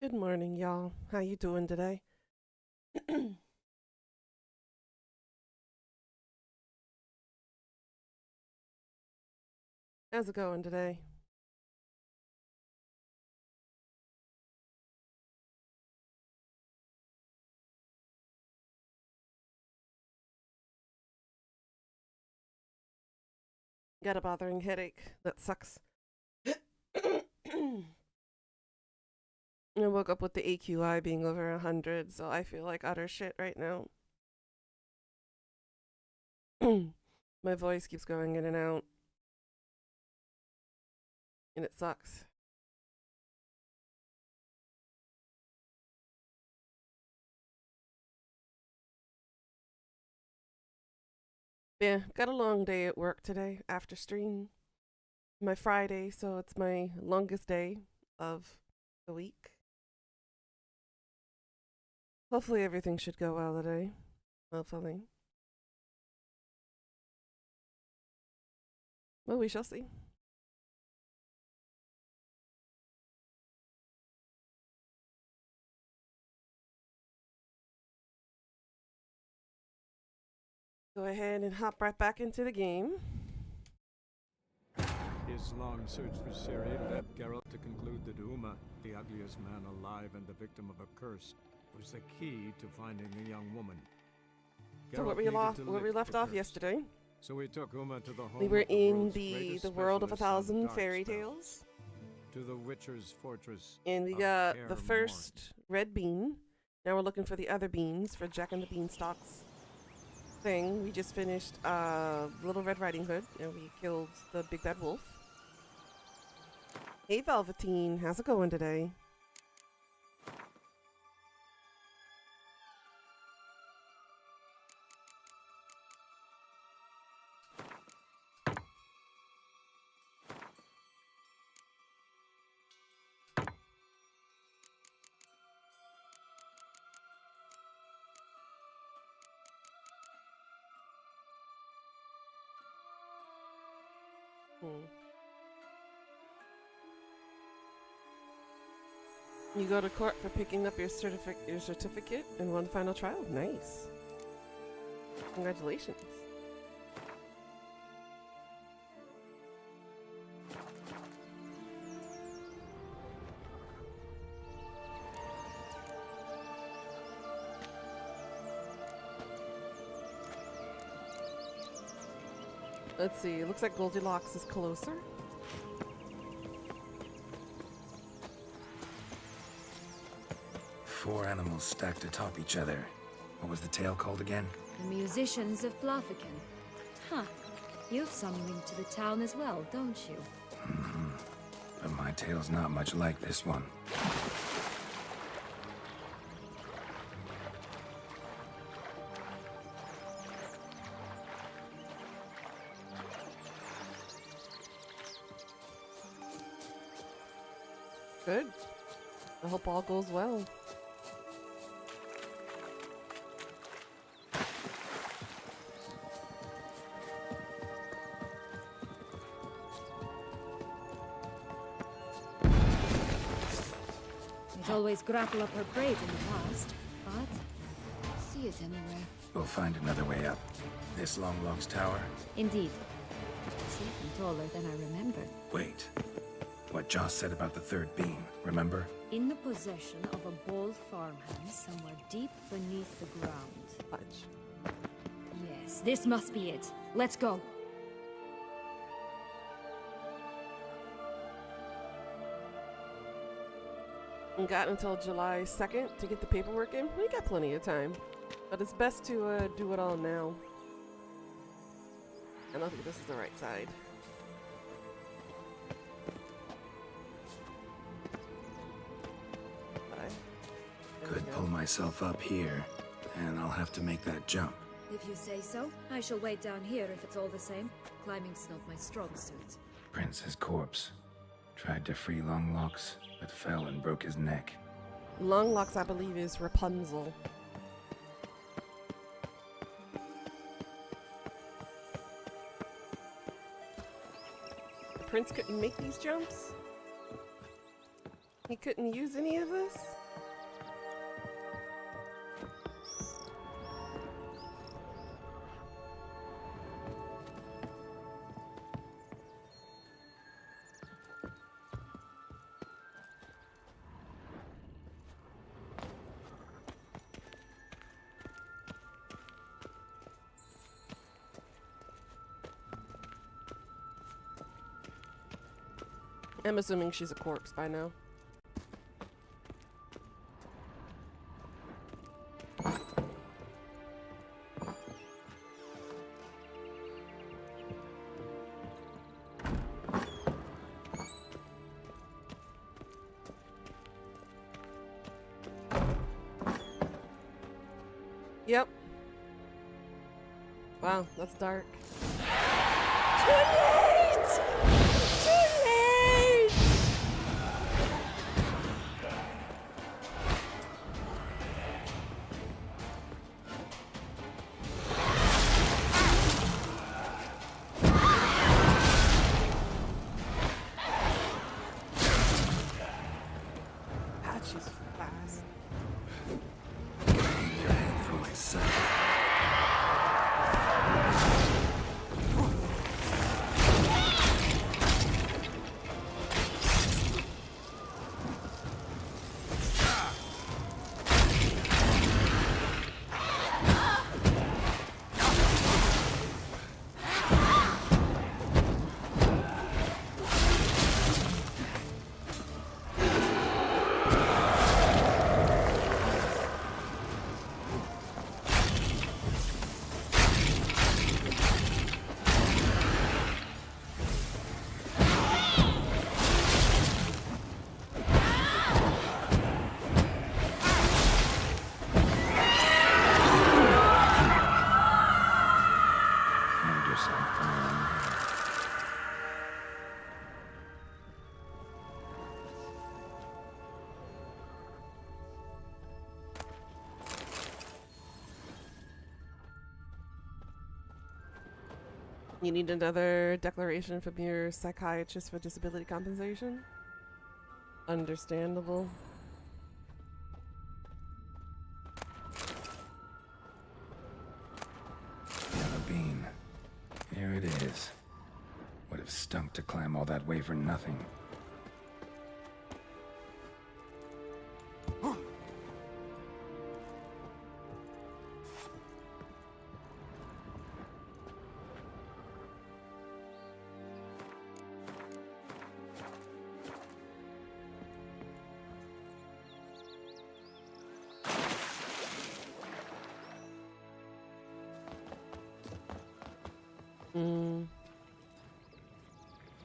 Good morning, y'all. How you doing today? How's it going today? Got a bothering headache. That sucks. I woke up with the AQI being over 100, so I feel like utter shit right now. My voice keeps going in and out, and it sucks. Yeah, got a long day at work today after stream. My Friday, so it's my longest day of the week. Hopefully everything should go well today. Hopefully. Well, we shall see. Go ahead and hop right back into the game. His long search for Ciri led Geralt to conclude that Uma, the ugliest man alive and the victim of a curse, was the key to finding the young woman. So where we left off yesterday. So we took Uma to the home We were of in world's the greatest world of specialist on 1,000 dark fairy spells, tales. to the Witcher's fortress. And we of got the Kaer first red bean. Now we're looking for the other beans for Jack and the Beanstalk's thing. We just finished Little Red Riding Hood, and we killed the big bad wolf. Hey Velveteen, how's it going today? You go to court for picking up your certificate in one final trial. Nice. Congratulations. Let's see. It looks like Goldilocks is closer. Four animals stacked atop each other. What was the tale called again? The Musicians of Blaviken. Huh. You've some link to the town as well, don't you? But my tale's not much like this one. Good. I hope all goes well. They'd always grapple up her prey in the past, but I don't see it anywhere. We'll find another way up. This Longlock's tower? Indeed. It's even taller than I remembered. Wait. What Joss said about the third beam, remember? In the possession of a bold farmhand somewhere deep beneath the ground. Fudge. Yes, this must be it. Let's go. We got until July 2nd to get the paperwork in. We got plenty of time. But it's best to do it all now. I don't think this is the right side. Could pull myself up here, and I'll have to make that jump. If you say so, I shall wait down here if it's all the same. Climbing's not my strong suit. Prince's corpse. Tried to free Longlocks, but fell and broke his neck. Longlocks, I believe, is Rapunzel. The prince couldn't make these jumps? He couldn't use any of this? I'm assuming she's a corpse by now. Yep. Wow, that's dark. Too late! Too late! God, she's fast. Gain your head from my sight. Hand yourself down. You need another declaration from your psychiatrist for disability compensation? Understandable. Yellow bean. Here it is. Would have stunk to climb all that way for nothing.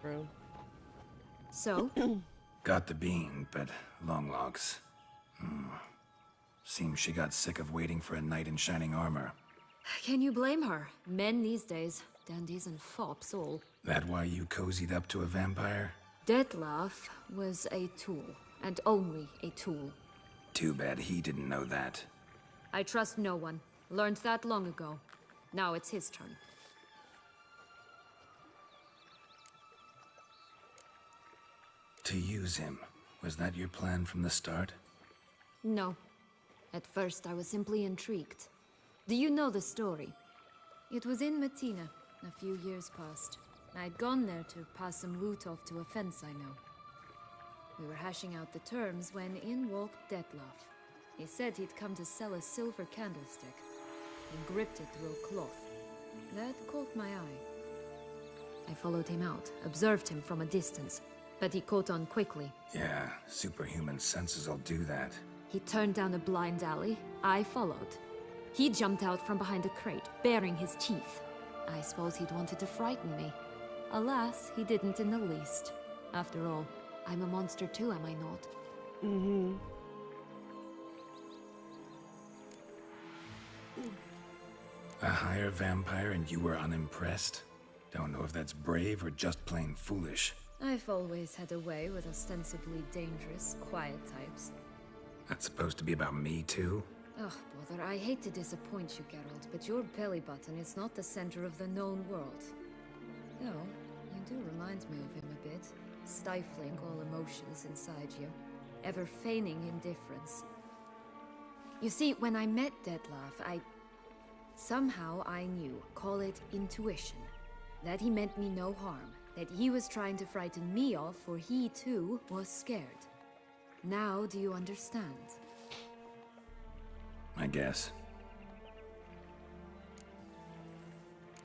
Bro. So, Got the bean, but long logs. Seems she got sick of waiting for a knight in shining armor. can you blame her? Men these days, dandies and fops all. That why you cozied up to a vampire? Detlef was a tool, and only a tool. Too bad he didn't know that. I trust no one. Learned that long ago. Now it's his turn. To use him. Was that your plan from the start? No. At first, I was simply intrigued. Do you know the story? It was in Matina, a few years past. I'd gone there to pass some loot off to a fence I know. We were hashing out the terms when in walked Detlef. He said he'd come to sell a silver candlestick. He gripped it through a cloth. That caught my eye. I followed him out, observed him from a distance, but he caught on quickly. Yeah, superhuman senses will do that. He turned down a blind alley. I followed. He jumped out from behind a crate, baring his teeth. I suppose he'd wanted to frighten me. Alas, he didn't in the least. After all, I'm a monster too, am I not? Mm-hmm. A higher vampire and you were unimpressed? Don't know if that's brave or just plain foolish. I've always had a way with ostensibly dangerous, quiet types. That's supposed to be about me too? Ugh, bother, I hate to disappoint you, Geralt, but your belly button is not the center of the known world. No, you do remind me of him a bit. Stifling all emotions inside you. Ever feigning indifference. You see, when I met Detlef, somehow I knew, call it intuition, that he meant me no harm, that he was trying to frighten me off, for he too was scared. Now do you understand? I guess.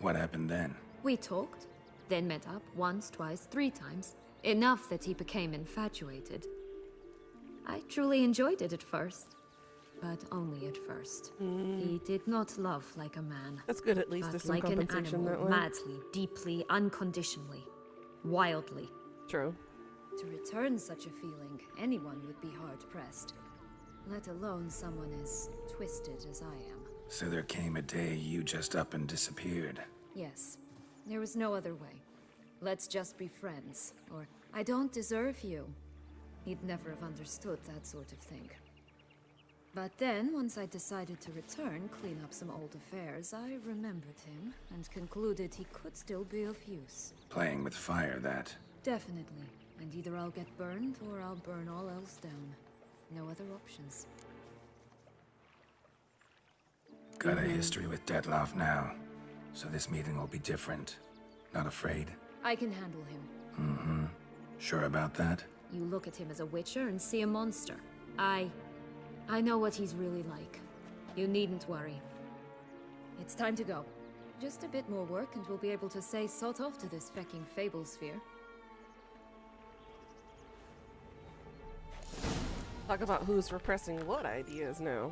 What happened then? We talked, then met up once, twice, 3 times. Enough that he became infatuated. I truly enjoyed it at first. But only at first. He did not love like a man. That's good, at least But there's some like an compensation animal, that way. madly, deeply, unconditionally. Wildly. True. To return such a feeling, anyone would be hard-pressed. Let alone someone as twisted as I am. So there came a day you just up and disappeared. Yes. There was no other way. Let's just be friends, or I don't deserve you. He'd never have understood that sort of thing. But then, once I decided to return, clean up some old affairs, I remembered him and concluded he could still be of use. Playing with fire, that. Definitely. And either I'll get burned, or I'll burn all else down. No other options. Got a history with Detloff now. So this meeting will be different. Not afraid? I can handle him. Mm-hmm. Sure about that? You look at him as a witcher and see a monster. I know what he's really like. You needn't worry. It's time to go. Just a bit more work and we'll be able to say sort off to this fecking fable sphere. Talk about who's repressing what ideas now.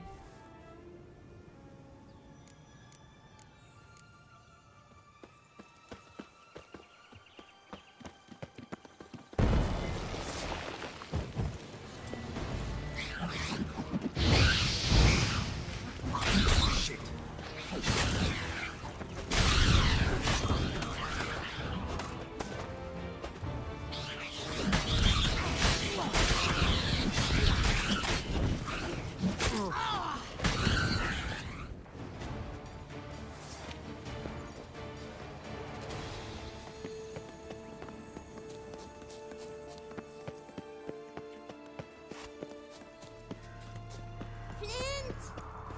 Flint!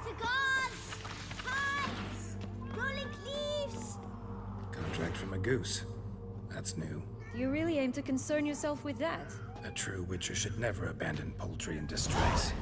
Cigars! Pipes! Rolling leaves! Contract from a goose. That's new. Do you really aim to concern yourself with that? A true witcher should never abandon poultry in distress.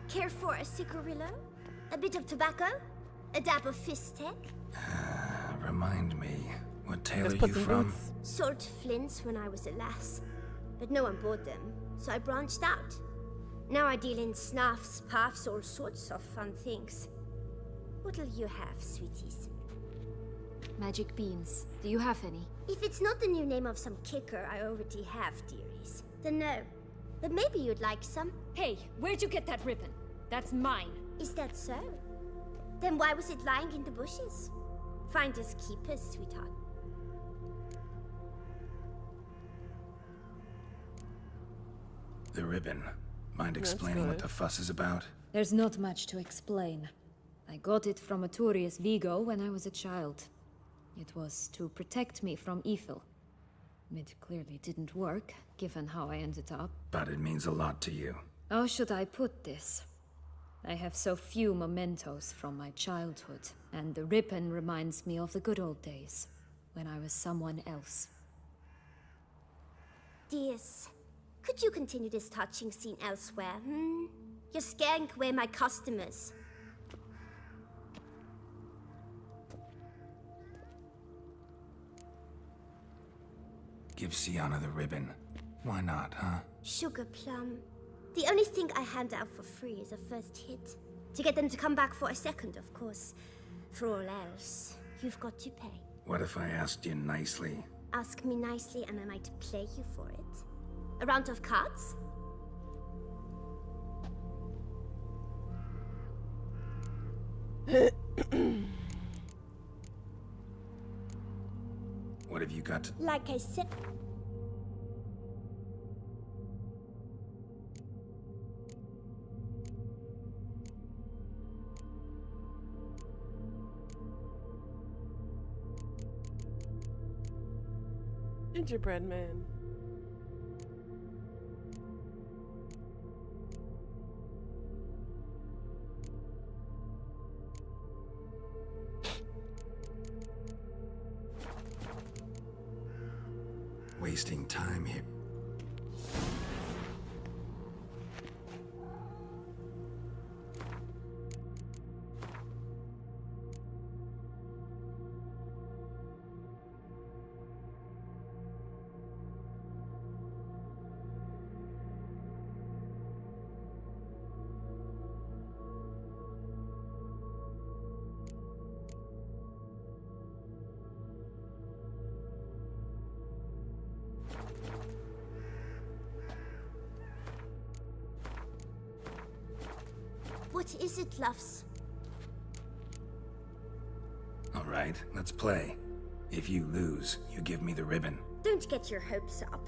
Care for a cigarillo? A bit of tobacco? A dab of fistek? Remind me, what tale Let's are put you some from? boots. Sold flints when I was a lass. But no one bought them, so I branched out. Now I deal in snuffs, puffs, all sorts of fun things. What'll you have, sweeties? Magic beans. Do you have any? If it's not the new name of some kicker I already have, dearies, then no. But maybe you'd like some. Hey, where'd you get that ribbon? That's mine. Is that so? Then why was it lying in the bushes? Finders keepers, sweetheart. The ribbon. Mind That's explaining what good. the fuss is about? There's not much to explain. I got it from Arturius Vigo when I was a child. It was to protect me from evil. It clearly didn't work, given how I ended up. But it means a lot to you. How should I put this? I have so few mementos from my childhood, and the ribbon reminds me of the good old days, when I was someone else. Dears, could you continue this touching scene elsewhere, You're scaring away my customers. Give Sienna the ribbon. Why not, huh? Sugar plum. The only thing I hand out for free is a first hit. To get them to come back for a second, of course. For all else, you've got to pay. What if I asked you nicely? Ask me nicely and I might play you for it. A round of cards? What have you got to... Like I said... Gingerbread man. Wasting time here. What is it, loves? All right, let's play. If you lose, you give me the ribbon. Don't get your hopes up.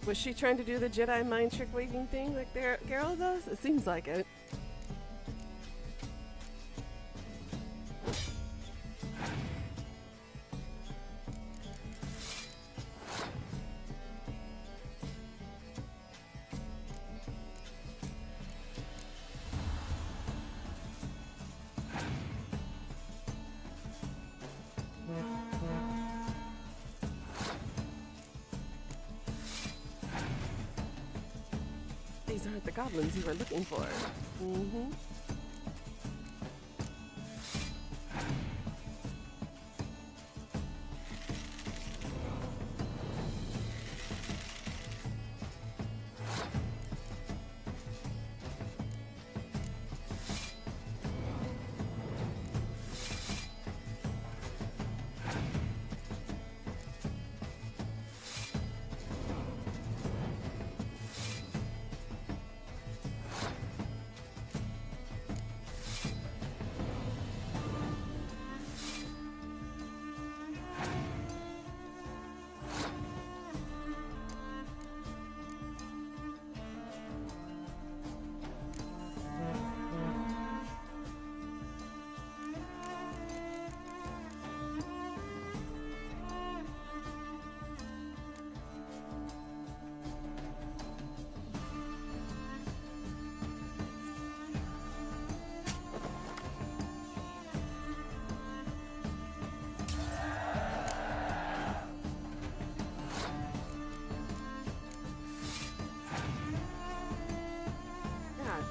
Was she trying to do the Jedi mind trick waving thing like Geralt does? It seems like it. These aren't the goblins you were looking for. Mm-hmm.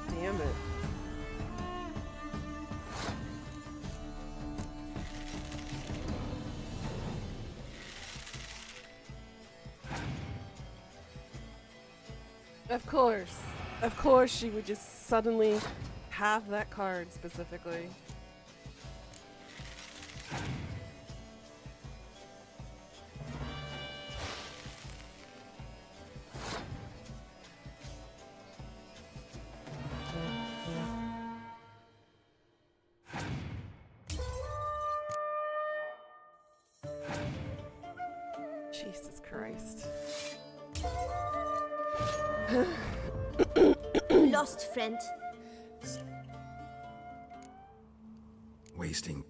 Damn it. Of course she would just suddenly have that card specifically. Jesus Christ. Lost friend. Wasting.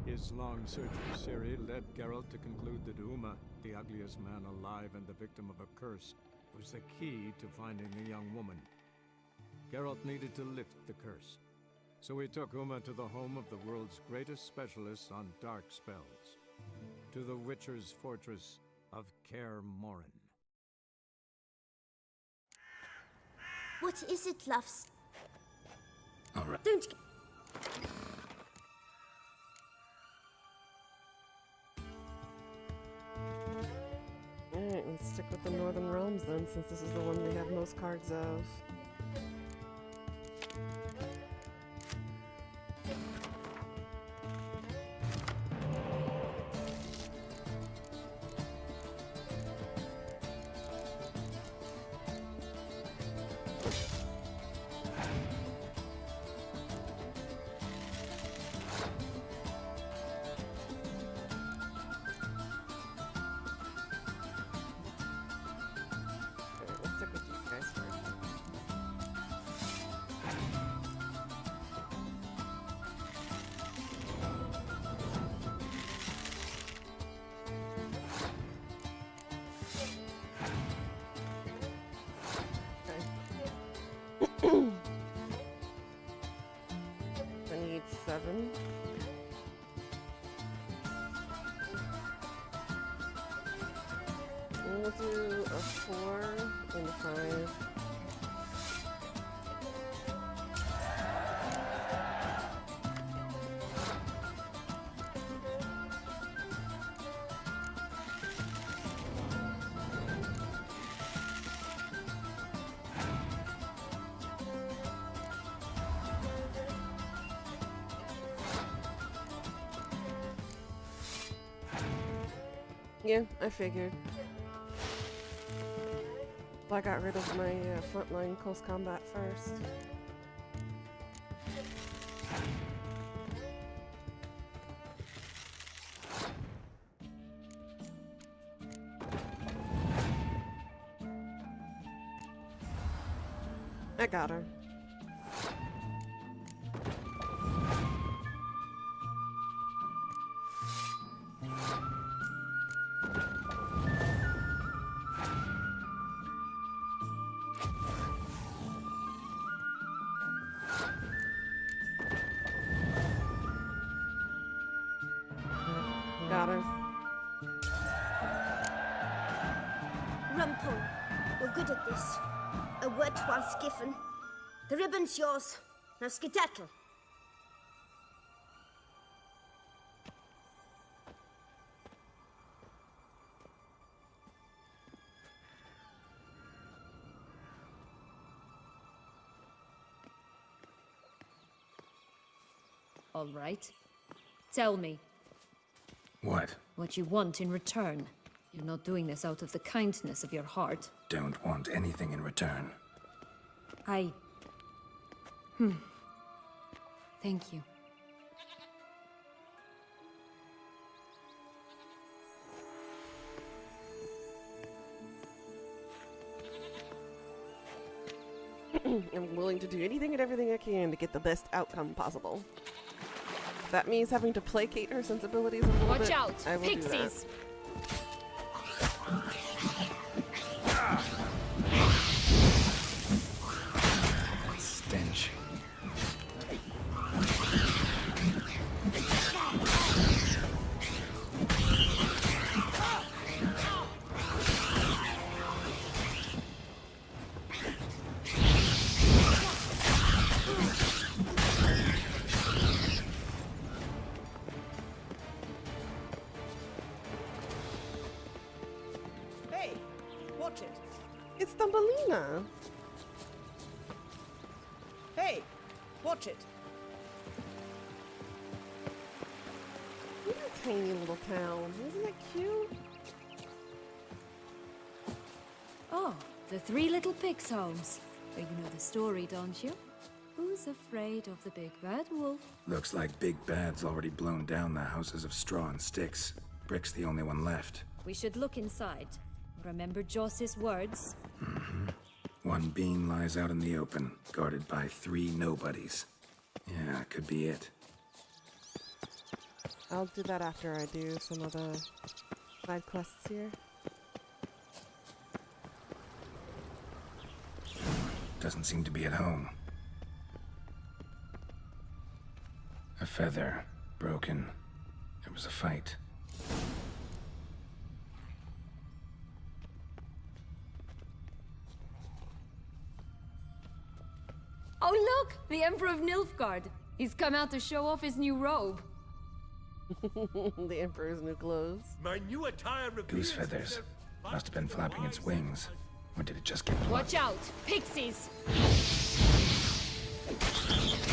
His long search for Ciri led Geralt to conclude that Uma, the ugliest man alive and the victim of a curse, was the key to finding the young woman. Geralt needed to lift the curse, so he took Uma to the home of the world's greatest specialists on dark spells, to the Witcher's fortress of Kaer Morhen. What is it, loves? All right. Don't. with the Northern Realms then, since this is the one we have most cards of. Alright, let's stick with you guys first. Okay. I need 7. We'll do a 4 and a 5. Yeah, I figured. I got rid of my frontline close combat first. I got her. Got her. Rumpole, you're good at this. A word once given. The ribbon's yours. Now skedaddle. All right. Tell me What? what you want in return. You're not doing this out of the kindness of your heart. Don't want anything in return. I... Thank you. I'm willing to do anything and everything I can to get the best outcome possible. If that means having to placate her sensibilities a little Watch bit, out! I will do that. Pixies! Stench. Hey, watch it. It's Thumbelina! Hey, watch it. What a tiny little town. Isn't that cute? Oh, the Three Little Pigs homes. But you know the story, don't you? Who's afraid of the big bad wolf? Looks like Big Bad's already blown down the houses of straw and sticks. Brick's the only one left. We should look inside. Remember Joss's words? One bean lies out in the open, guarded by 3 nobodies. Yeah, could be it. I'll do that after I do some of the side quests here. Doesn't seem to be at home. A feather, broken. There was a fight. Oh look! The Emperor of Nilfgaard! He's come out to show off his new robe. The Emperor's new clothes. My new attire reveals Goose feathers. itself Must have been flapping its wings. Or did it just get plucked? Watch out! Pixies!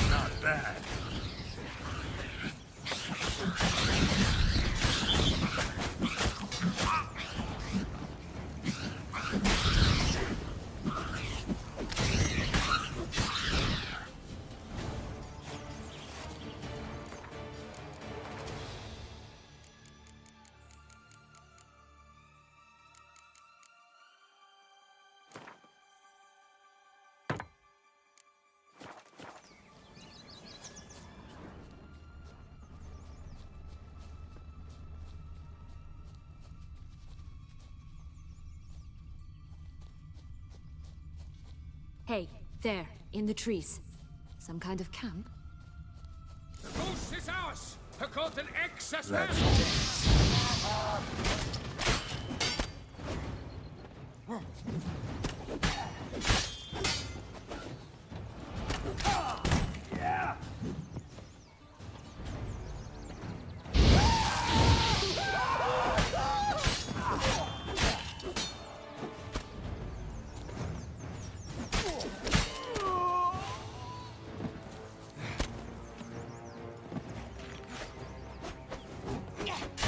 Not bad. Hey, there, in the trees. Some kind of camp? The goose is ours! Her golden excess man! Let's dance.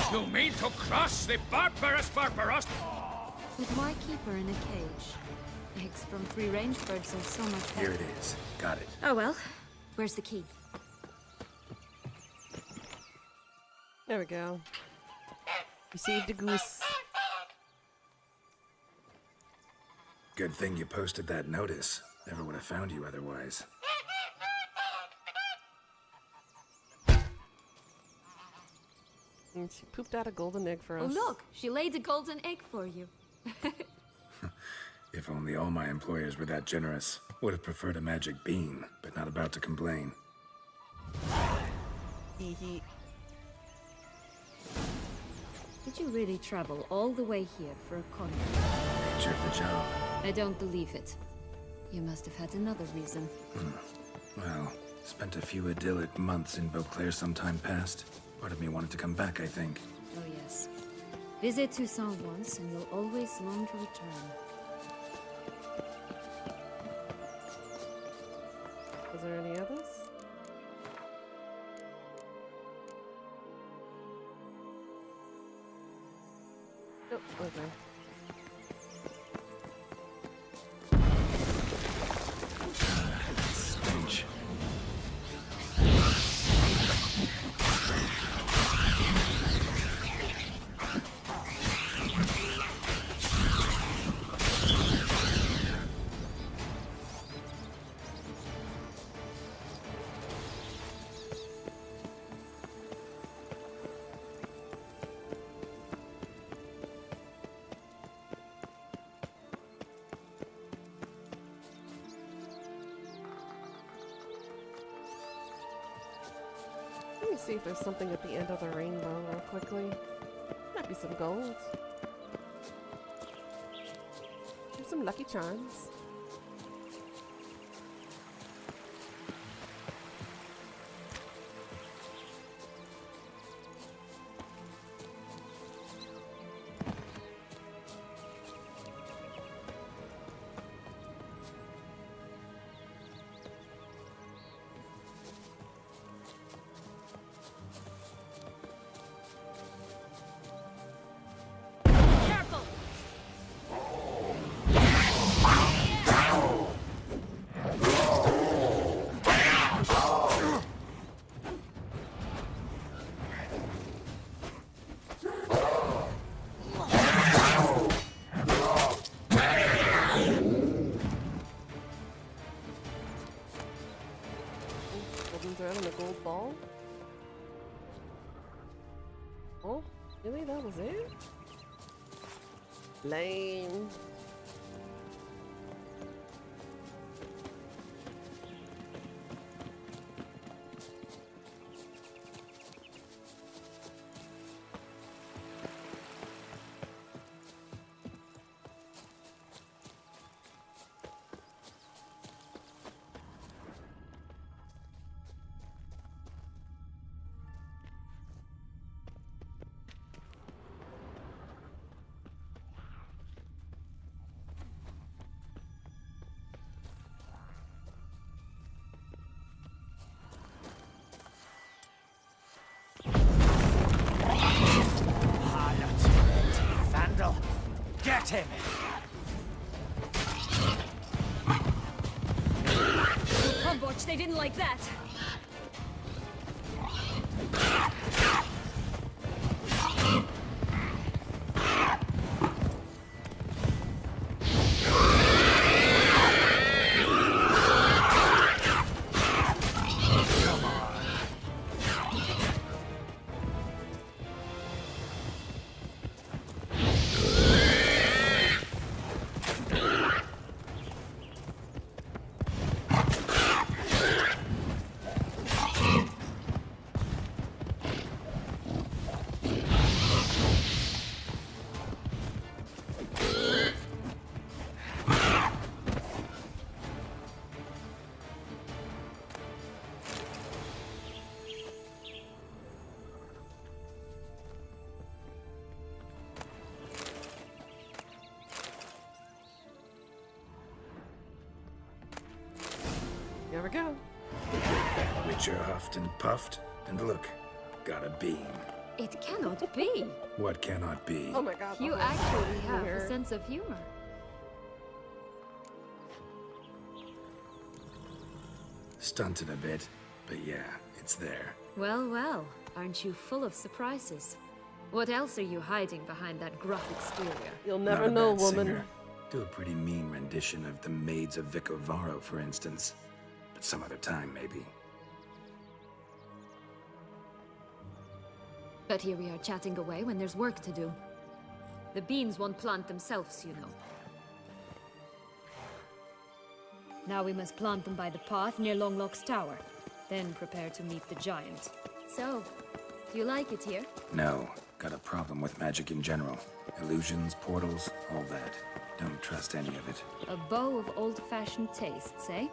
You mean to crush the barbarous Barbaros? With why keep her in a cage? Eggs from 3 range birds are so much better. Here it is. Got it. Oh well. Where's the key? There we go. We saved a goose. Good thing you posted that notice. Never would have found you otherwise. And she pooped out a golden egg for Oh us. look! She laid a golden egg for you. If only all my employers were that generous. Would have preferred a magic bean, but not about to complain. Hee hee. Did you really travel all the way here for a contract? Nature of the job. I don't believe it. You must have had another reason. Well, spent a few idyllic months in Beauclair some time past. Part of me wanted to come back, I think. Oh yes. Visit Toussaint once and you'll always long to return. Was there any others? Nope, okay. Stench. Let me see if there's something at the end of the rainbow real quickly. Might be some gold. There's some lucky charms. Careful! Golden thread on a gold ball. Oh, really? That was it? Lame. teme. Come, Butch, they didn't like that. Here we go. That Witcher huffed and puffed, and look, got a beam. It cannot be. What cannot be? Oh my god. You the whole actually thing have here. a sense of humor. Stunted a bit, but yeah, it's there. Well, well, aren't you full of surprises? What else are you hiding behind that gruff exterior? You'll Not never a know, bad woman. singer. Do a pretty mean rendition of the Maids of Vicovaro, for instance. But some other time, maybe. But here we are chatting away when there's work to do. The beans won't plant themselves, you know. Now we must plant them by the path near Longlock's tower. Then prepare to meet the giant. So, do you like it here? No, got a problem with magic in general. Illusions, portals, all that. Don't trust any of it. A bow of old-fashioned tastes, eh?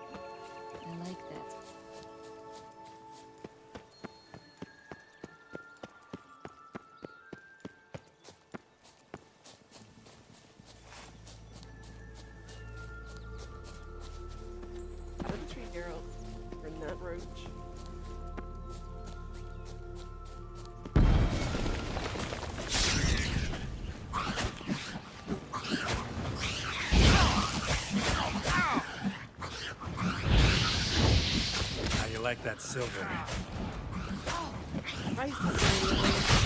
I like that. How did we treat Geralt from that roach? How you like that silver? Christ.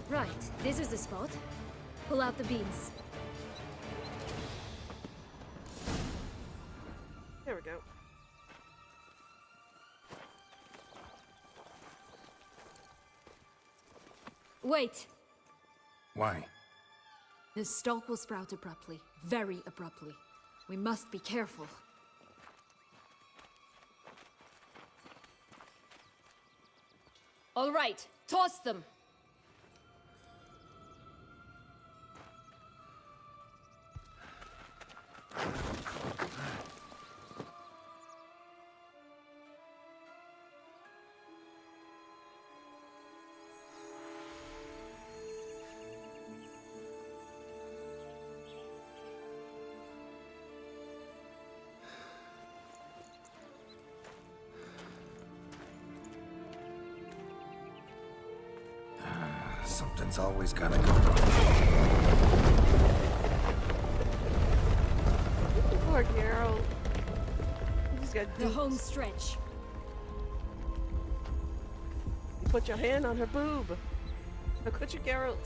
Right, this is the spot. Pull out the beans. There we go. Wait! Why? The stalk will sprout abruptly. Very abruptly. We must be careful. All right, toss them! Something's always gotta go wrong. Poor Geralt. You just got The duped. home stretch. You put your hand on her boob. How could you, Geralt?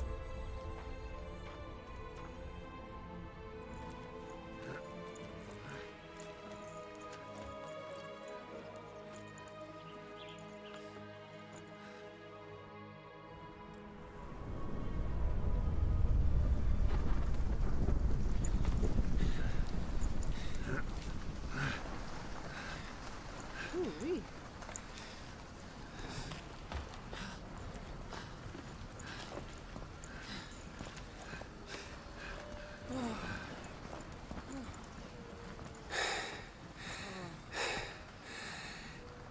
Ooh-wee.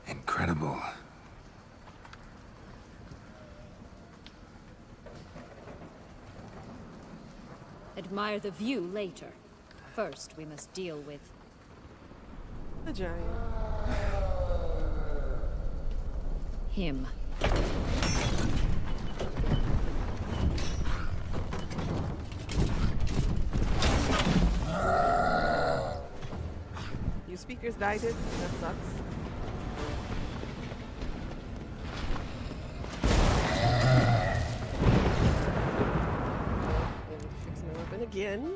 Incredible. Admire the view later. First, we must deal with... The giant. him. You speakers died it? That sucks. Fix my weapon again.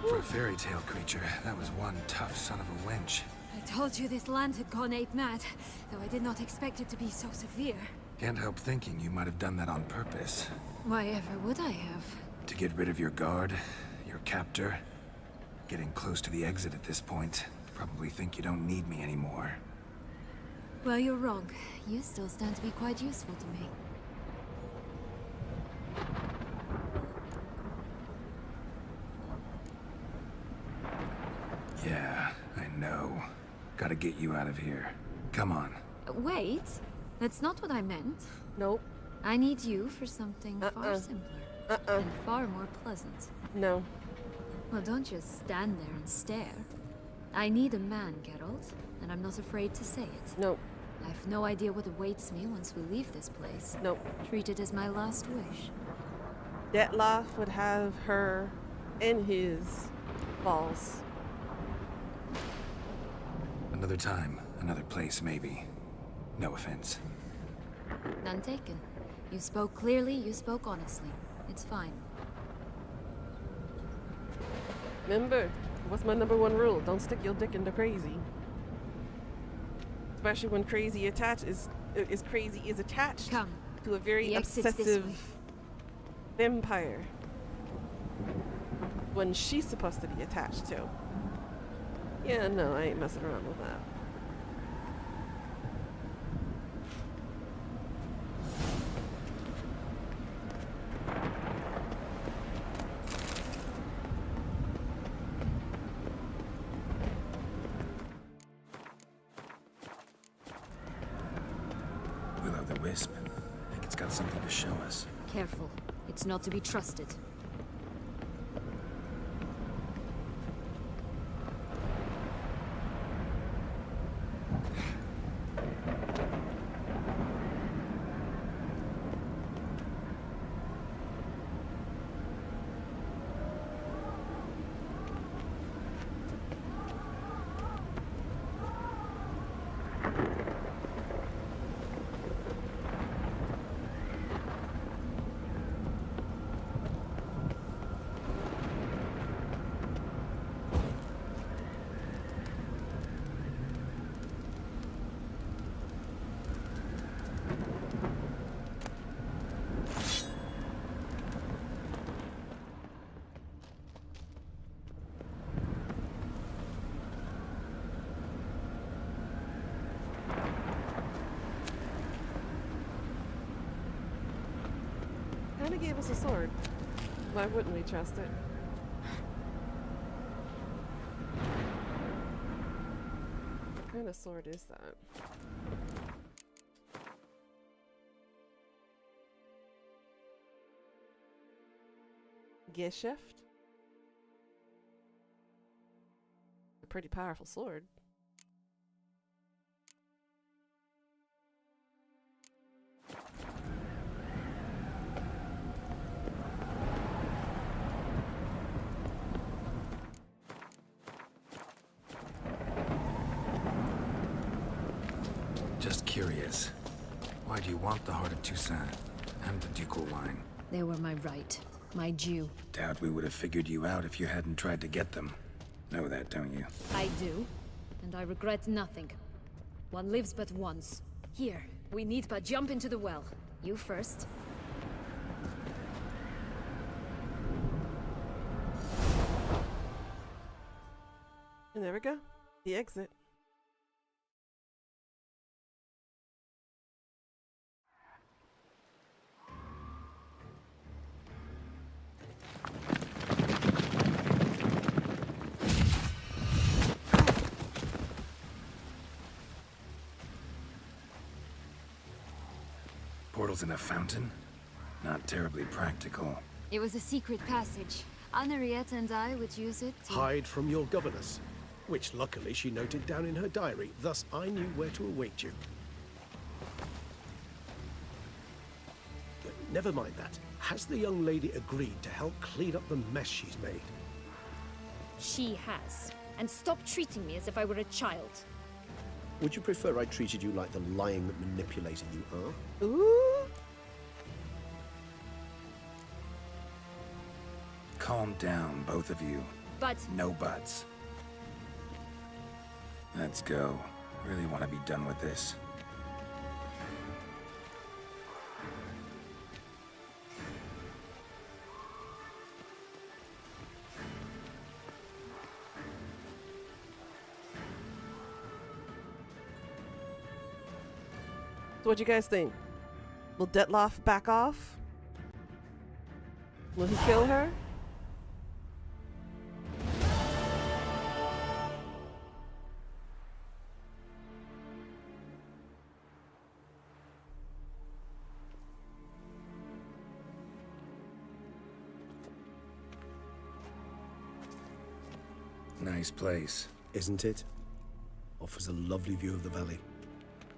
For a fairy tale creature, that was one tough son of a wench. I told you this land had gone ape mad, though I did not expect it to be so severe. Can't help thinking you might have done that on purpose. Why ever would I have? To get rid of your guard, your captor. Getting close to the exit at this point. Probably think you don't need me anymore. Well, you're wrong. You still stand to be quite useful to me. Yeah, I know. Gotta get you out of here. Come on. Wait, that's not what I meant. Nope. I need you for something far simpler and far more pleasant. No. Well, don't just stand there and stare. I need a man, Geralt, and I'm not afraid to say it. Nope. I've no idea what awaits me once we leave this place. Nope. Treat it as my last wish. Detloff would have her in his balls. Another time, another place, maybe. No offense. None taken. You spoke clearly, you spoke honestly. It's fine. Remember, what's my #1 rule? Don't stick your dick into crazy. Especially when crazy attached is attached Come. to a very The exit's this way. obsessive vampire. When she's supposed to be attached to. Yeah, no, I ain't messing around with that. Will-o'-the-wisp. I think it's got something to show us. Careful. It's not to be trusted. kind of gave us a sword. Why wouldn't we trust it? What kind of sword is that? Geschicht? A pretty powerful sword. Just curious. Why do you want the Heart of Toussaint and the ducal line? They were my right, my due. Doubt we would have figured you out if you hadn't tried to get them. Know that, don't you? I do, and I regret nothing. One lives but once. Here, we need but jump into the well. You first. And there we go. The exit. Portals in a fountain? Not terribly practical. It was a secret passage. Henriette and I would use it to... Hide from your governess, which luckily she noted down in her diary, thus I knew where to await you. Never mind that. Has the young lady agreed to help clean up the mess she's made? She has. And stop treating me as if I were a child. Would you prefer I treated you like the lying manipulator you are? Ooh. Calm down, both of you. But... No buts. Let's go. Really want to be done with this. So what do you guys think? Will Detloff back off? Will he kill her? Nice place. Isn't it? Offers a lovely view of the valley.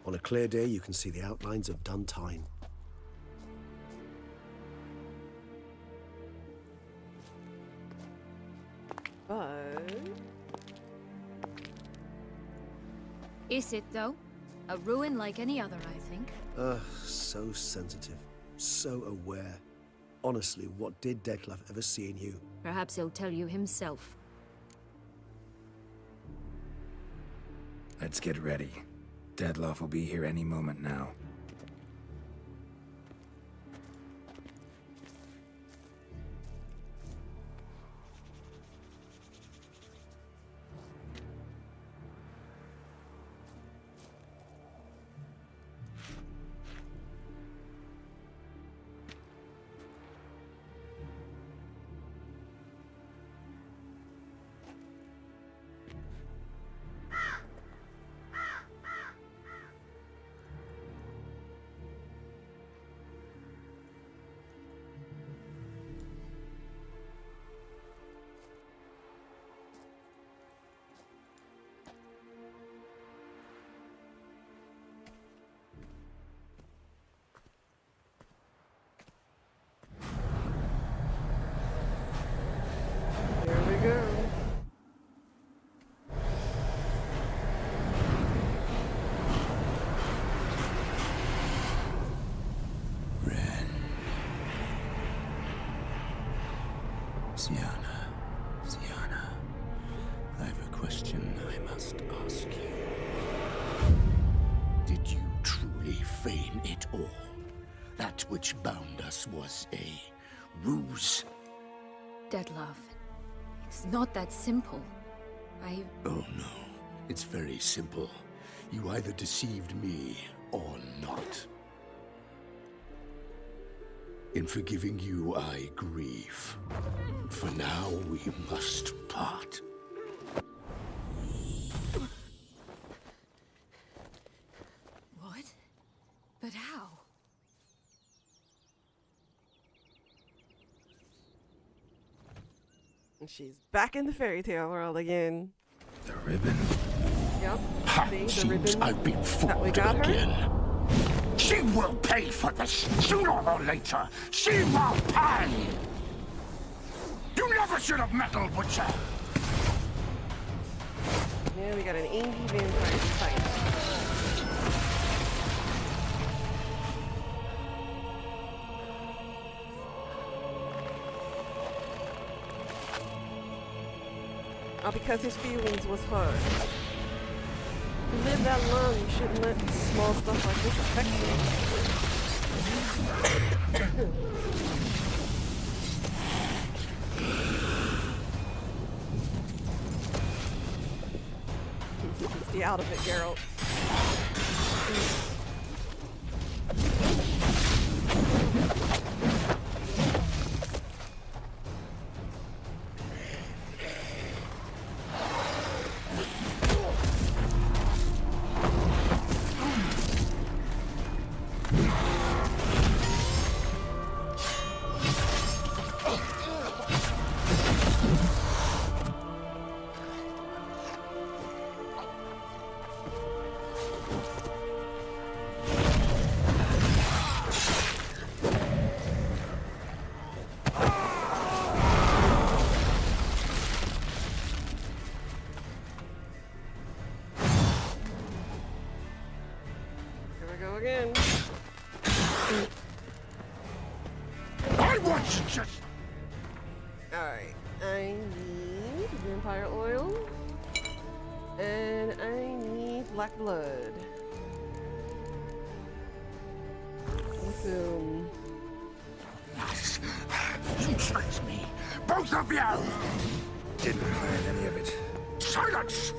On a clear day, you can see the outlines of Duntine. But... Is it, though? A ruin like any other, I think. So sensitive. So aware. Honestly, what did Dettlaff ever see in you? Perhaps he'll tell you himself. Let's get ready. Dettlaff will be here any moment now. Here we go. Ren. Sienna. I have a question I must ask you. Did you truly feign it all? That which bound us was a ruse? Dettlaff, it's not that simple. Oh no, it's very simple. You either deceived me or not. In forgiving you, I grieve. For now, we must part. What? But how? And she's back in the fairy tale world again. The ribbon. Yep. Ha! See, the Seems ribbon I've been that we fooled got her. again. She will pay for this, sooner or later. She will pay! You never should have meddled with her! Yeah, we got an angry vampire fight. Oh, because his feelings was hurt. You live that long, you shouldn't let small stuff like this affect you. Stay out of it, Geralt. Again. I want to just... Alright, I need vampire oil. And I need black blood. Consume. Yes. You tricked me. Both of you! Didn't plan any of it. Silence!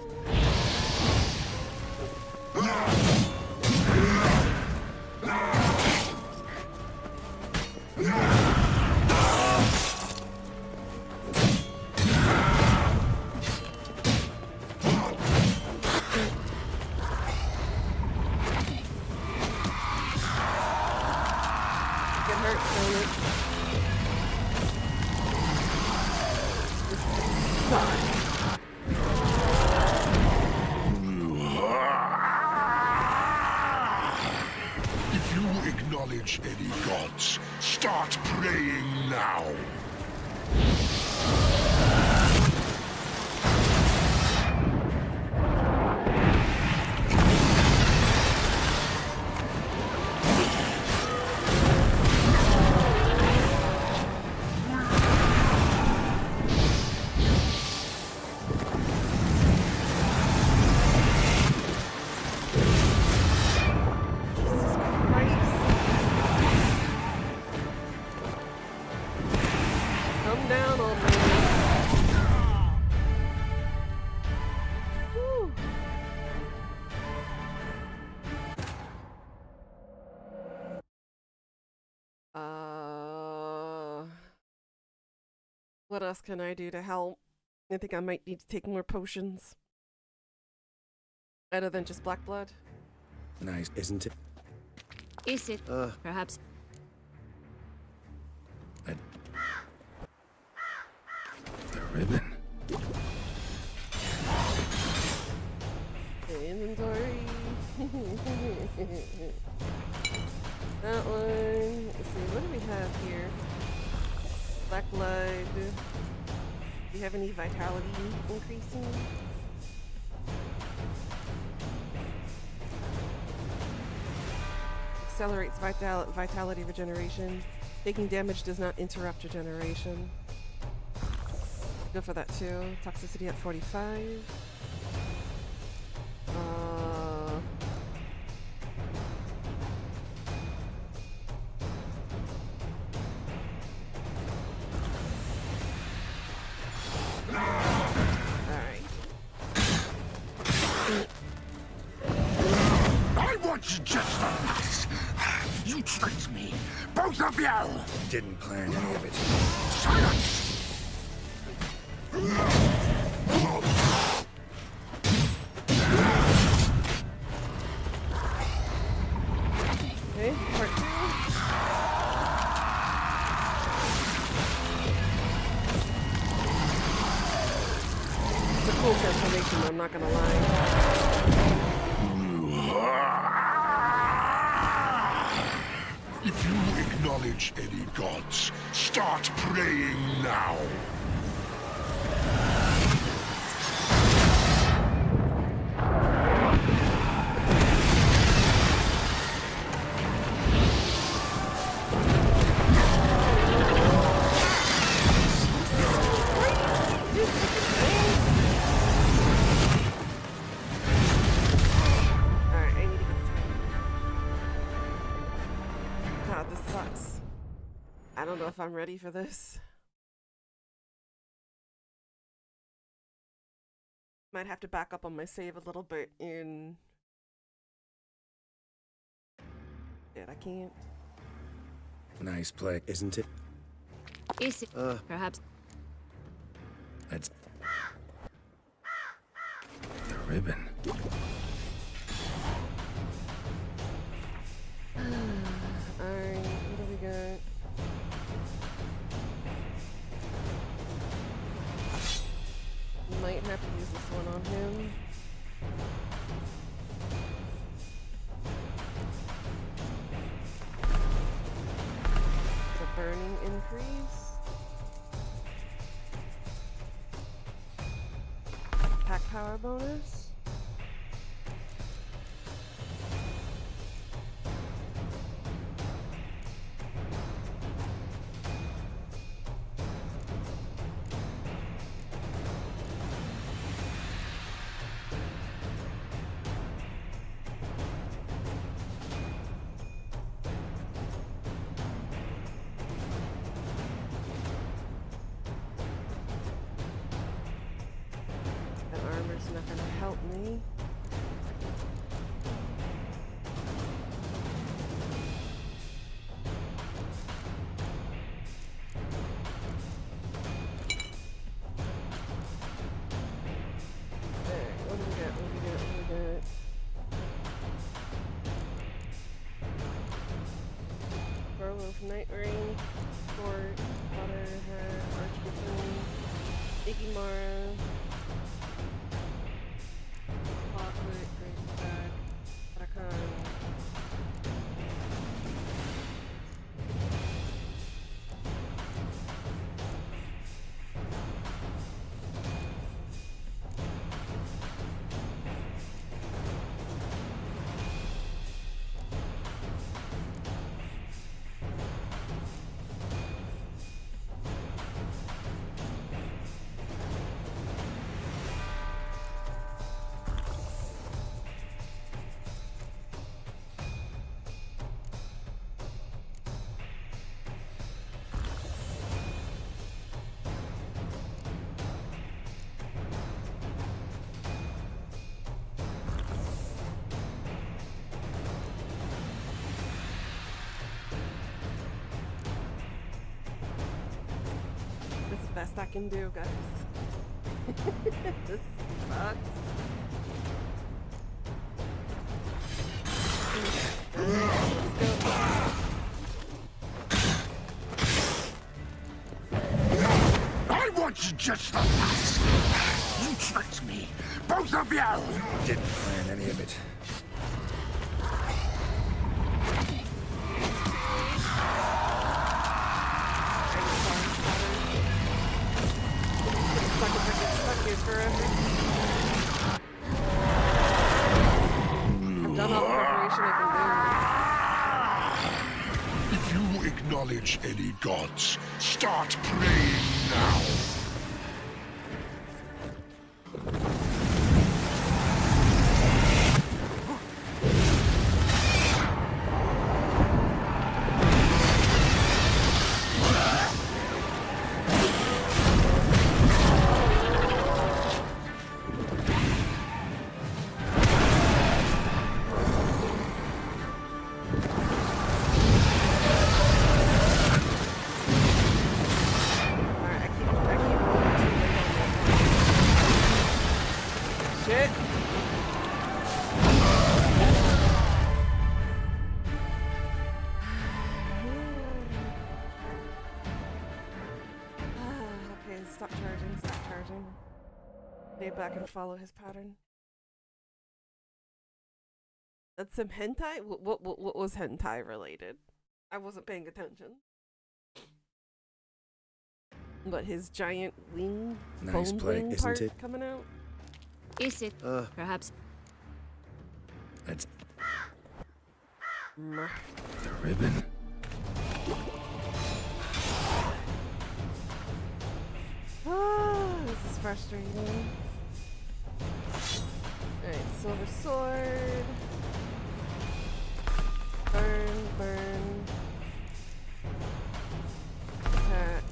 Get hurt, don't it? If you acknowledge any gods, start praying now. Come down on me. Whew. What else can I do to help? I think I might need to take more potions. Other than just black blood. Nice, Isn't it? Is it? Perhaps. The ribbon. Inventory. That one. Let's see, what do we have here? Black blood. Do you have any vitality increasing? Accelerates vitality regeneration. Taking damage does not interrupt regeneration. Go for that too. Toxicity at 45. I want you just for us. You tricked me. Both of you! Didn't plan any of it. Silence! Okay, part 2. It's a cool transformation, I'm not gonna lie. If you acknowledge any gods, start praying now. Alright, I need to get this. God, this sucks. I don't know if I'm ready for this. Might have to back up on my save a little bit in... Shit, I can't. Nice play. Isn't it? Is it? Perhaps. That's... the ribbon. Alright, what do we got? Might have to use this one on him. The burning increase. Pack power bonus. That armor's not gonna help me. Alright, what do we got? What do we got? What do we got? Werewolf, Night Ring, Sword, Water, Hat, Archbishop, Igimara, Hawkwood, Great Back, Arakan. This is the best I can do, guys. This sucks. Let's go. I want you just like that. You tricked me. Both of you! Didn't plan any of it. Stuck if I get stuck here forever. I've done all the preparation I can do. If you acknowledge any gods, start praying now. Stop charging, stop charging. Stay back and follow his pattern. That's some hentai? What was hentai related? I wasn't paying attention. But his giant wing, Nice bone play, wing isn't part it? coming out? Is it? Perhaps. That's Meh. the ribbon. Ah, this is frustrating. Alright, silver sword. Burn, burn. Attack.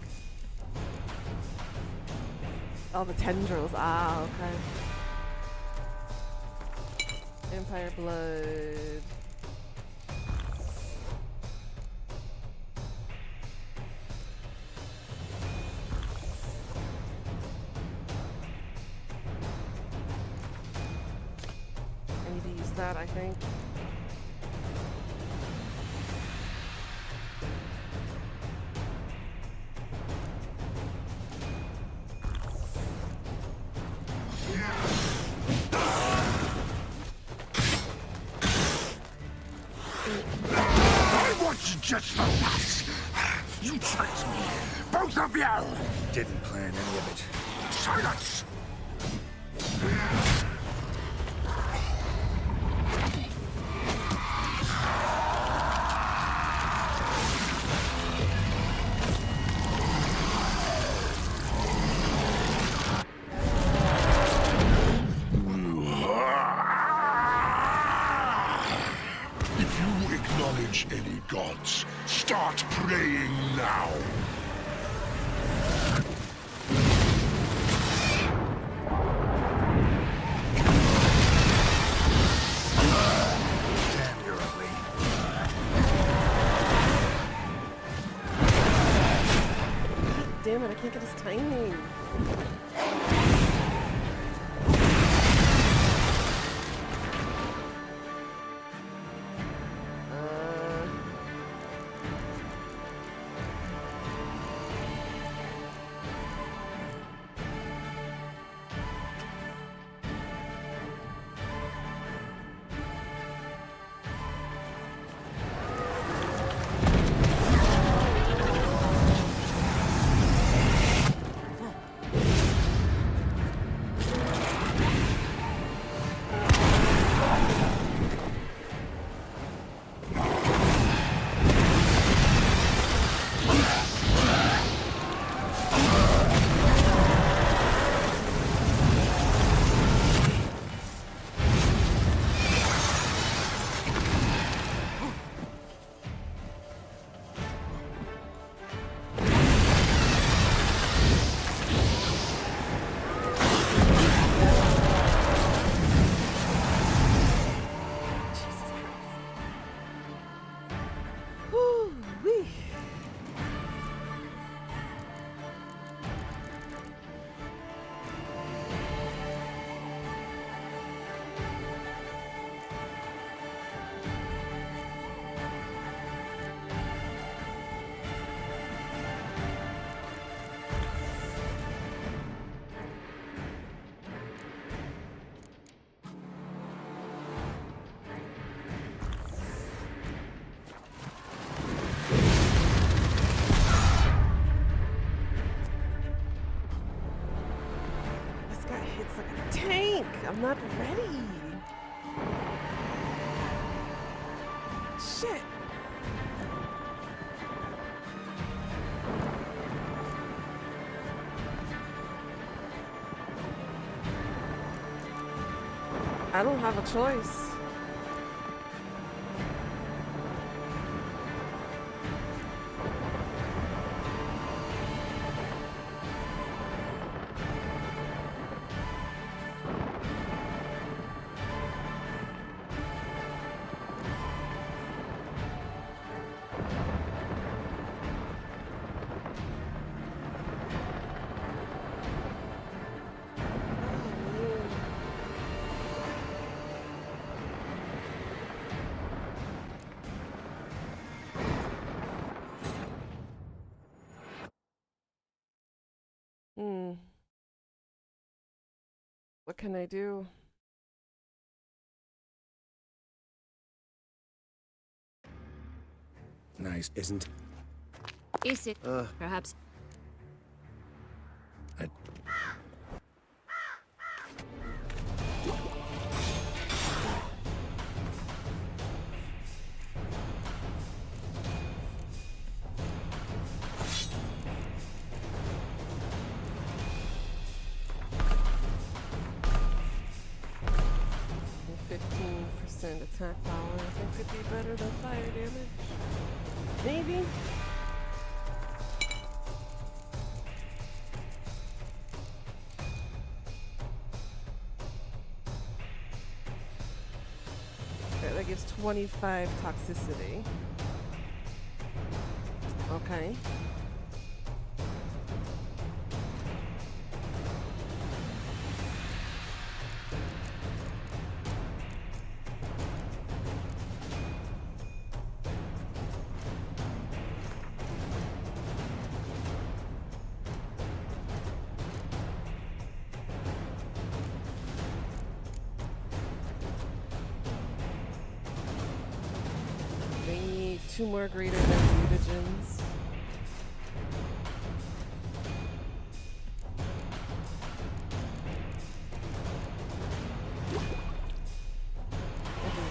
Oh, the tendrils. Ah, okay. Empire blood. I need to use that, I think. I want you just for that. You tricked me. Both of you. Didn't plan any of it. Silence. If you acknowledge any gods, start praying now. Damn, you're ugly. Damn it, I can't get his timing. Woo-wee. This guy hits like a tank. I'm not ready. Shit. I don't have a choice. What can I do? Nice. Isn't. Is it? Perhaps. I... And 15% attack power. I think could be better than fire damage. Maybe. Okay, that gives 25 toxicity. Okay. They need 2 more greater than mutagens.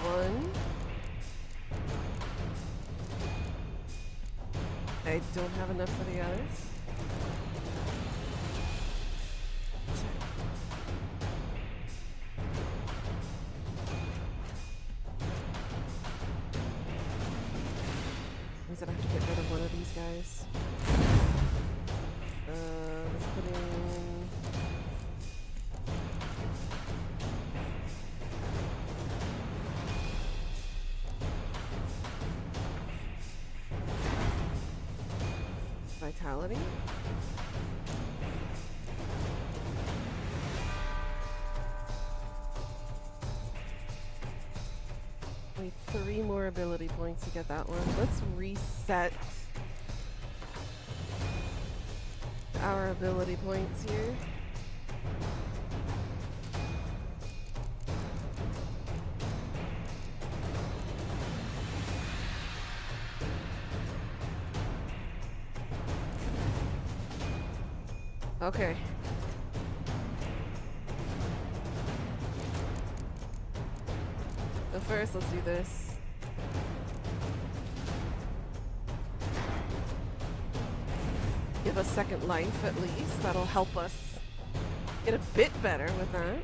One. I don't have enough for the others. Means that I have to get rid of one of these guys. Let's put in. Vitality. Wait, 3 more ability points to get that one. Let's reset our ability points here. Okay. But first, let's do this. Give us second life at least. That'll help us get a bit better with that.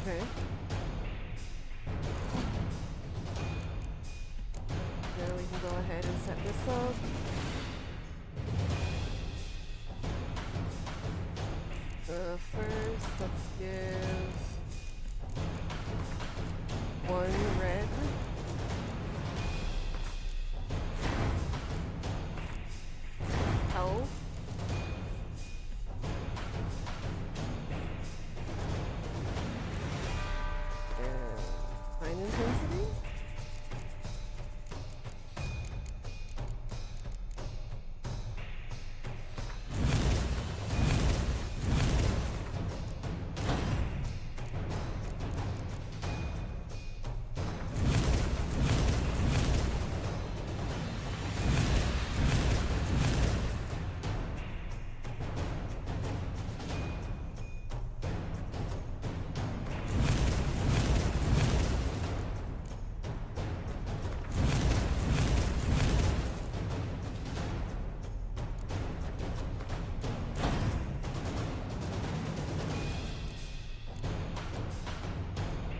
Okay. Now we can go ahead and set this up. First, let's give 1 red. Health. Fine intensity.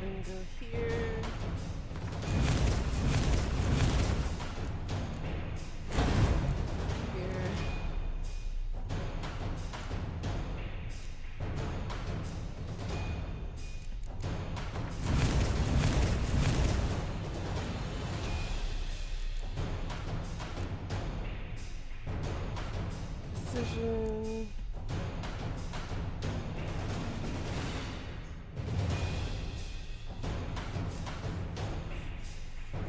And go here. Here. Precision.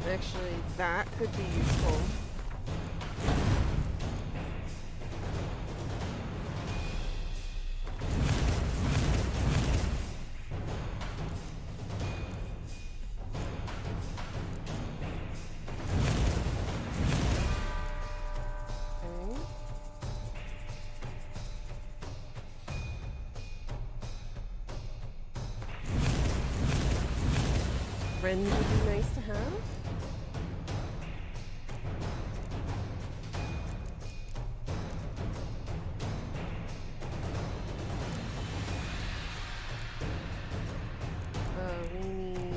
Actually, that could be useful. Okay. Ren would be nice to have. We need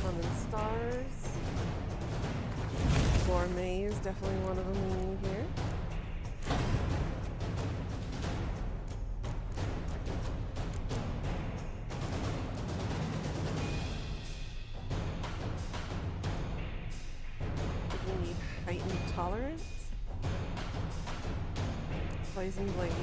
common stars. Gourmet is definitely one of them we need here. We need heightened tolerance. Poison blades.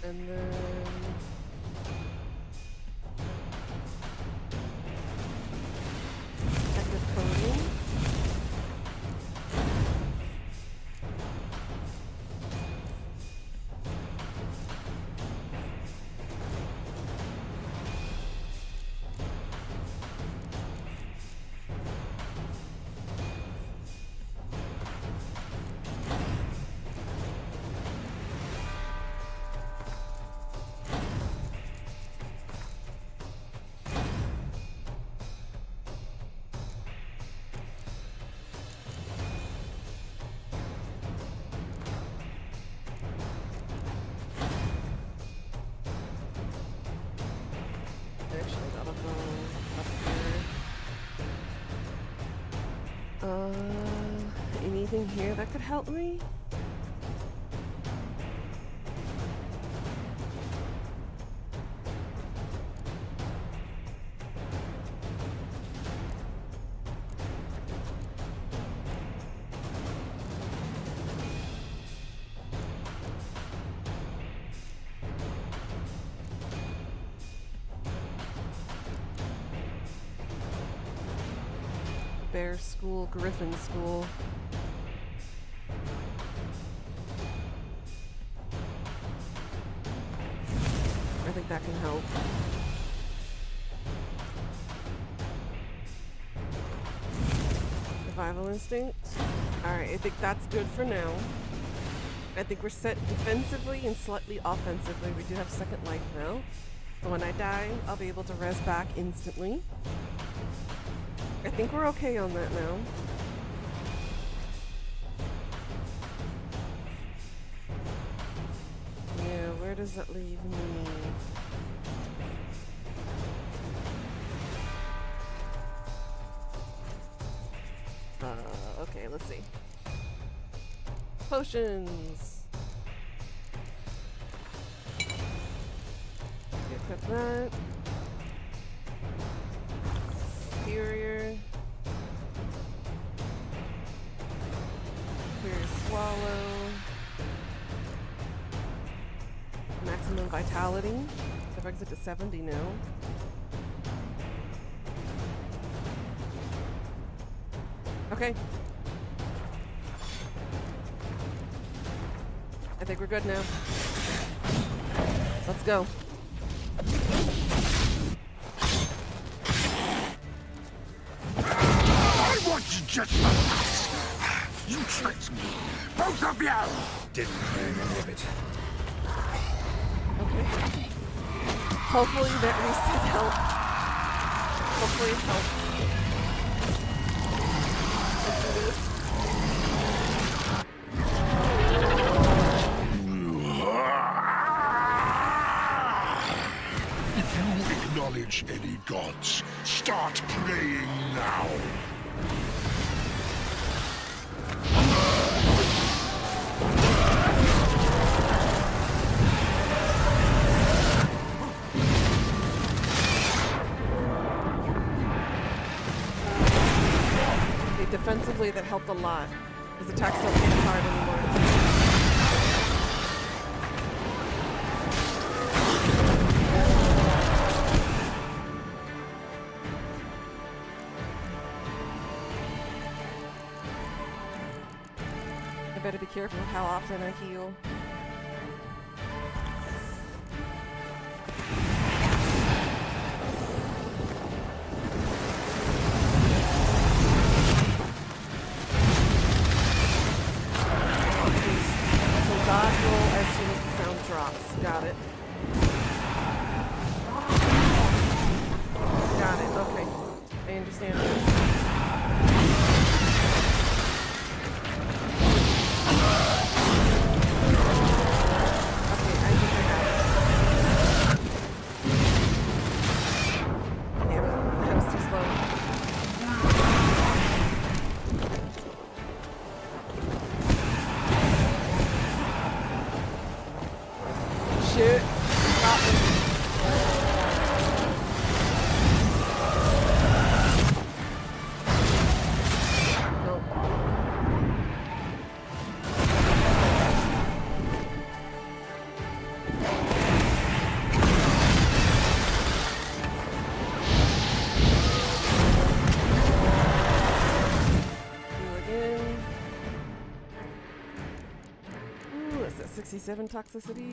And then protective coating. Actually, that'll go up here. Anything here that could help me? Bear School, Griffin School. I think that can help. Survival instinct. Alright, I think that's good for now. I think we're set defensively and slightly offensively. We do have second life now. So when I die, I'll be able to res back instantly. I think we're okay on that now. Yeah, where does that leave me? Okay, let's see. Potions. Equip that. Superior. Superior Swallow. Maximum Vitality. So brings it to 70 now. Okay. I think we're good now. Let's go. I want you just like that. You tricked me. Both of you! Didn't learn any of it. Okay. Hopefully that reset helped. Hopefully it helped. Let's do this. If you acknowledge any gods, start praying now. defensively, that helped a lot. His attacks don't hit as hard anymore. I better be careful with how often I heal. So dodge roll as soon as the sound drops. Got it. Got it. Okay. I understand this. Shit. Got me. Nope. Do again. Ooh, it's at 67 toxicity.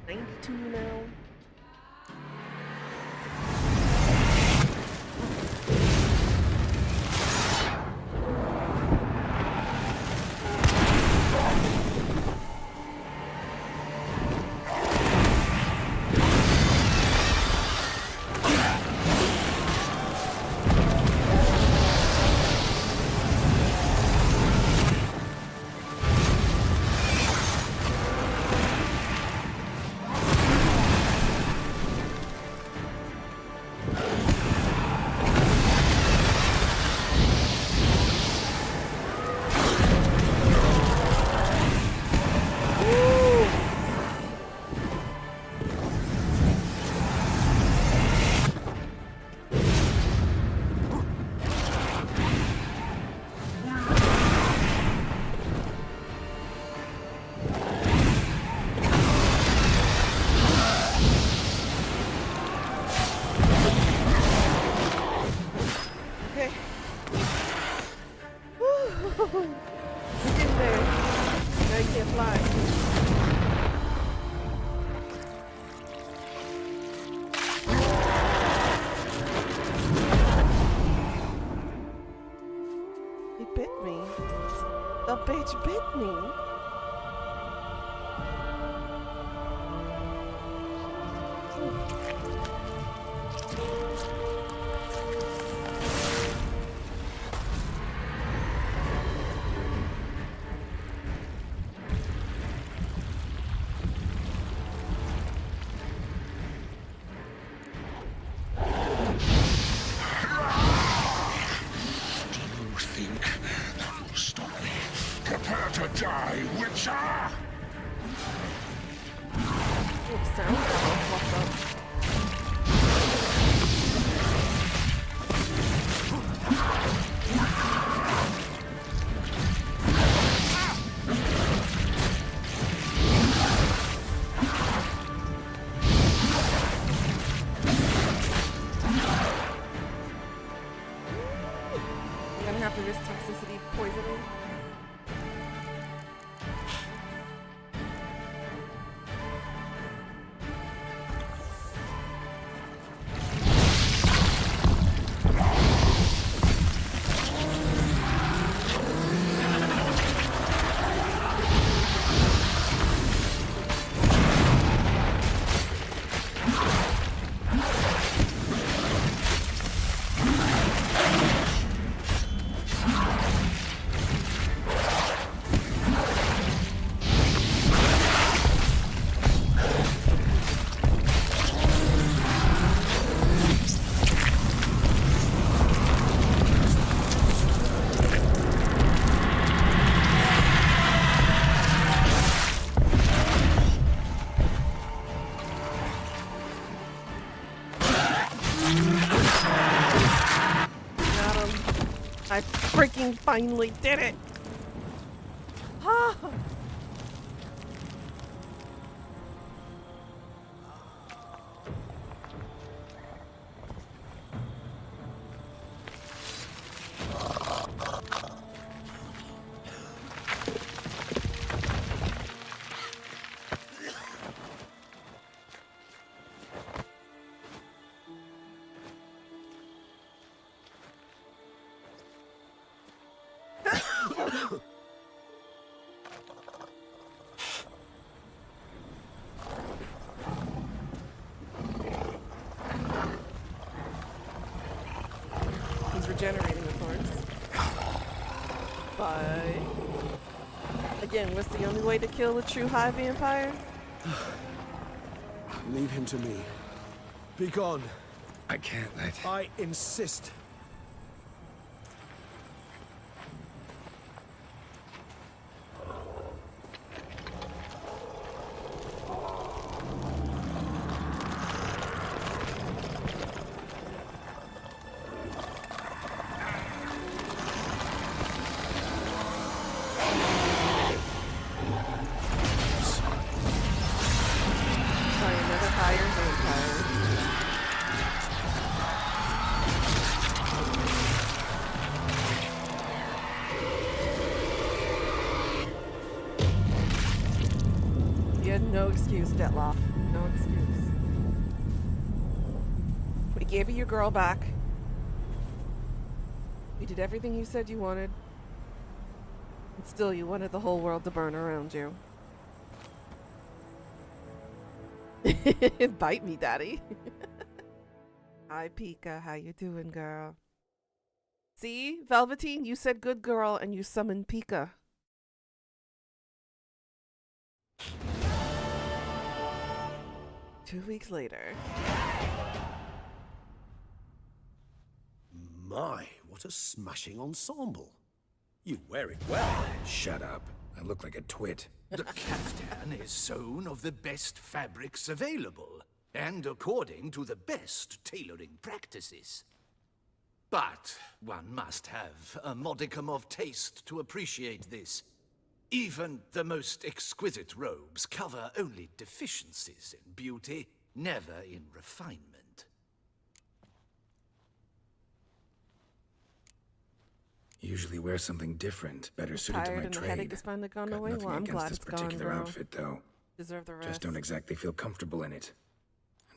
92 now. Get there. Now you can't fly. He bit me. The bitch bit me. Prepare to die, Witcher! Sound popped up. I'm gonna have to risk toxicity poisoning. I freaking finally did it! Ah! He's regenerating, of course. But again, what's the only way to kill a true high vampire? Leave him to me. Be gone. I can't let... I insist. Sorry, another higher vampire. You had no excuse, Detloff. No excuse. We gave you your girl back. You did everything you said you wanted. And still, you wanted the whole world to burn around you. Bite me, daddy. Hi, Pika. How you doing, girl? See? Velveteen, you said good girl and you summoned Pika. Two weeks later. My, what a smashing ensemble. You wear it well. Shut up. I look like a twit. The caftan is sewn of the best fabrics available, and according to the best tailoring practices. But one must have a modicum of taste to appreciate this. Even the most exquisite robes cover only deficiencies in beauty, never in refinement. Usually wear something different, better suited to Tired my and the headache trade. has finally gone Got away. nothing Well, I'm against glad this it's gone, particular girl. outfit, though. Deserve the rest. Just don't exactly feel comfortable in it.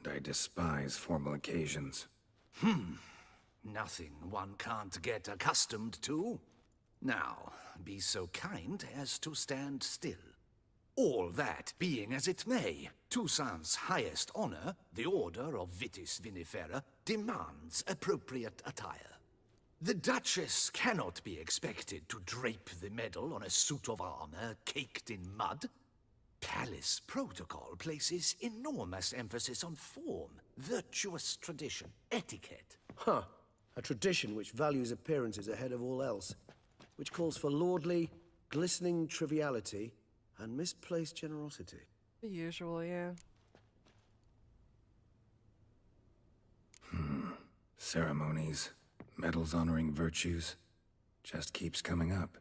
And I despise formal occasions. Nothing one can't get accustomed to. Now, be so kind as to stand still. All that being as it may, Toussaint's highest honor, the Order of Vitis Vinifera, demands appropriate attire. The Duchess cannot be expected to drape the medal on a suit of armor caked in mud. Palace protocol places enormous emphasis on form, virtuous tradition, etiquette. Huh. A tradition which values appearances ahead of all else. Which calls for lordly, glistening triviality and misplaced generosity. The usual, yeah. Ceremonies, medals honoring virtues, just keeps coming up.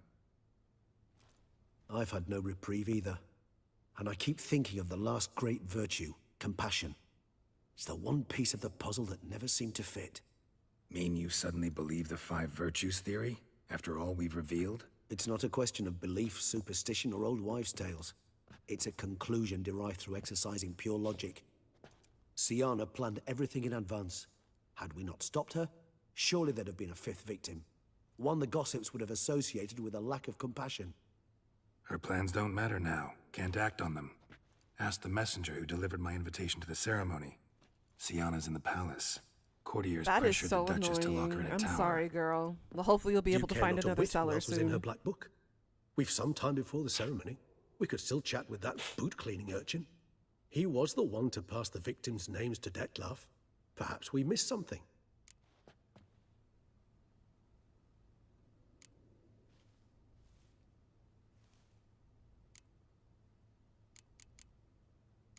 I've had no reprieve either. And I keep thinking of the last great virtue, compassion. It's the one piece of the puzzle that never seemed to fit. Mean you suddenly believe the 5 virtues theory, after all we've revealed? It's not a question of belief, superstition, or old wives' tales. It's a conclusion derived through exercising pure logic. Syanna planned everything in advance. Had we not stopped her, surely there'd have been a 5th victim. One the gossips would have associated with a lack of compassion. Her plans don't matter now. Can't act on them. Ask the messenger who delivered my invitation to the ceremony. Syanna's in the palace. Courtiers That is pressured so the Duchess to lock her in annoying. a I'm tower. sorry, girl. Well, hopefully you'll be able to care find not a another whit what seller else was in her soon. black book. We've some time before the ceremony. We could still chat with that boot-cleaning urchin. He was the one to pass the victims' names to Dettlaff. Perhaps we missed something.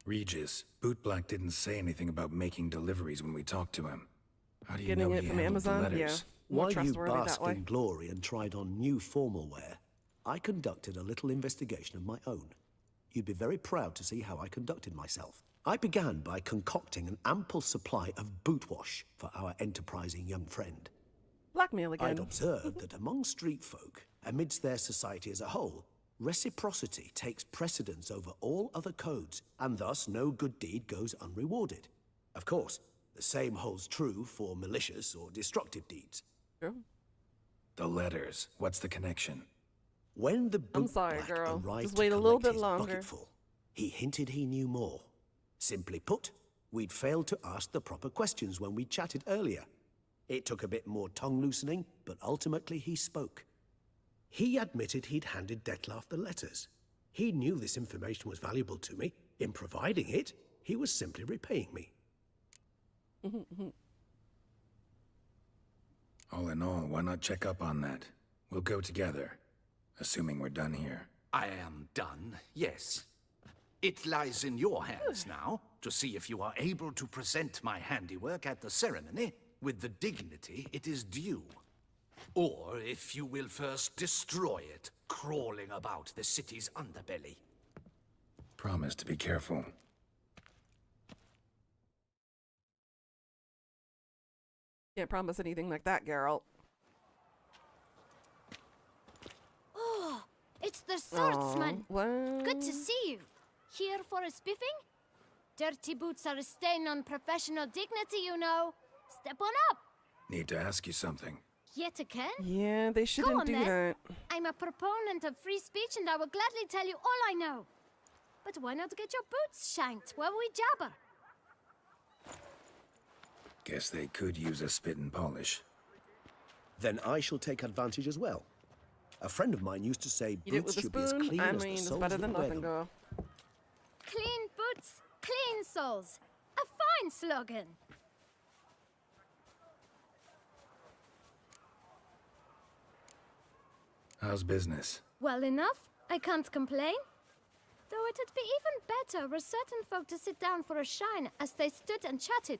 Regis, Bootblack didn't say anything about making deliveries when we talked to him. How do you Getting know it he from handled the Amazon? Yeah. letters? more While you trustworthy that basked way. in glory and tried on new formal wear, I conducted a little investigation of my own. You'd be very proud to see how I conducted myself. I began by concocting an ample supply of boot wash for our enterprising young friend. Blackmail again. I'd observed that among street folk, amidst their society as a whole, reciprocity takes precedence over all other codes, and thus no good deed goes unrewarded. Of course, the same holds true for malicious or destructive deeds. True. The letters. What's the connection? When the boot sorry, black girl. arrived Just to wait a little collect bit his longer. bucketful, he hinted he knew more. Simply put, we'd failed to ask the proper questions when we chatted earlier. It took a bit more tongue loosening, but ultimately he spoke. He admitted he'd handed Dettlaff the letters. He knew this information was valuable to me. In providing it, he was simply repaying me. All in all, why not check up on that? We'll go together, assuming we're done here. I am done, yes. It lies in your hands now to see if you are able to present my handiwork at the ceremony with the dignity it is due. Or if you will first destroy it, crawling about the city's underbelly. Promise to be careful. Can't promise anything like that, Geralt. Oh, it's the swordsman. What? Good to see you. Here for a spiffing? Dirty boots are a stain on professional dignity, you know. Step on up. Need to ask you something. Yet again? Yeah, they shouldn't on, do then. that. I'm a proponent of free speech and I will gladly tell you all I know. But why not get your boots shanked while we jabber? Guess they could use a spit and polish. Then I shall take advantage as well. A friend of mine used to say Eat it boots with a should be as spoon. clean I as the mean, it's soles better that than wear nothing, them. girl. Clean boots, clean soles. A fine slogan. How's business? Well enough. I can't complain. Though it'd be even better were certain folk to sit down for a shine as they stood and chatted.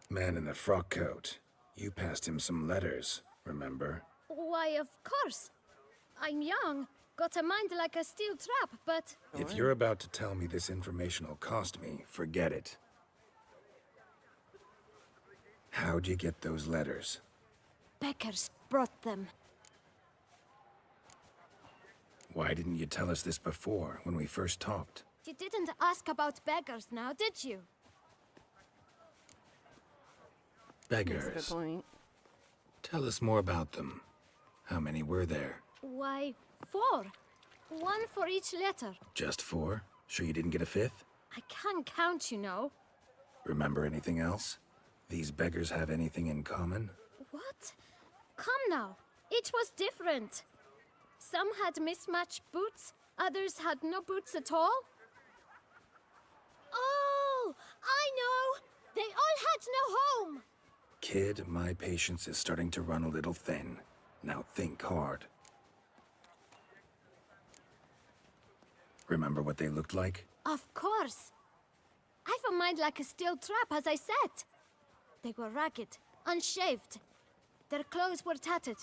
Man in the frock coat. You passed him some letters, remember? Why, of course. I'm young, got a mind like a steel trap, but... If you're about to tell me this information will cost me, forget it. How'd you get those letters? Beggars brought them. Why didn't you tell us this before, when we first talked? You didn't ask about beggars now, did you? That's a good Beggars. point. Tell us more about them. How many were there? Why, 4. One for each letter. Just 4? Sure you didn't get a 5th? I can't count, you know. Remember anything else? These beggars have anything in common? What? Come now. Each was different. Some had mismatched boots, others had no boots at all. Oh, I know! They all had no home! Kid, my patience is starting to run a little thin. Now think hard. Remember what they looked like? Of course. I've a mind like a steel trap, as I said. They were ragged, unshaved. Their clothes were tattered.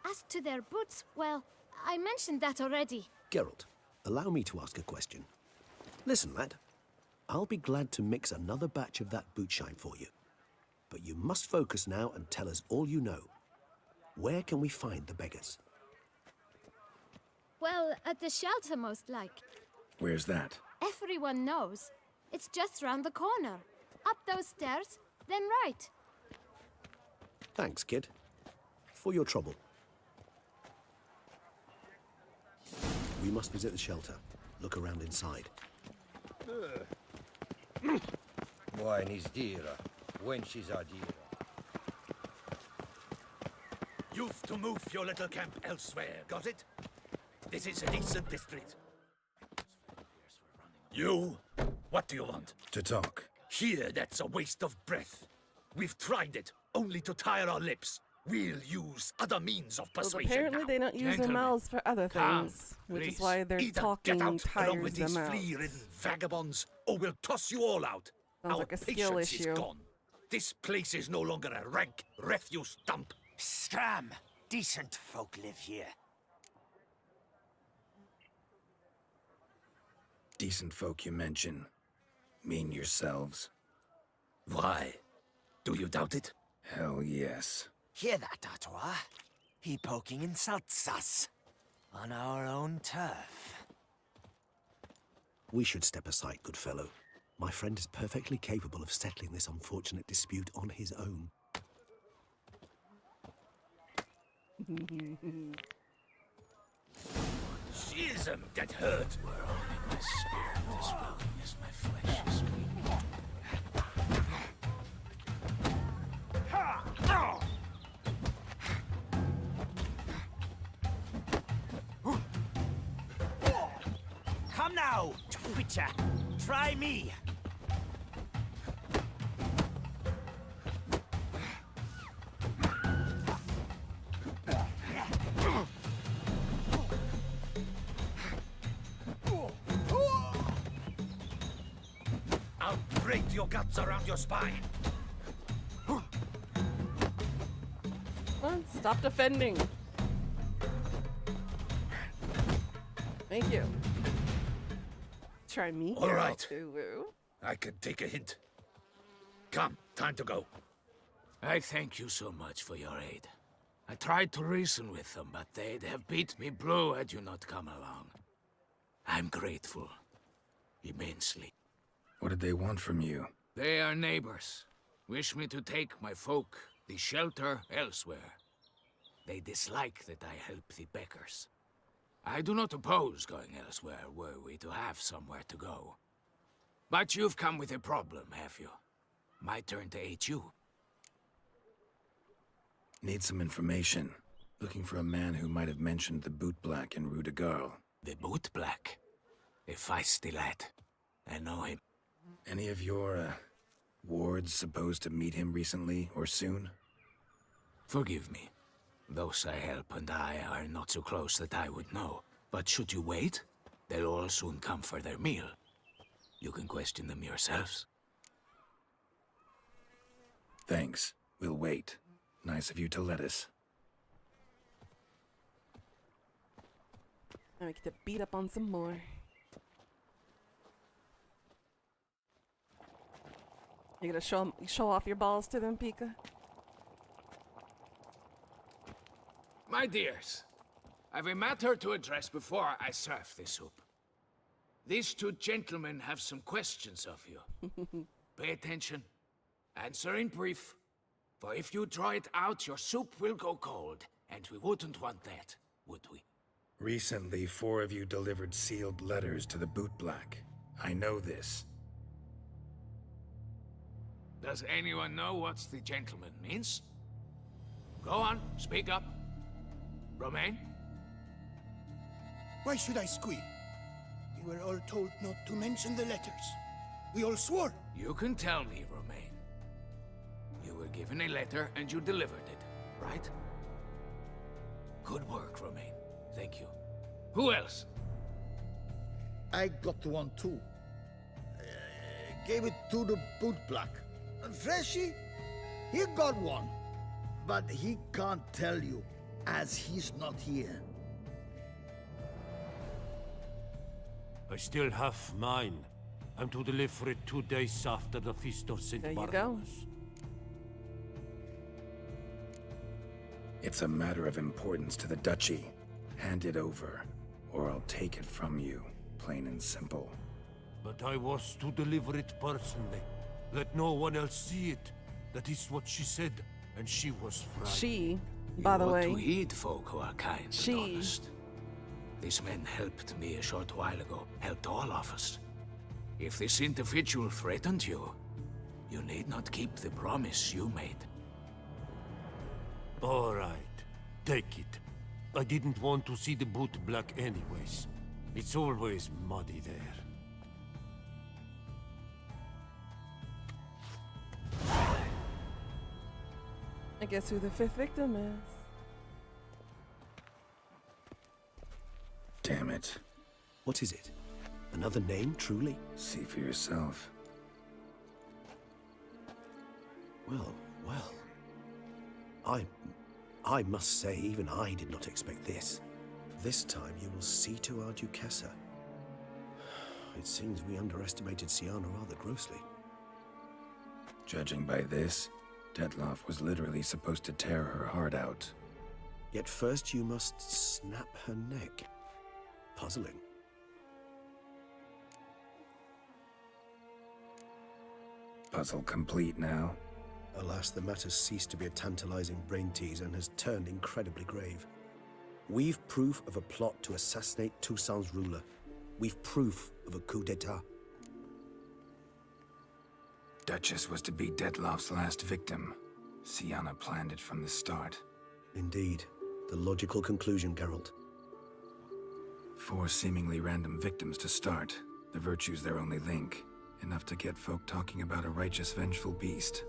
As to their boots, well, I mentioned that already. Geralt, allow me to ask a question. Listen, lad. I'll be glad to mix another batch of that boot shine for you. But you must focus now and tell us all you know. Where can we find the beggars? Well, at the shelter, most like. Where's that? Everyone knows. It's just round the corner. Up those stairs, then right. Thanks, kid. For your trouble. We must visit the shelter. Look around inside. Wine is dearer. Wenches are dearer. You've to move your little camp elsewhere, got it? This is a decent district. You? What do you want? To talk. Here, that's a waste of breath. We've tried it, only to tire our lips. We'll use other means of Well, persuasion apparently now. they don't use their Gentlemen, mouths for other come, things, which please. is why their Either talking get out along tires with them these out. flea-ridden vagabonds, or we'll toss you all out. Sounds Our like a skill patience is issue. gone. This place is no longer a rank refuse dump. Scram! Decent folk live here. Decent folk you mention. Mean yourselves. Why? Do you doubt it? Hell yes. Hear that, Artois? He poking insults us. On our own turf. We should step aside, good fellow. My friend is perfectly capable of settling this unfortunate dispute on his own. Schism that hurt. Where only my spirit is willing as my flesh is weak. Come now, Twitcher. Try me. I'll break your guts around your spine. Come on, stop defending. Thank you. Try me. All right. Ulu. I can take a hint. Come, time to go. I thank you so much for your aid. I tried to reason with them, but they'd have beat me blue had you not come along. I'm grateful. Immensely. What did they want from you? They are neighbors. Wish me to take my folk, the shelter, elsewhere. They dislike that I help the Beckers. I do not oppose going elsewhere were we to have somewhere to go. But you've come with a problem, have you? My turn to aid you. Need some information. Looking for a man who might have mentioned the Boot Black in Rue de Garl. The Boot Black? A feisty lad. I know him. Any of your, wards supposed to meet him recently or soon? Forgive me. Those I help and I are not so close that I would know. But should you wait, they'll all soon come for their meal. You can question them yourselves. Thanks. We'll wait. Nice of you to let us. Now we get to beat up on some more. You gonna show off your balls to them, Pika? My dears, I've a matter to address before I serve the soup. These two gentlemen have some questions of you. Pay attention. Answer in brief. For if you draw it out, your soup will go cold. And we wouldn't want that, would we? Recently, 4 of you delivered sealed letters to the Boot Black. I know this. Does anyone know what the gentleman means? Go on, speak up. Romain? Why should I squeal? We were all told not to mention the letters. We all swore. You can tell me, Romain. You were given a letter and you delivered it, right? Good work, Romain. Thank you. Who else? I got one too. Gave it to the Boot Black. And Freshy, he got one. But he can't tell you, as he's not here. I still have mine. I'm to deliver it 2 days after the Feast of St. There you go. Barnabas. It's a matter of importance to the Duchy. Hand it over, or I'll take it from you, plain and simple. But I was to deliver it personally. Let no one else see it. That is what she said, and she was frightened. She, by the You ought way. to heed folk who are kind She. and honest. This man helped me a short while ago, helped all of us. If this individual threatened you, you need not keep the promise you made. All right, take it. I didn't want to see the Boot Black anyways. It's always muddy there. I guess who the 5th victim is. Damn it. What is it? Another name, truly? See for yourself. Well, well. I must say, even I did not expect this. This time you will see to our Duquesa. It seems we underestimated Siana rather grossly. Judging by this, Detloff was literally supposed to tear her heart out. Yet first you must snap her neck. Puzzling. Puzzle complete now. Alas, the matter's ceased to be a tantalizing brain tease and has turned incredibly grave. We've proof of a plot to assassinate Toussaint's ruler. We've proof of a coup d'etat. Duchess was to be Detloff's last victim. Siana planned it from the start. Indeed. The logical conclusion, Geralt. 4 seemingly random victims to start. The virtue's their only link. Enough to get folk talking about a righteous, vengeful beast.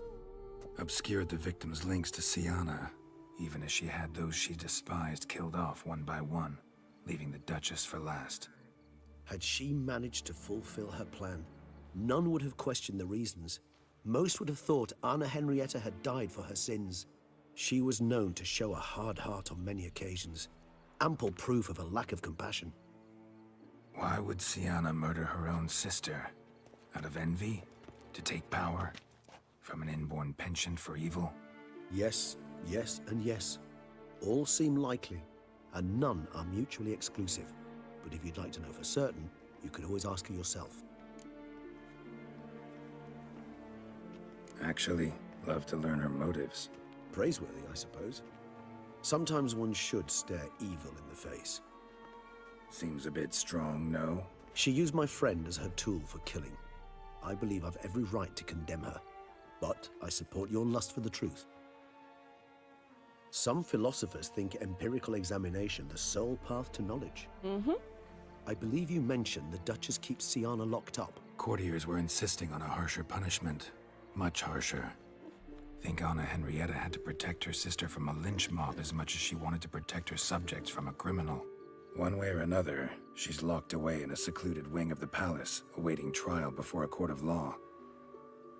Obscured the victims' links to Siana, even as she had those she despised killed off one by one, leaving the Duchess for last. Had she managed to fulfill her plan, none would have questioned the reasons. Most would have thought Anna Henrietta had died for her sins. She was known to show a hard heart on many occasions. Ample proof of a lack of compassion. Why would Siana murder her own sister? Out of envy? To take power? From an inborn penchant for evil? Yes, yes, and yes. All seem likely, and none are mutually exclusive. But if you'd like to know for certain, you could always ask her yourself. Actually, love to learn her motives. Praiseworthy, I suppose. Sometimes one should stare evil in the face. Seems a bit strong, no? She used my friend as her tool for killing. I believe I've every right to condemn her. But I support your lust for the truth. Some philosophers think empirical examination the sole path to knowledge. I believe you mentioned the Duchess keeps Siana locked up. Courtiers were insisting on a harsher punishment. Much harsher. Think Anna Henrietta had to protect her sister from a lynch mob as much as she wanted to protect her subjects from a criminal. One way or another, she's locked away in a secluded wing of the palace, awaiting trial before a court of law.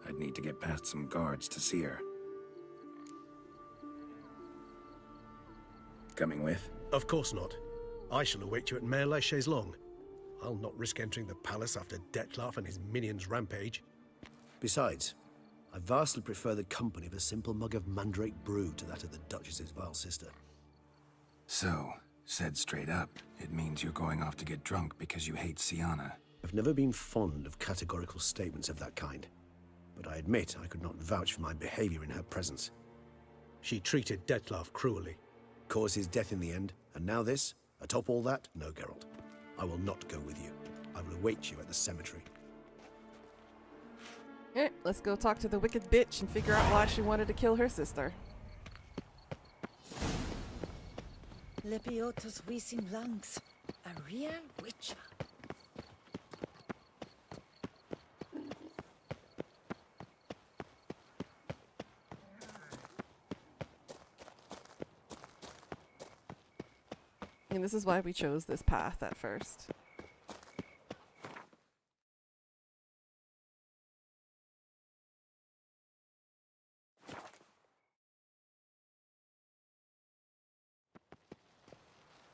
I'd need to get past some guards to see her. Coming with? Of course not. I shall await you at Mare la Chaise-Longue. I'll not risk entering the palace after Detloff and his minions rampage. Besides, I vastly prefer the company of a simple mug of mandrake brew to that of the Duchess's vile sister. So, said straight up, it means you're going off to get drunk because you hate Siana. I've never been fond of categorical statements of that kind, but I admit I could not vouch for my behavior in her presence. She treated Detloff cruelly, caused his death in the end, and now this? Atop all that, no, Geralt. I will not go with you. I will await you at the cemetery. Alright, let's go talk to the wicked bitch and figure out why she wanted to kill her sister. Lepiotus Weasing Lungs. A real witcher. And this is why we chose this path at first.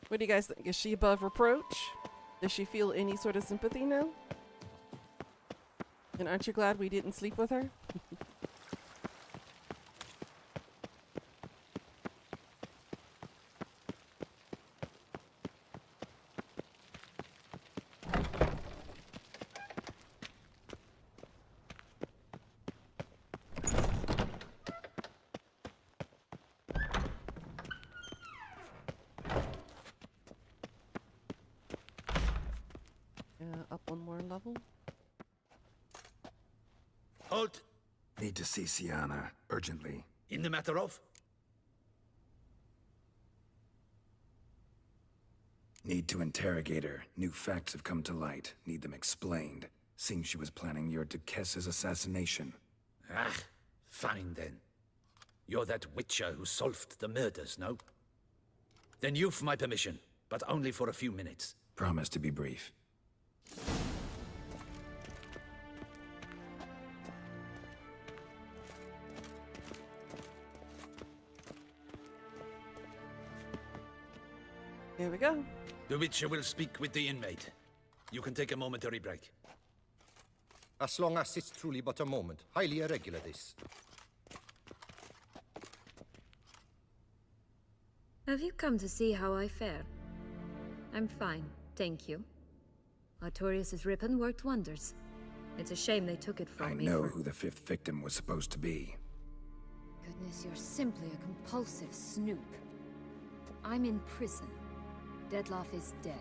What do you guys think? Is she above reproach? Does she feel any sort of sympathy now? And aren't you glad we didn't sleep with her? Up one more level. Halt! Need to see Siana, urgently. In the matter of? Need to interrogate her. New facts have come to light. Need them explained. Seems she was planning your Duquesse's assassination. Ah, fine then. You're that witcher who solved the murders, no? Then you've my permission, but only for a few minutes. Promise to be brief. Here we go. The Witcher will speak with the inmate. You can take a momentary break. As long as it's truly but a moment. Highly irregular, this. Have you come to see how I fare? I'm fine, thank you. Artorius' ribbon worked wonders. It's a shame they took it from I me. know who the fifth victim was supposed to be. Goodness, you're simply a compulsive snoop. I'm in prison. Dettlaff is dead.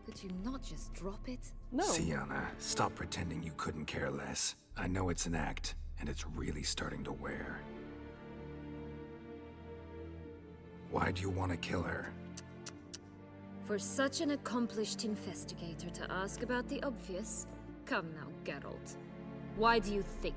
Could you not just drop it? No. Sienna, stop pretending you couldn't care less. I know it's an act, and it's really starting to wear. Why do you want to kill her? For such an accomplished investigator to ask about the obvious? Come now, Geralt. Why do you think?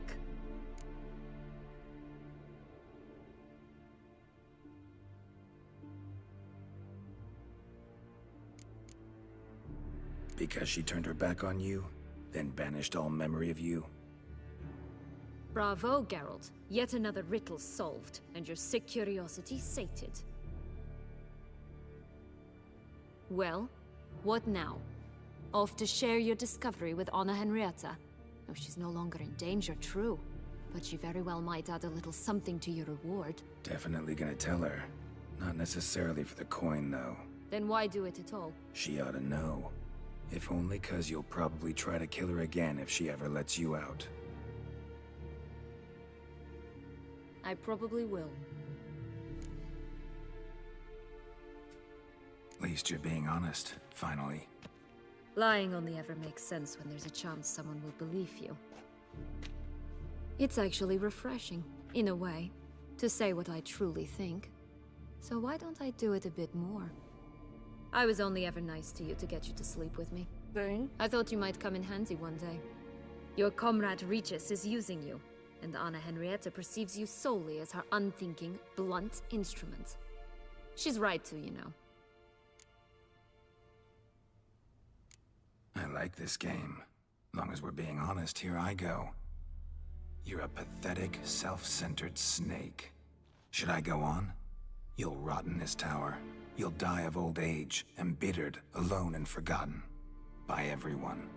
Because she turned her back on you, then banished all memory of you? Bravo, Geralt. Yet another riddle solved, and your sick curiosity sated. Well, what now? Off to share your discovery with Anna Henrietta? Oh, she's no longer in danger, true. But she very well might add a little something to your reward. Definitely gonna tell her. Not necessarily for the coin, though. Then why do it at all? She ought to know. If only 'cause you'll probably try to kill her again if she ever lets you out. I probably will. At least you're being honest, finally. Lying only ever makes sense when there's a chance someone will believe you. It's actually refreshing, in a way, to say what I truly think. So why don't I do it a bit more? I was only ever nice to you to get you to sleep with me. Dang. I thought you might come in handy one day. Your comrade Regis is using you, and Anna Henrietta perceives you solely as her unthinking, blunt instrument. She's right to, you know. I like this game. Long as we're being honest, here I go. You're a pathetic, self-centered snake. Should I go on? You'll rot in this tower. You'll die of old age, embittered, alone and forgotten. By everyone.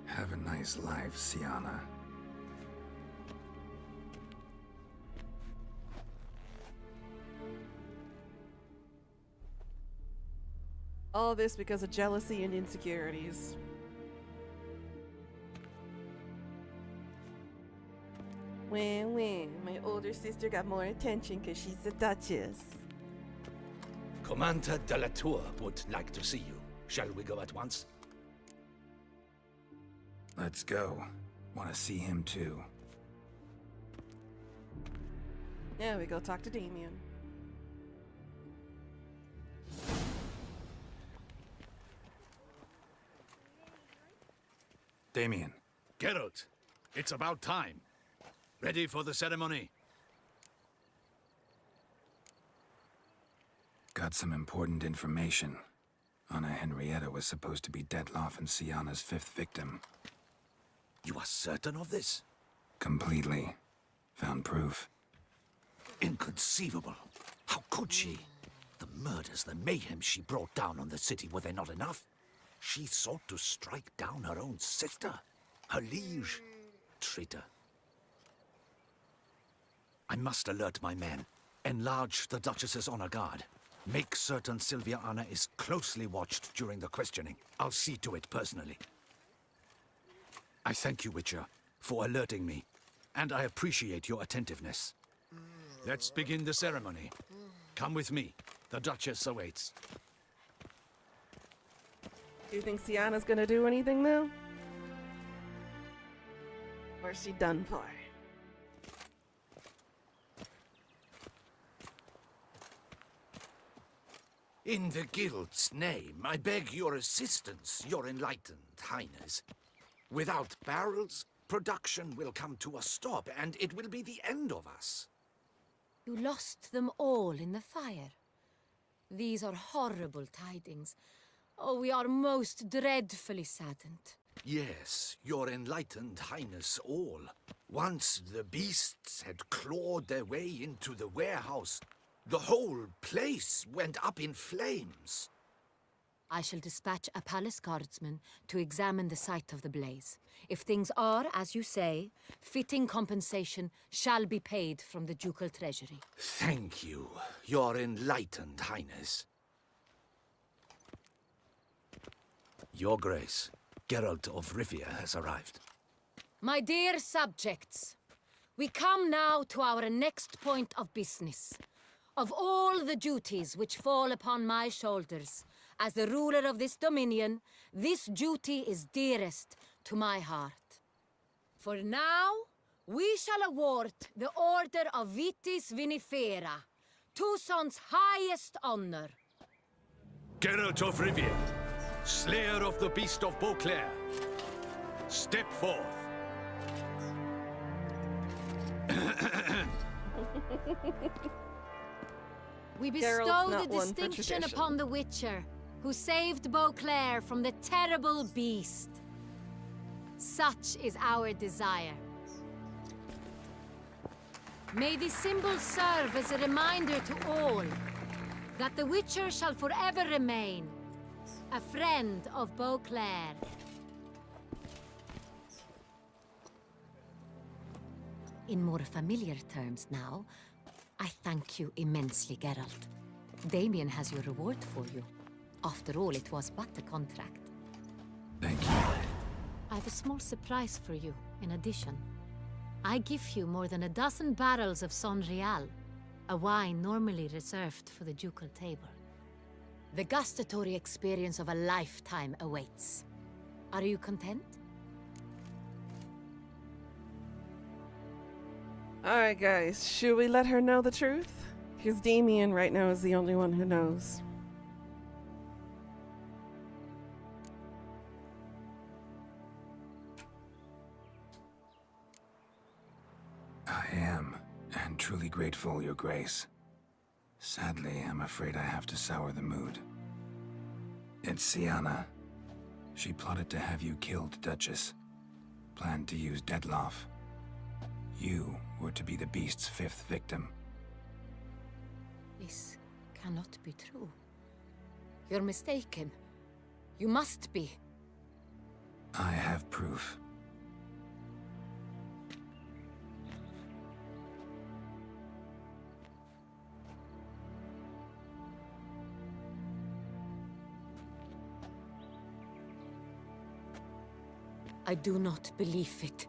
Have a nice life, Sienna. All this because of jealousy and insecurities. When my older sister got more attention because she's a duchess. Commander de la Tour would like to see you. Shall we go at once? Let's go. Want to see him too. Yeah, we go talk to Damien. Damien. Geralt, it's about time. Ready for the ceremony? Got some important information. Anna Henrietta was supposed to be Dettlaff and Sienna's fifth victim. You are certain of this? Completely. Found proof. Inconceivable. How could she? The murders, the mayhem she brought down on the city, were they not enough? She sought to strike down her own sister, her liege. Traitor. I must alert my men. Enlarge the Duchess's honor guard. Make certain Sylvia Anna is closely watched during the questioning. I'll see to it personally. I thank you, Witcher, for alerting me, and I appreciate your attentiveness. Let's begin the ceremony. Come with me. The Duchess awaits. Do you think Sienna's gonna do anything though? Or is she done for? In the Guild's name, I beg your assistance, your enlightened highness. Without barrels, production will come to a stop, and it will be the end of us. You lost them all in the fire. These are horrible tidings. Oh, we are most dreadfully saddened. Yes, your enlightened highness all. Once the beasts had clawed their way into the warehouse, The whole place went up in flames. I shall dispatch a palace guardsman to examine the site of the blaze. If things are, as you say, fitting compensation shall be paid from the ducal treasury. Thank you, Your Enlightened Highness. Your Grace, Geralt of Rivia has arrived. My dear subjects, we come now to our next point of business. Of all the duties which fall upon my shoulders, as the ruler of this dominion, this duty is dearest to my heart. For now, we shall award the Order of Vitis Vinifera, Toussaint's highest honor. Geralt of Rivia, Slayer of the Beast of Beauclair, step forth. We Geralt's bestow not the one for distinction tradition. upon the Witcher, who saved Beauclair from the terrible beast. Such is our desire. May this symbol serve as a reminder to all that the Witcher shall forever remain a friend of Beauclair. In more familiar terms now, I thank you immensely, Geralt. Damien has your reward for you. After all, it was but a contract. Thank you. I have a small surprise for you, in addition. I give you more than a dozen barrels of Sonreal, a wine normally reserved for the ducal table. The gustatory experience of a lifetime awaits. Are you content? Alright, guys, should we let her know the truth? Because Damien right now is the only one who knows. I am, and truly grateful, Your Grace. Sadly, I'm afraid I have to sour the mood. It's Syanna. She plotted to have you killed, Duchess. Planned to use Detloff. You were to be the beast's 5th victim. This cannot be true. You're mistaken. You must be. I have proof. I do not believe it.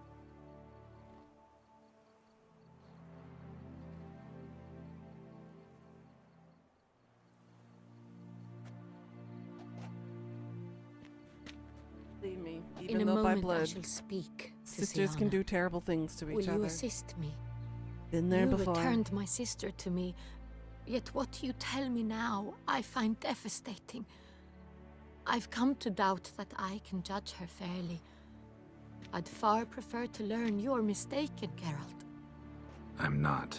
Believe me, In even a though by moment I blood, shall speak to sisters can Syanna. do terrible things to Will each you other. assist me? Been there you before. returned my sister to me, yet what you tell me now I find devastating. I've come to doubt that I can judge her fairly. I'd far prefer to learn you're mistaken, Geralt. I'm not.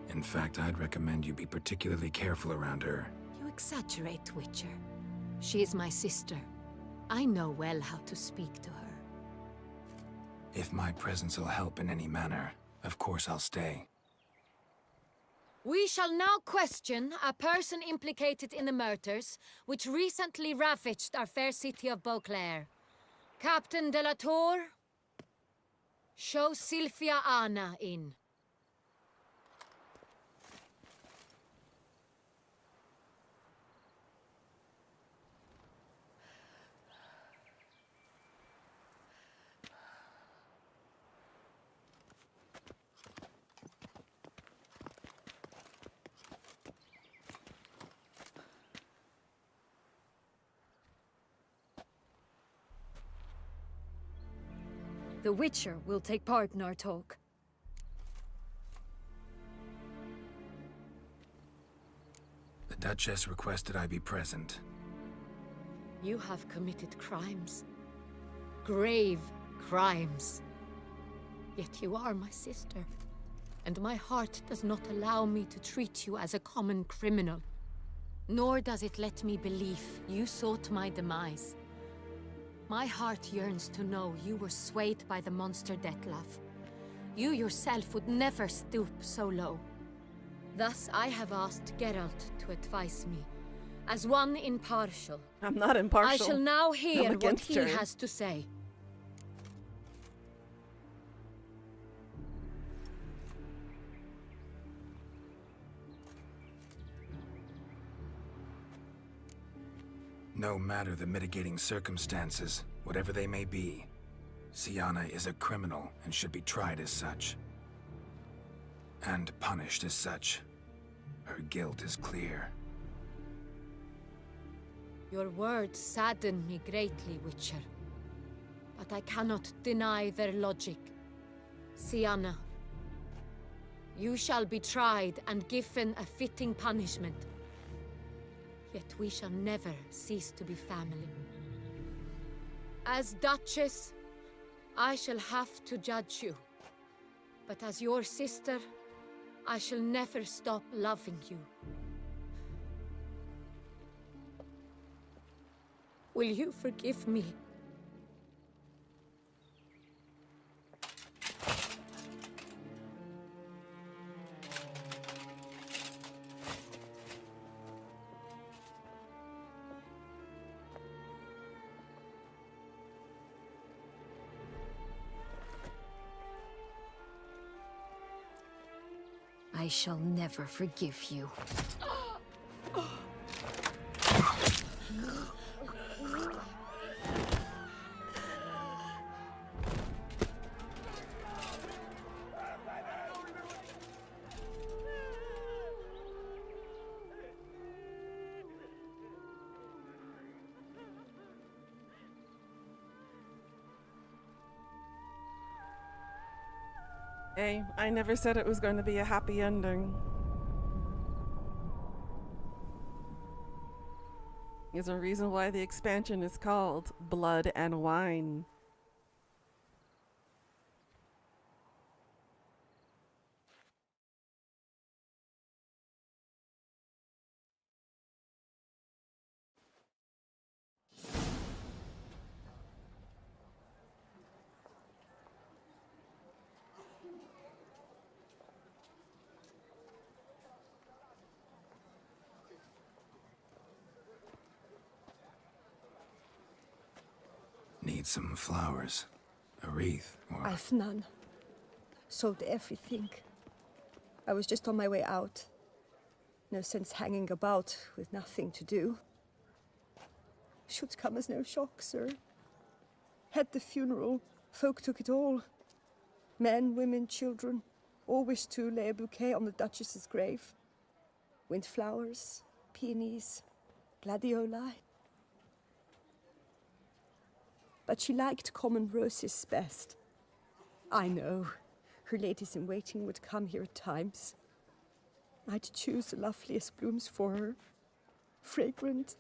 In fact, I'd recommend you be particularly careful around her. You exaggerate, Witcher. She is my sister. I know well how to speak to her. If my presence will help in any manner, of course I'll stay. We shall now question a person implicated in the murders which recently ravaged our fair city of Beauclair. Captain de la Tour, show Sylvia Anna in. The Witcher will take part in our talk. The Duchess requested I be present. You have committed crimes. Grave crimes. Yet you are my sister, and my heart does not allow me to treat you as a common criminal. Nor does it let me believe you sought my demise. My heart yearns to know you were swayed by the monster Detlaff. You yourself would never stoop so low. Thus I have asked Geralt to advise me, as one impartial. I'm not impartial. I shall now I'm hear what against he her. has to say. No matter the mitigating circumstances, whatever they may be, Syanna is a criminal and should be tried as such. And punished as such. Her guilt is clear. Your words sadden me greatly, Witcher. But I cannot deny their logic. Syanna, you shall be tried and given a fitting punishment. Yet we shall never cease to be family. As Duchess, I shall have to judge you. But as your sister, I shall never stop loving you. Will you forgive me? I shall never forgive you. Hey, I never said it was going to be a happy ending. There's a reason why the expansion is called Blood and Wine. Need some flowers. A wreath, or... I've none. Sold everything. I was just on my way out. No sense hanging about with nothing to do. Should come as no shock, sir. Had the funeral, folk took it all. Men, women, children, all wished to lay a bouquet on the Duchess's grave. Windflowers, peonies, gladioli. But she liked common roses best. I know, her ladies-in-waiting would come here at times. I'd choose the loveliest blooms for her. Fragrant,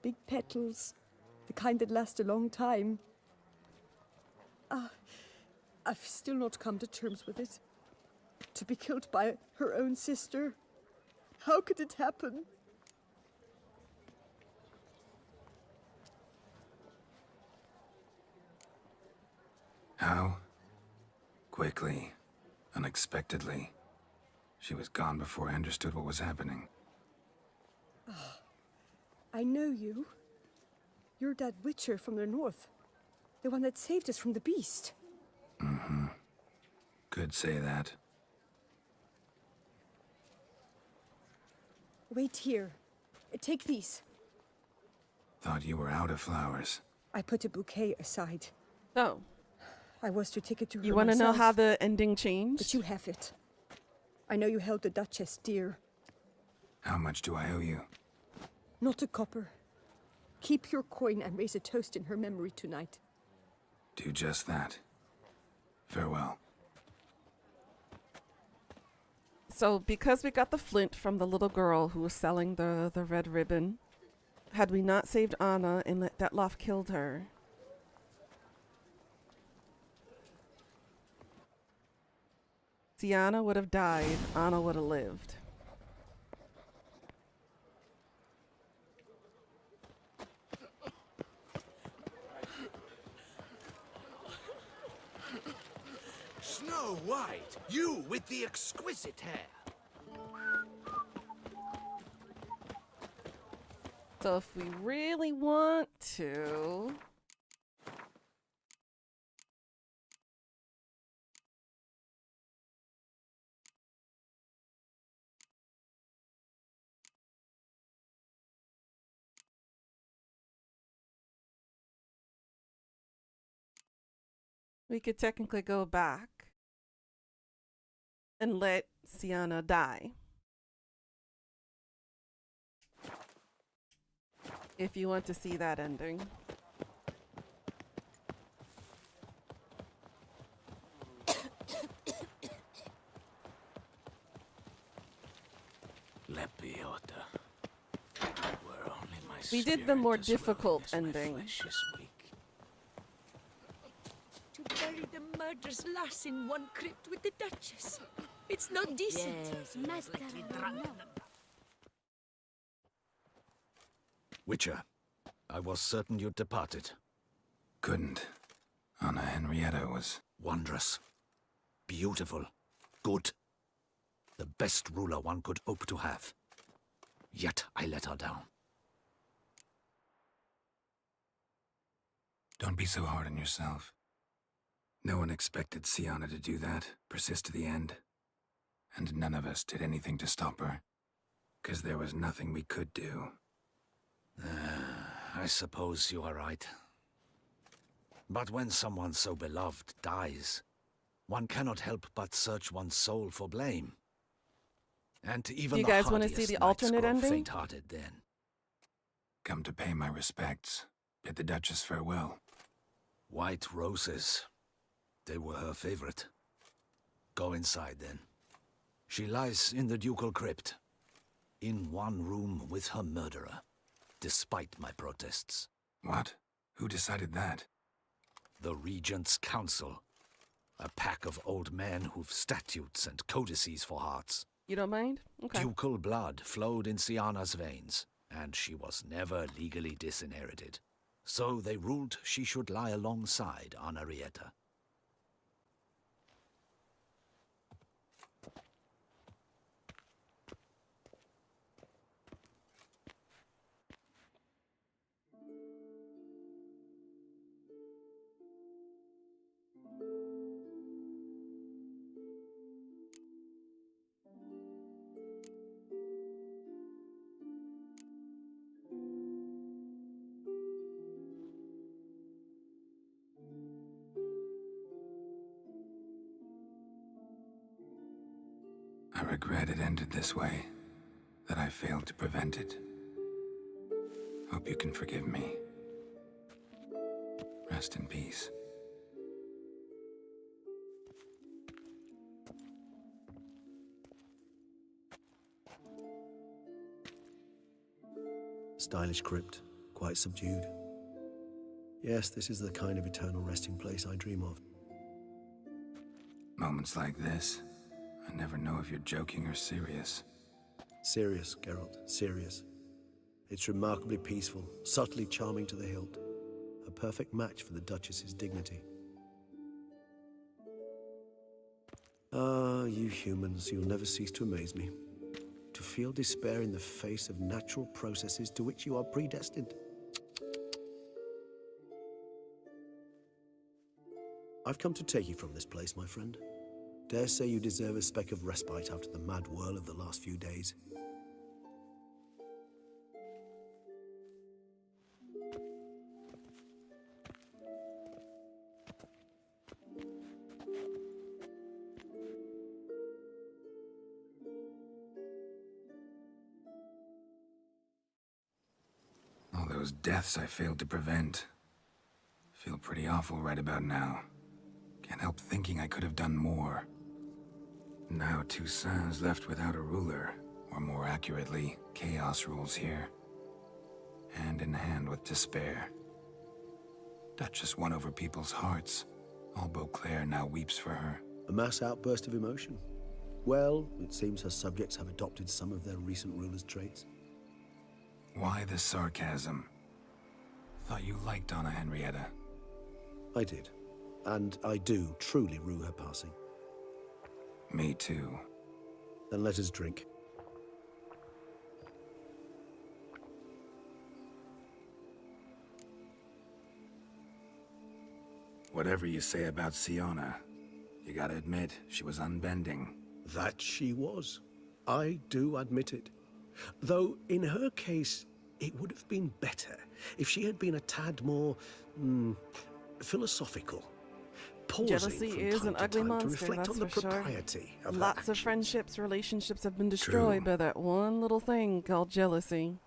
big petals, the kind that last a long time. I've still not come to terms with it. To be killed by her own sister. How could it happen? How? Quickly. Unexpectedly. She was gone before I understood what was happening. I know you. You're that Witcher from the north. The one that saved us from the beast. Mm-hmm. Could say that. Wait here. Take these. Thought you were out of flowers. I put a bouquet aside. Oh. I was to take it to her You want to know myself, how the ending changed? but you have it. I know you held the Duchess dear. How much do I owe you? Not a copper. Keep your coin and raise a toast in her memory tonight. Do just that. Farewell. So, because we got the flint from the little girl who was selling the red ribbon, had we not saved Anna and let Detloff killed her, Syanna would have died, Anna would have lived. Snow White, you with the exquisite hair. So if we really want to... we could technically go back and let Sienna die. If you want to see that ending. Lepiota. Were only my We did the more spirit as difficult willing as my ending. flesh is weak. To bury the murderous lass in one crypt with the Duchess. It's not decent. Witcher, I was certain you'd departed. Couldn't. Anna Henrietta was... wondrous. Beautiful. Good. The best ruler one could hope to have. Yet I let her down. Don't be so hard on yourself. No one expected Sienna to do that, persist to the end. And none of us did anything to stop her. 'Cause there was nothing we could do. I suppose you are right. But when someone so beloved dies, one cannot help but search one's soul for blame. And even Do you the guys want to see hardiest the knights alternate grow ending? faint-hearted then. Come to pay my respects. Bid the Duchess farewell. White roses. They were her favorite. Go inside then. She lies in the ducal crypt. In one room with her murderer. Despite my protests. What? Who decided that? The Regent's Council. A pack of old men who've statutes and codices for hearts. You don't mind? Okay. Ducal blood flowed in Sienna's veins, and she was never legally disinherited. So they ruled she should lie alongside Anarietta. I regret it ended this way, that I failed to prevent it. Hope you can forgive me. Rest in peace. Stylish crypt, quite subdued. Yes, this is the kind of eternal resting place I dream of. Moments like this, I never know if you're joking or serious. Serious, Geralt, serious. It's remarkably peaceful, subtly charming to the hilt. A perfect match for the Duchess's dignity. Ah, you humans, you'll never cease to amaze me. To feel despair in the face of natural processes to which you are predestined. I've come to take you from this place, my friend. Dare say you deserve a speck of respite after the mad whirl of the last few days. All those deaths I failed to prevent. Feel pretty awful right about now. Can't help thinking I could have done more. Now Toussaint's left without a ruler, or more accurately, chaos rules here. Hand in hand with despair. Duchess won over people's hearts. All Beauclair now weeps for her. A mass outburst of emotion. Well, it seems her subjects have adopted some of their recent ruler's traits. Why the sarcasm? Thought you liked Anna Henrietta. I did. And I do truly rue her passing. Me too. Then let us drink. Whatever you say about Siona, you gotta admit, she was unbending. That she was. I do admit it. Though, in her case, it would have been better if she had been a tad more, philosophical. Pausing Jealousy from is time an to ugly time monster, to reflect that's on the for sure. propriety of her Lots of actions. friendships, relationships have been destroyed by that one little thing called jealousy.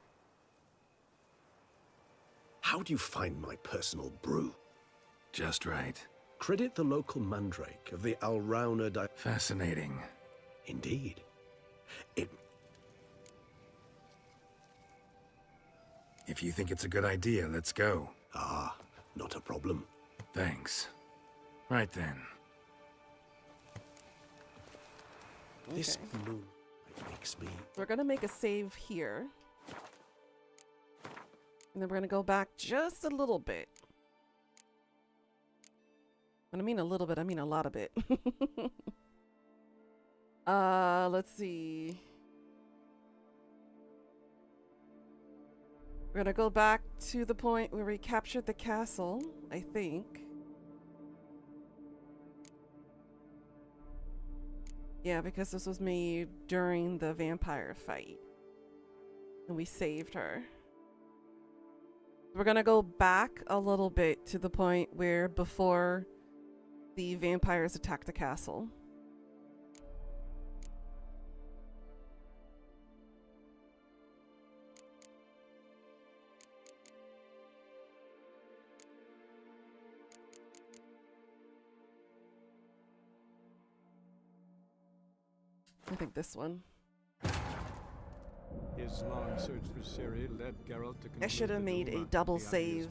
How do you find my personal brew? Just right. Credit the local mandrake of the Alrauna Fascinating. Indeed. It... If you think it's a good idea, let's go. Ah, not a problem. Thanks. Right then. This Okay. moon makes me... We're gonna make a save here. And then we're gonna go back just a little bit. When I mean a little bit, I mean a lot of bit. Let's see. We're gonna go back to the point where we captured the castle, I think. Yeah, because this was made during the vampire fight. And we saved her. We're gonna go back a little bit to the point where before the vampires attacked the castle. I think this one. His long search for Ciri led Geralt to I should have made a double save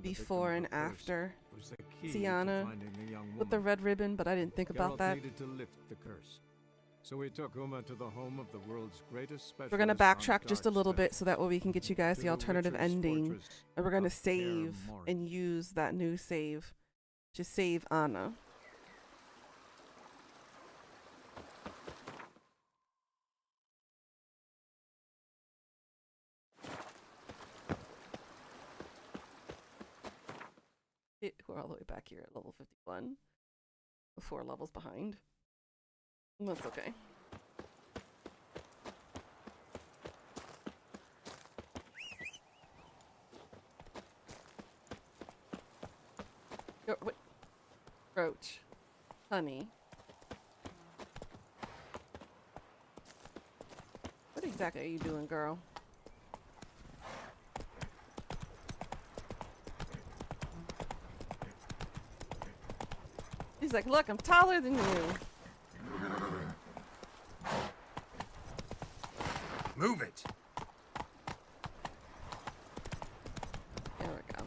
before and after Siana with the red ribbon, but I didn't think about Geralt that. needed to lift the curse. So we took Uma to the home of the world's greatest specialist. We're gonna on backtrack just a dark little spells. bit so that way we can get you guys To the alternative Witcher's ending, fortress and we're gonna of Kaer save Morhen. and use that new save to save Anna. We're all the way back here at level 51. 4 levels behind. That's okay. Wait. Roach. Honey. What exactly are you doing, girl? He's like, look, I'm taller than you. Move it. There we go.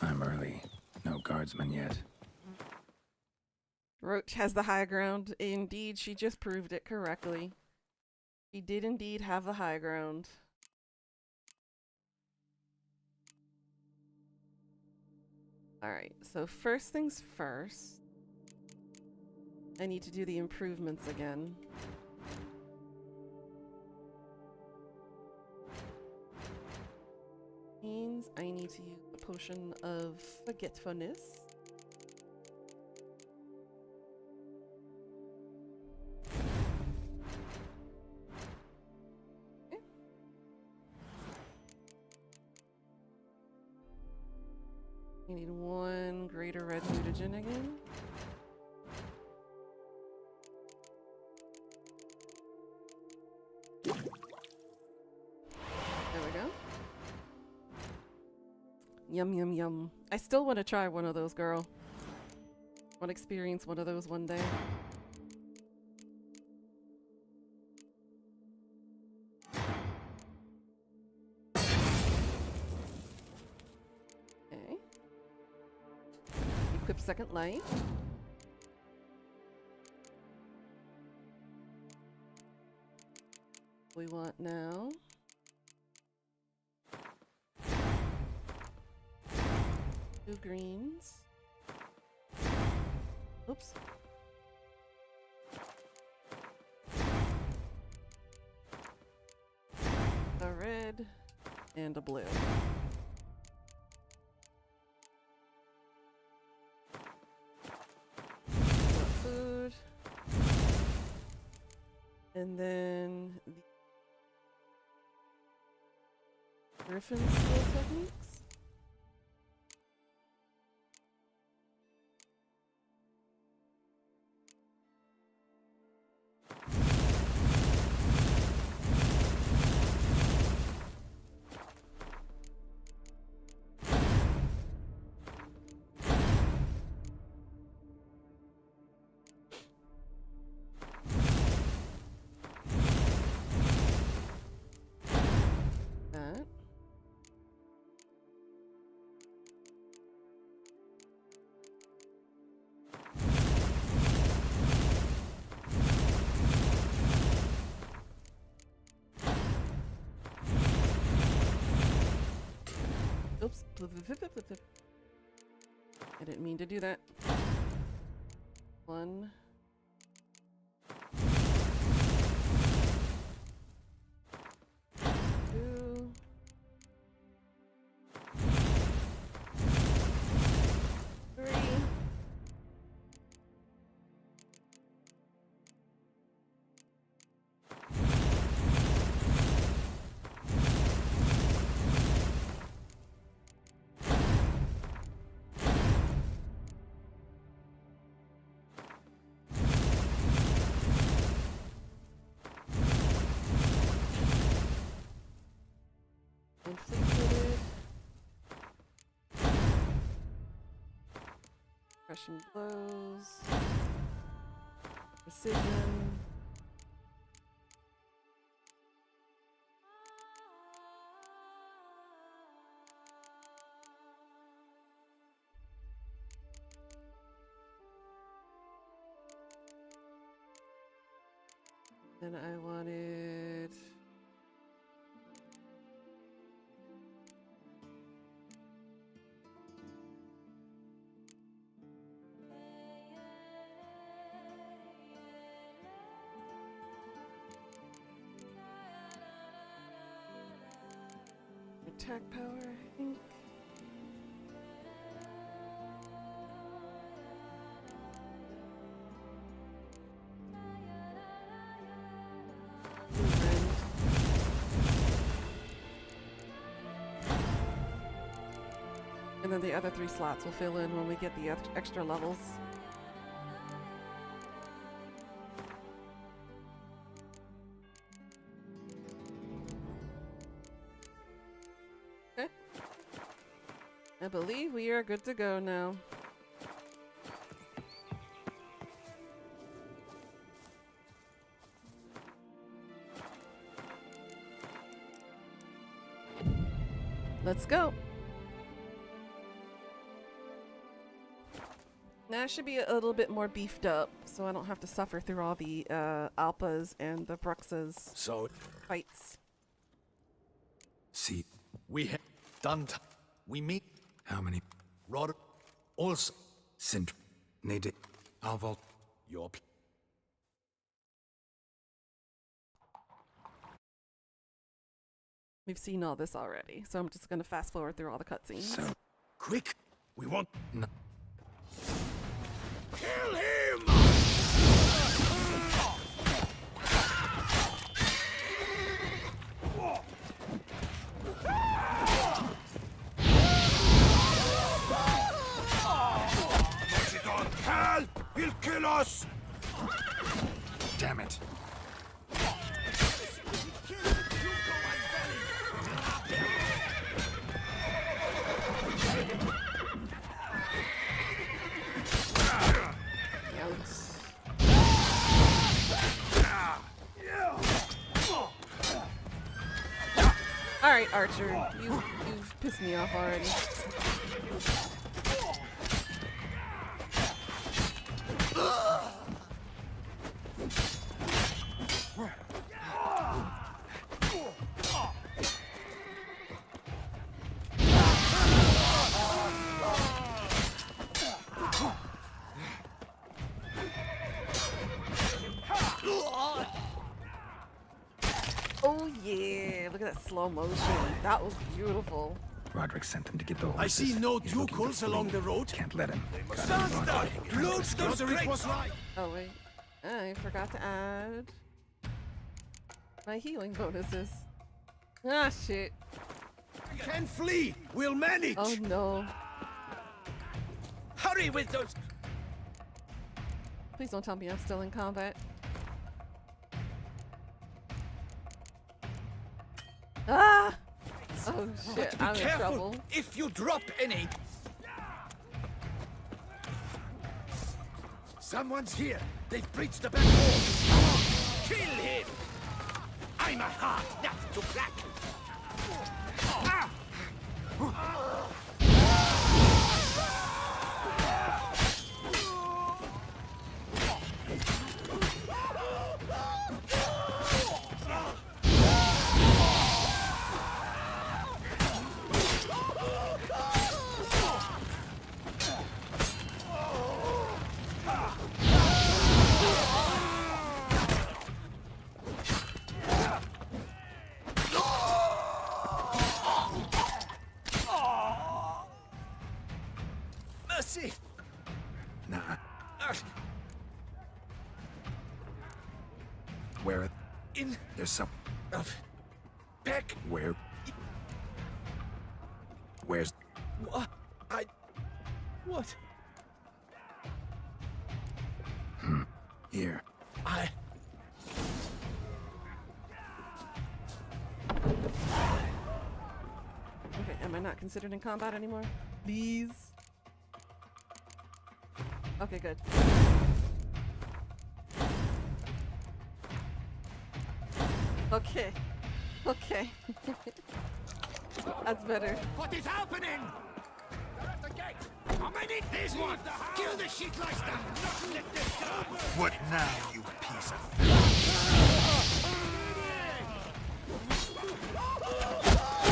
I'm early. No guardsmen yet. Roach has the high ground. Indeed, she just proved it correctly. She did indeed have the high ground. Alright, so first things first. I need to do the improvements again. Means I need to use a potion of forgetfulness. Okay. I need 1 greater red mutagen again. There we go. Yum, yum, yum. I still want to try one of those, girl. Want to experience one of those one day. Okay. equip second light. We want now. 2 greens. Oops. A red and a blue. Food. And then the Griffin skill techniques. Oops. I didn't mean to do that. 1. 2. 3. Fleet-footed. Crushing blows. Precision. Then I wanted attack power, I think. And then the other 3 slots will fill in when we get the extra levels. Okay. I believe we are good to go now. Let's go. Now I should be a little bit more beefed up, so I don't have to suffer through all the Alpas and the Bruxas fights. See, we have done. We meet. How many? Rod. Also. Sint. Nede. Alval. Your. We've seen all this already, so I'm just gonna fast forward through all the cutscenes. So quick, we want. No. Kill him! Hal! He'll kill us! Damn it. Alright, Archer, you've pissed me off already. yeah, look at that slow motion. That was beautiful. Roderick sent them to get the horses. I see no He's looking to ducals along flee. the road. Can't let him. Faster! Load those Roderick was crates! right. Oh wait, I forgot to add my healing bonuses. Ah shit. Can flee! We'll manage! Oh no. Hurry with those... Please don't tell me I'm still in combat. Ah! Oh shit, But be I'm in careful trouble. if you drop any. Someone's here. They've breached the back wall. Kill him! I'm a heart not to crack. Ah! Mercy! Nah. Where? In There's some. of back. Where? Where's? What? What? Here. Okay, am I not considered in combat anymore? Please. Okay, good. Okay. Okay. That's better. What is happening? They're at the gate. Come and eat this one. Kill the shit like that. Not let this go. What now, you piece of...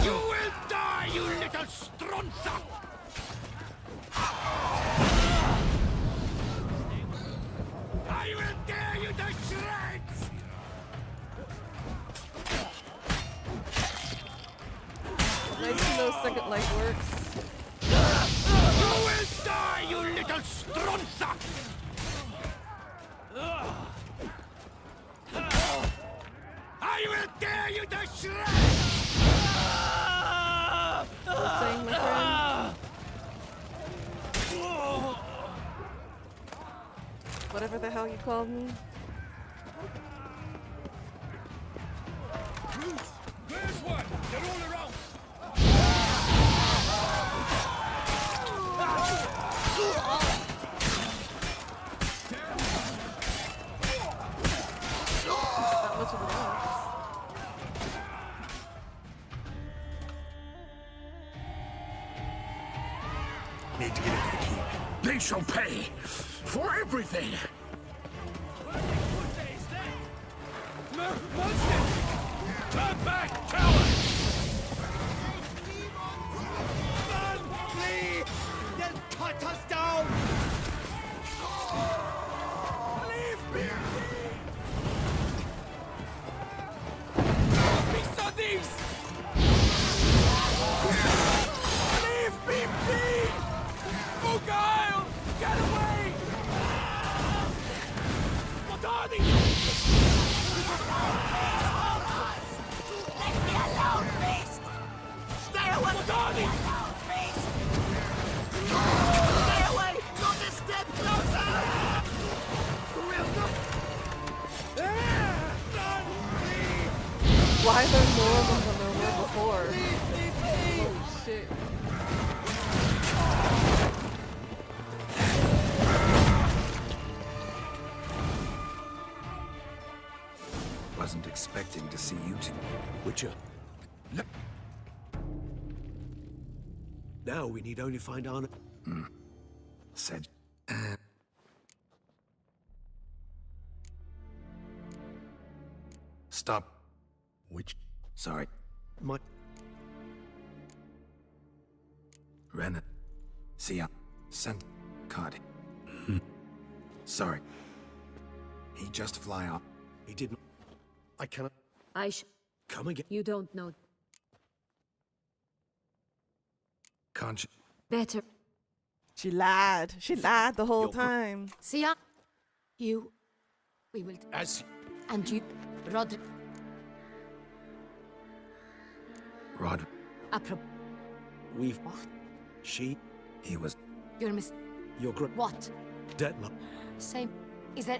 You will die, you little stronza! I will tear you to shreds! Nice to know Second Life works. You will die, you little stronza! I will tear you to shreds! Just saying, my friend. Whatever the hell you called me. There's one! They're all around! Not much of an axe. Need to get into the keep. They shall pay for everything. Turn back, coward! Run, flee! They'll cut us down! Leave me! Beast of thieves! Leave me be! Mugail! Get away! What are these? Let me alone, beast! Stay away! What are these? Beast! Stay away! Not a step closer! Why are there more of them than there were before? Holy shit. Wasn't expecting to see you two. Witcher. Now we need only find Arne. Said. Stop. Which? Sorry. My. Renan. Sia. Sent. Card. Sorry. He just fly off. He didn't. I cannot. Come again. You don't know better. She lied. She lied the whole time. See ya. You. We will. As And you. Rod. Rod, We've... She... he was You're miss. Your What? Detmer. Same. Is there.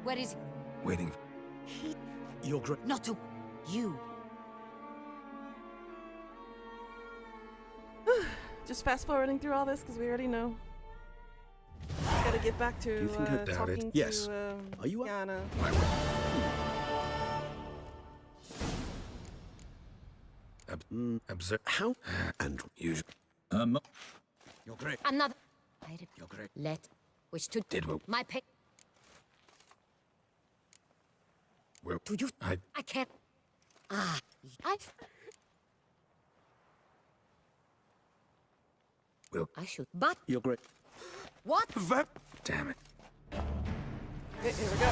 Where is. waiting. Your Not to. You. Just fast forwarding through all this because we already know. Just gotta get back to You think I doubt it? talking Yes. to Are you up? Yana. Observe. How? And Usually. You're great. Another. You're great. Let. Which to. Did we? My pay. Well, Do you. I can't. I. will. I should. But. You're great. What? Damn it. Here we go.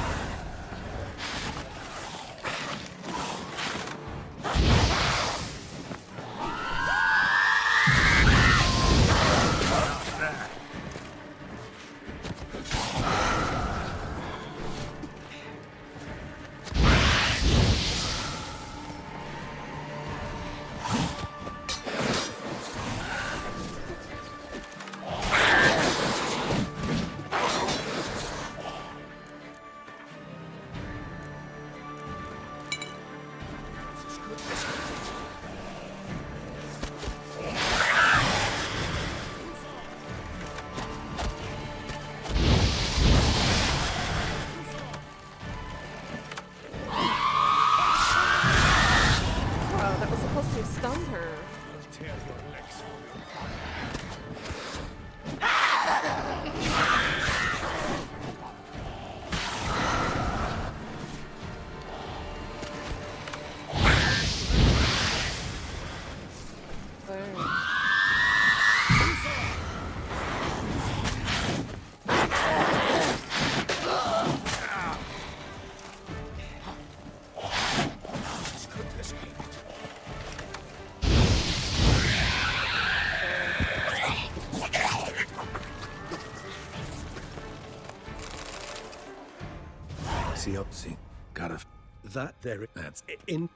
Wow, that was supposed to have stunned her. See, gotta. That there... That's in...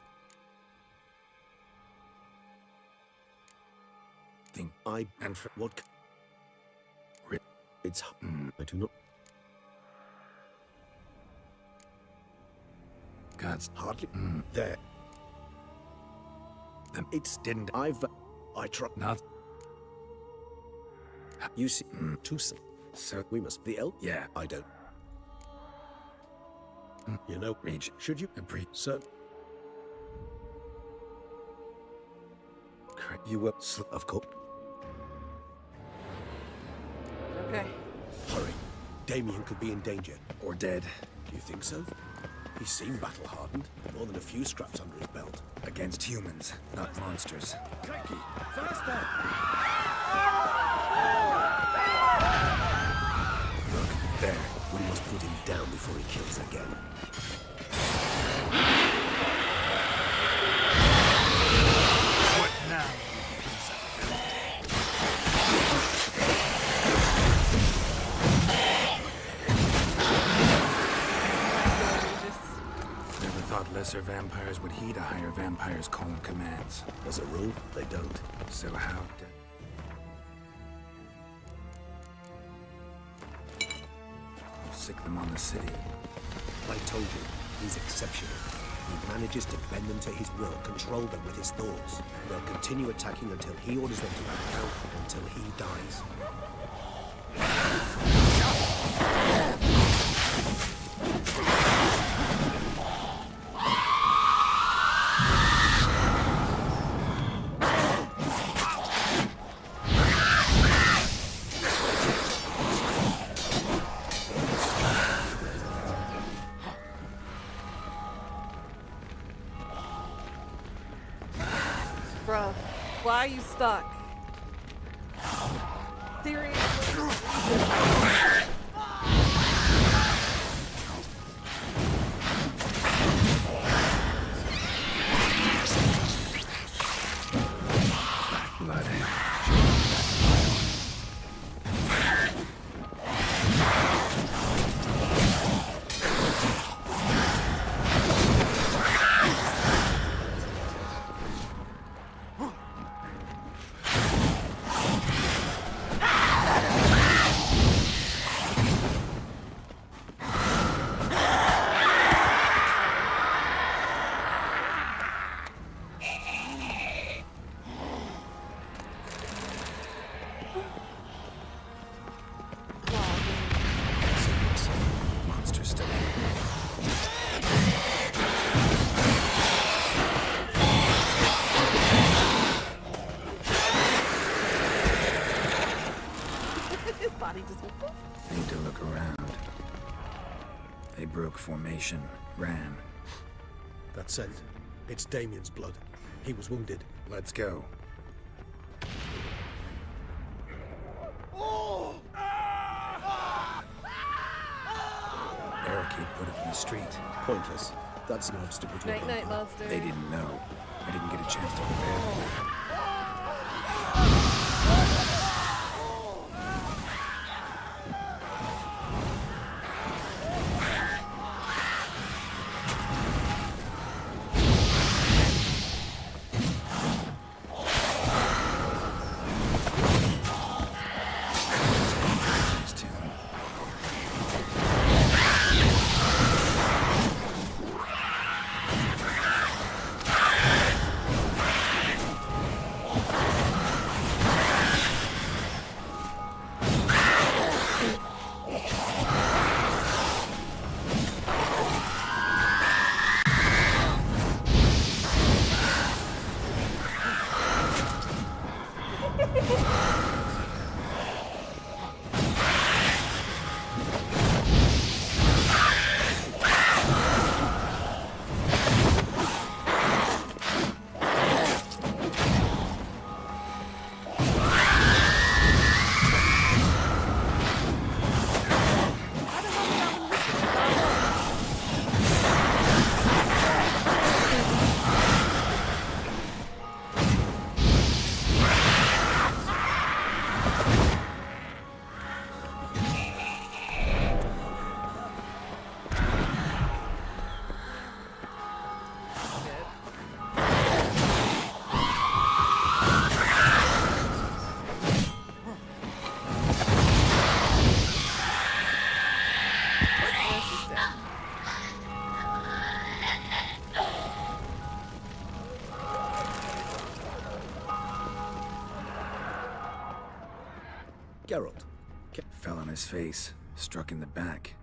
Think. I... And for What... It's... I do not... God's Hardly... There. Then It's... didn't. I've... I try... Not. You see... Too... So We must... The elk? yeah. I don't... You know... Reach. Should you... Agree. Sir... Correct. You were... Of course... Okay. Hurry. Damien could be in danger. Or dead. Do you think so? He seemed battle-hardened. More than a few scraps under his belt. Against humans, not monsters. Crikey! Faster! Look, there. We must put him down before he kills again. What now? Never thought lesser vampires would heed a higher vampire's calling commands. As a rule, they don't. So how did... Sick them on the city. I told you, he's exceptional. He manages to bend them to his will, control them with his thoughts. They'll continue attacking until he orders them to back down, until he dies. Bruh, why are you stuck? Seriously? His body just went poof. Need to look around. They broke formation, ran. That's it. It's Damien's blood. He was wounded. Let's go. Barricade put up in the street. Pointless. That's an obstacle to a Night, night, vampire. monster. They didn't know. I didn't get a chance to prepare them. Geralt. Fell on his face, struck in the back,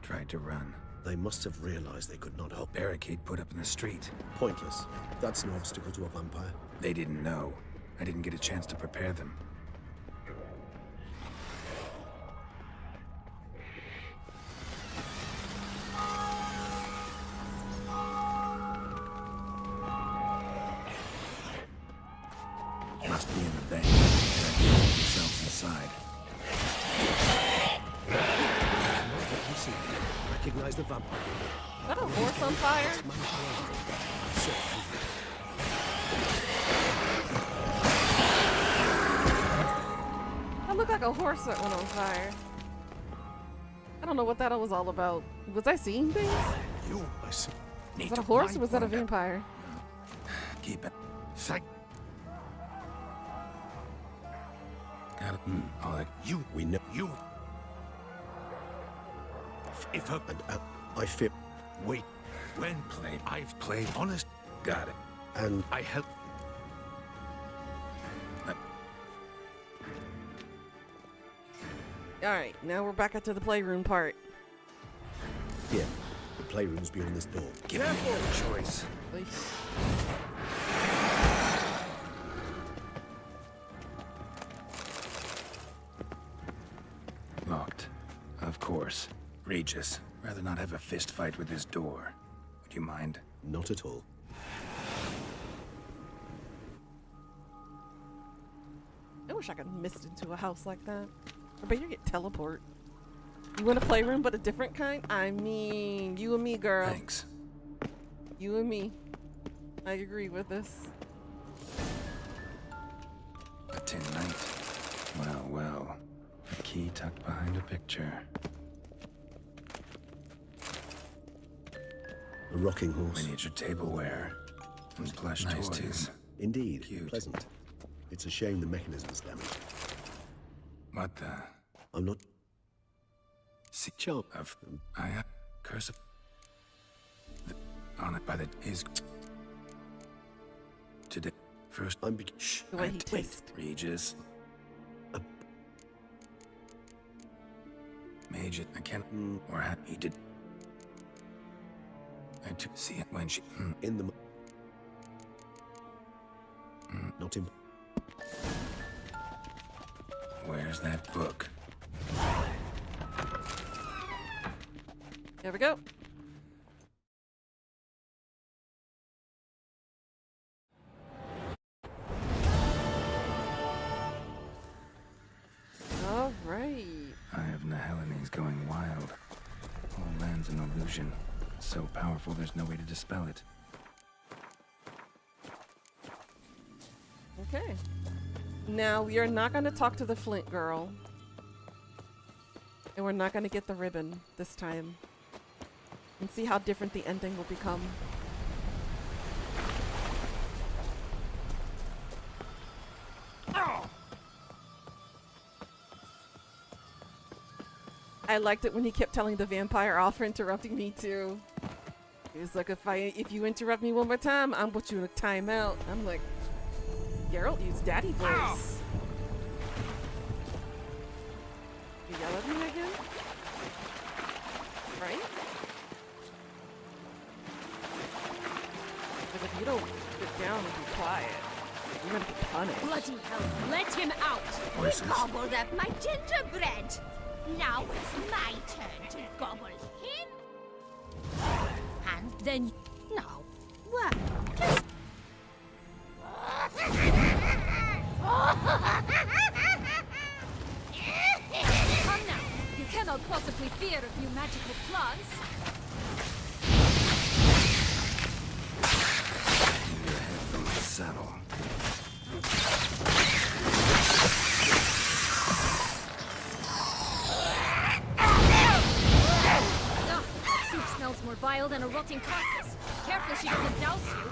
tried to run. They must have realized they could not help. Barricade put up in the street. Pointless. That's no obstacle to a vampire. They didn't know. I didn't get a chance to prepare them. Must be in the bank. Themselves inside. What you see? Recognize the vampire. Is that a horse on fire? That looked like a horse that went on fire. I don't know what that was all about. Was I seeing things? I see. Was that a horse or was that a vampire? Keep it. Psych. Got it. All that. You. We know. You. If her... And I fear. Wait. When Played. I've played honest... Got it. And I help... Alright, now we're back up to the playroom part. yeah, the playroom's beyond this door. Give me a choice. Locked. Of course. Regis. Rather not have a fist fight with this door. Would you mind? Not at all. I wish I could mist into a house like that. I bet you get teleport. You want a playroom, but a different kind? I mean, you and me, girl. Thanks. You and me. I agree with this. A tin knight. Well, well. A key tucked behind a picture. A rocking horse. Miniature tableware. And plush toys. Indeed. Cute. Pleasant. It's a shame the mechanism's damaged. What the? I'm not... See, chill. I have curse of... on it by the... is... Today. First... I'm... Shh. The way he twists. Regis. Mage it. I can't... Or he did... I took... See it when she... In the... Not in... Where's that book? There we go. All right. Eye of Nehelines going wild. All land's an illusion. So powerful there's no way to dispel it. Okay. Now, we are not going to talk to the Flint girl. And we're not going to get the ribbon this time. And see how different the ending will become. I liked it when he kept telling the vampire off for interrupting me too. He was like, if you interrupt me one more time, I'm put you in a timeout. I'm like, Geralt used daddy voice. You yell at me again? Right? But if you don't sit down and be quiet, you're gonna be punished. Bloody hell, let him out! Voices. He gobbled up my gingerbread. Now it's my turn to gobble him. And then... No. What? Just... Come now. You cannot possibly fear a few magical plants. Your head from the saddle. No, soup smells more vile than a rotting carcass. Careful she doesn't douse you.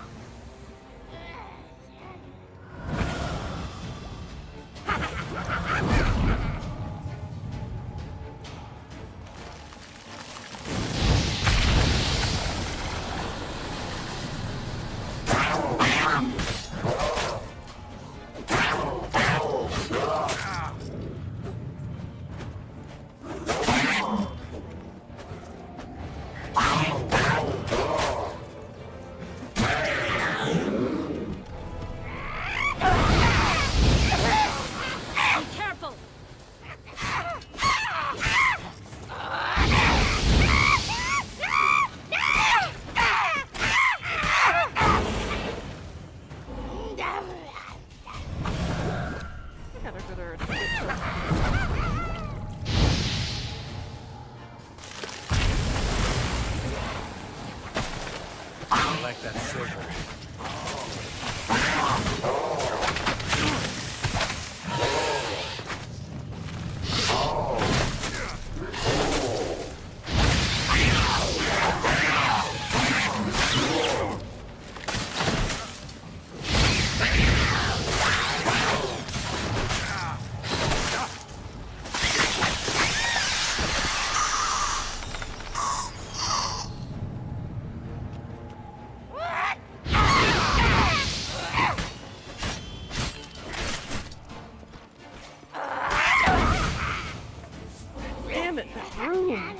Like that silver. Damn it, that broom!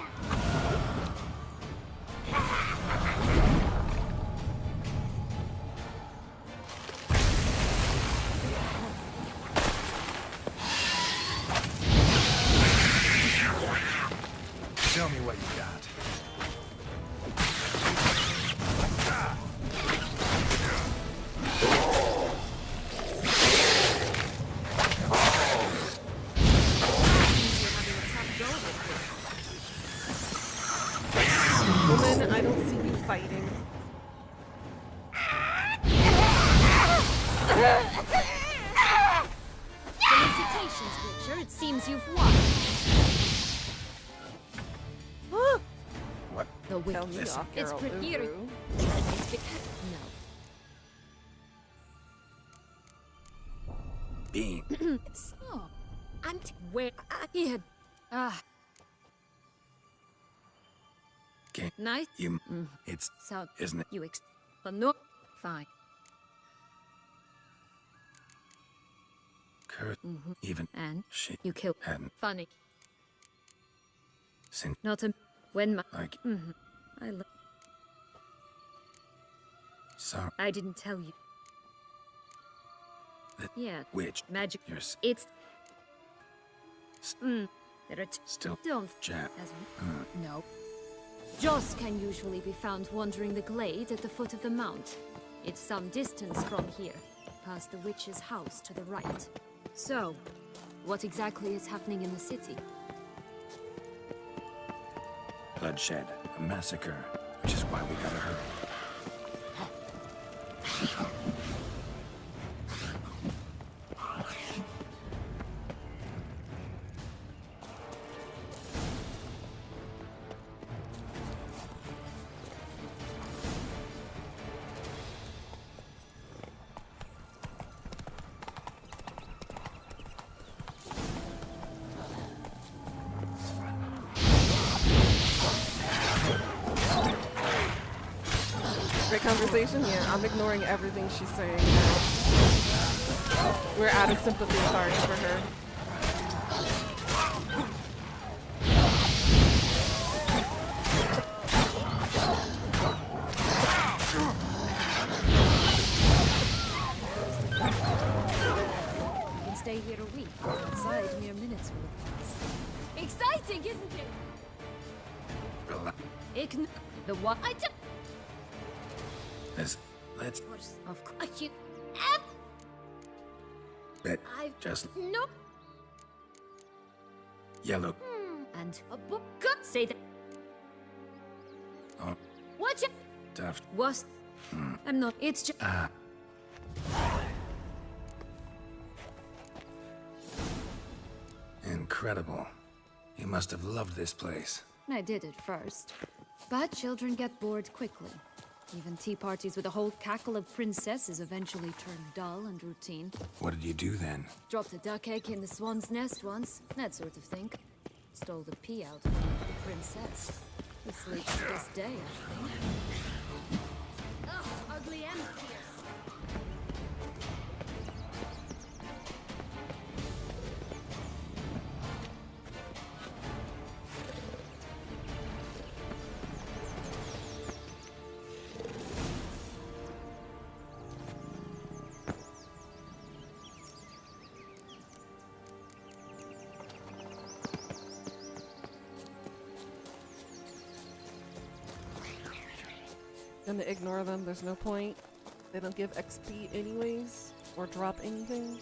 Show me what you got. Woman, I don't see you fighting. Felicitations, Witcher. It seems you've won. What? The witch. Tell me off, It's Geralt, prettier. Uru. It's no. Bean. So, I'm where he had. Game. Nice. You. It's. So, Isn't it? you but no. Fine. Kurt. Even. And She. you killed. Hadn't. Funny. Sin. Not a. When my. Like. I love. Sorry. I didn't tell you. That. Yeah. Which. Magic. You're. It's. There are Still. Don't. Jab. No. Joss can usually be found wandering the glade at the foot of the mount. It's some distance from here, past the witch's house to the right. So, what exactly is happening in the city? Bloodshed, a massacre, which is why we gotta hurry. Great conversation? Yeah, I'm ignoring everything she's saying now. We're out of sympathy cards for her. We can stay here a week. Outside, mere minutes will have passed. Exciting, isn't it? The what? Let's Of course you. bet I've just no. yellow. And a book. Say that. Oh, Watch it. tough. Was. I'm not. It's just. Incredible. You must have loved this place. I did at first. But children get bored quickly. Even tea parties with a whole cackle of princesses eventually turn dull and routine. What did you do then? Dropped a duck egg in the swan's nest once, that sort of thing. Stole the pee out of the princess. Who sleeps to this day, I think. Ugh, ugly and fierce. Gonna ignore them, there's no point. They don't give XP anyways, or drop anything.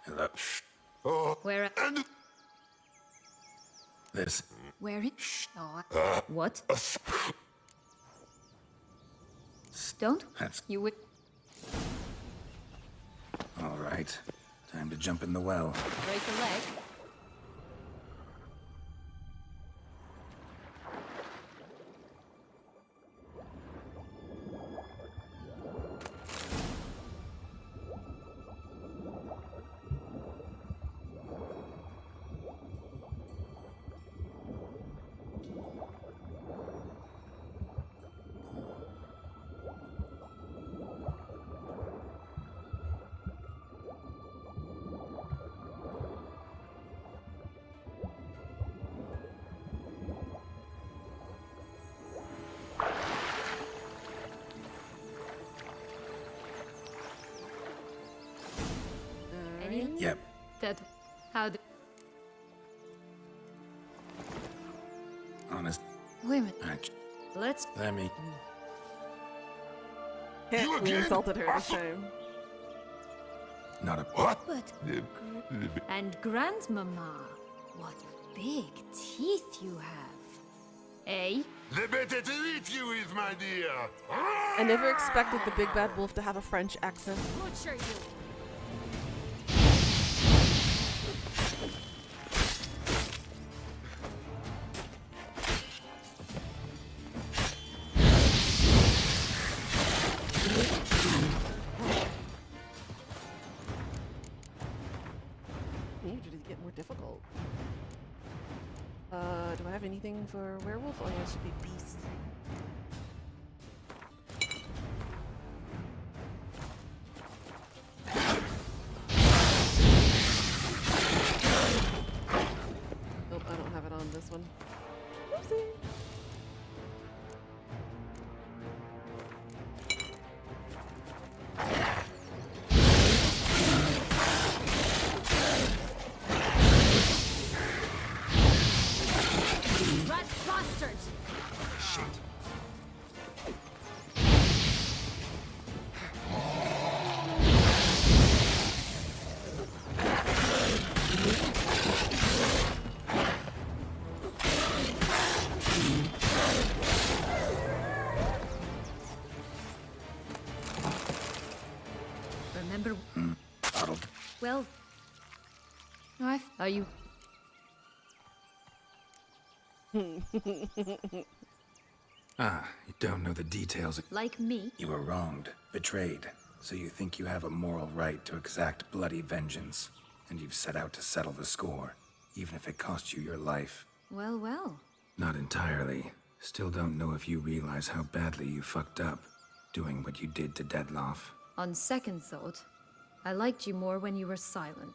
Hello. Where? This. Where it? Oh, what? Don't? That's You would. all right. Time to jump in the well. Break a leg? Yep. That. How the. Honest. Women. Let's. Let me. We insulted her this time. Not a what? But. And Grandmama, what big teeth you have. Eh? The better to eat you with, my dear. I never expected the big bad wolf to have a French accent. Butcher you. Usually get more difficult. Do I have anything for werewolf? Oh yeah, it should be beast. Nope, I don't have it on this one. Oopsie. Well... Are you... Ah, you don't know the details. like me? You were wronged, betrayed, so you think you have a moral right to exact bloody vengeance. And you've set out to settle the score, even if it costs you your life. Well, well. Not entirely. Still don't know if you realize how badly you fucked up, doing what you did to Dettlaff. On second thought, I liked you more when you were silent.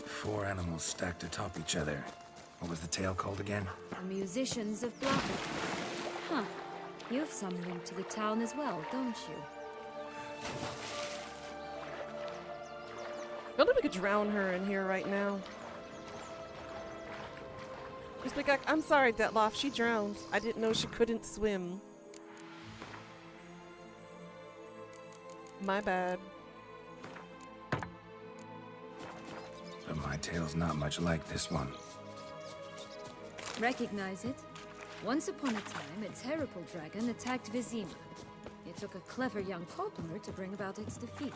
Four animals stacked atop each other. What was the tale called again? The musicians of Blackwood. Huh. You have some link to the town as well, don't you? I wonder if we could drown her in here right now. Just be like, I'm sorry, Dettlaff, she drowned. I didn't know she couldn't swim. My bad. But my tale's not much like this one. Recognize it? Once upon a time, a terrible dragon attacked Vizima. It took a clever young cobbler to bring about its defeat.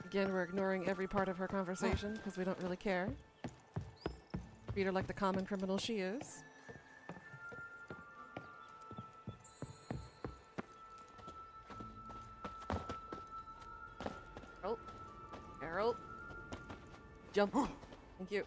Again, we're ignoring every part of her conversation because we don't really care. Treat her like the common criminal she is. Harold. Harold. Jump. Thank you.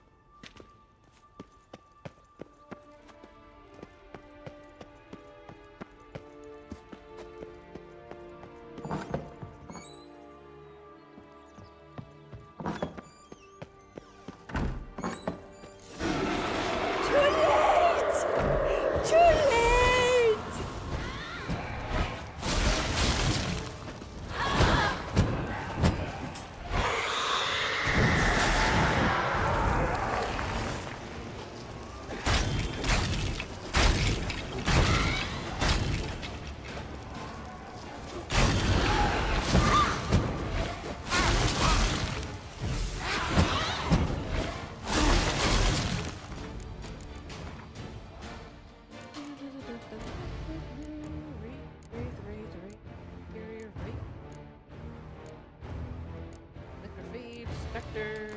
Spectre.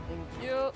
Thank you.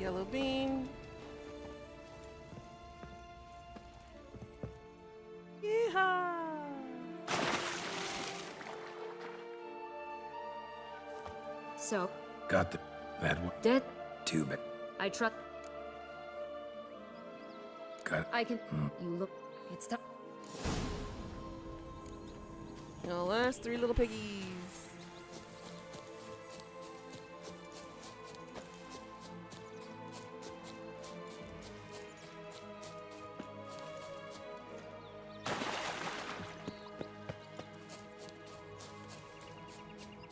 Yellow bean. Yeehaw! So? Got the bad one. Dead? Too bad. I trust. Got. I can. You look. It's time. The last three little piggies.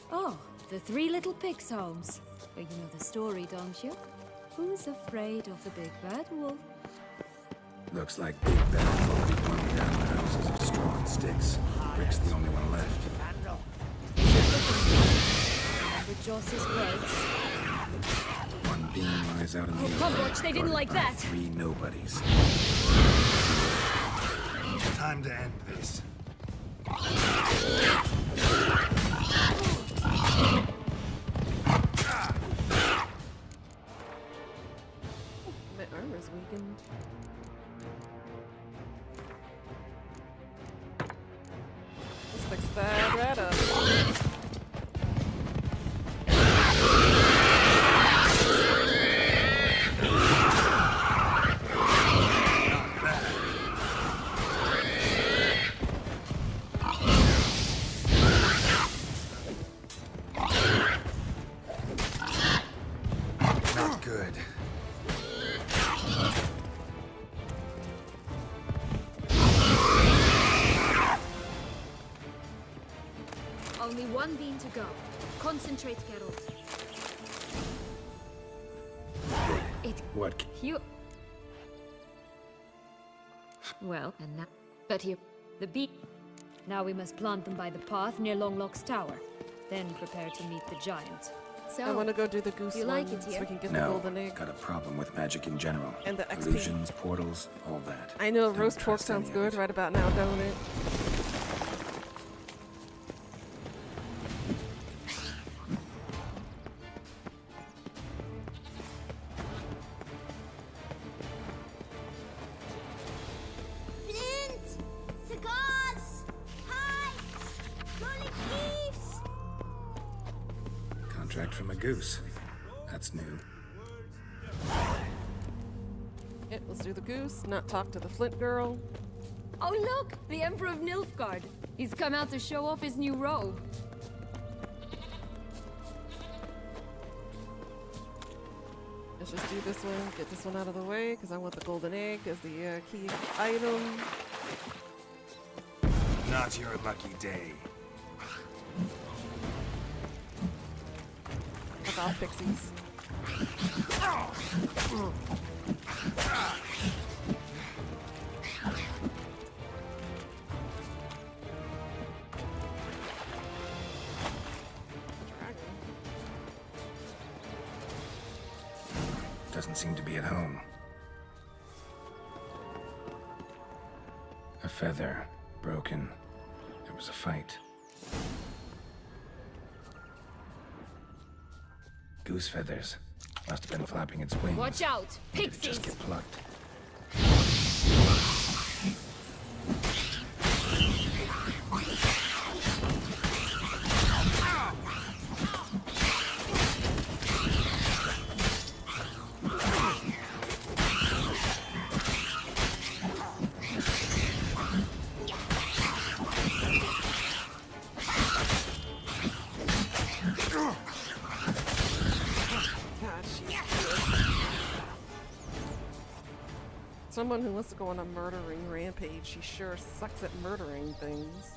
Oh, the three little pigs' homes. Well, you know the story, don't you? Who's afraid of the big bad wolf? Looks like Big Ben's already blown down the houses of straw and sticks. Rick's the only one left. With Joss's words. One beam lies out in the open. Coverwatch, they didn't like that. Three nobodies. Time to end this. My armor's weakened. Let's fix that right up. Not good. Only one bean to go. Concentrate, Geralt. What? You... Well, and that... But here, the bee... Now we must plant them by the path near Longlock's tower. Then prepare to meet the giant. So, I want to go do the goose you one like it so here? we can get the No, golden egg. got a problem with magic in general. And the XP. Illusions, portals, all that. I know Don't roast pork trust any sounds of good it. right about now, don't it? Flint! Cigars! Pipes! Rolling leaves! Contract from a goose. That's new. Yeah, let's do the goose, not talk to the Flint girl. Oh look! The Emperor of Nilfgaard! He's come out to show off his new robe. Let's just do this one, get this one out of the way, because I want the golden egg as the key item. Not your lucky day. Fuck off, pixies. Doesn't seem to be at home. A feather. Broken. There was a fight. Goose feathers. Must have been flapping its wings. Watch out! Did it Pixies! just get plucked? God, she's good. Someone who wants to go on a murdering rampage, she sure sucks at murdering things.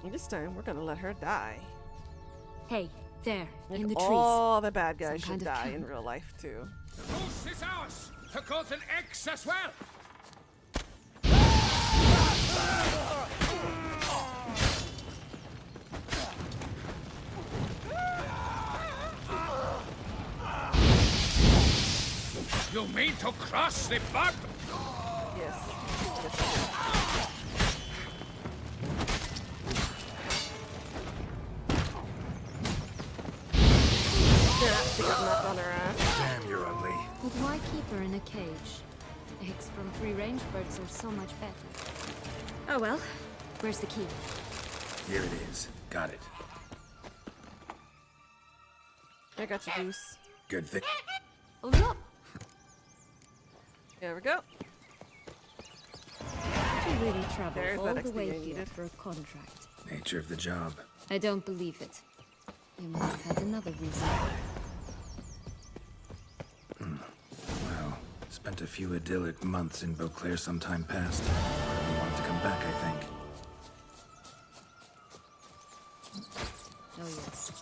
And this time, we're gonna let her die. Hey, there, Like in the trees. all the bad guys Some should kind of die in camp. real life, too. The goose is ours! The golden eggs as well! You mean to cross the bud? Yes. Yes, I do. Yeah, she got knocked on her ass. Damn, you're ugly. But why keep her in a cage? Eggs from free-range birds are so much better. Oh well. Where's the key? Here it is. Got it. I got you, Goose. Good thing. Hold up! There we go. You really traveled There's all that the XP way I here needed. for a contract. Nature of the job. I don't believe it. You must have had another reason. Well, spent a few idyllic months in Beauclair some time past. We wanted to come back, I think. Oh yes.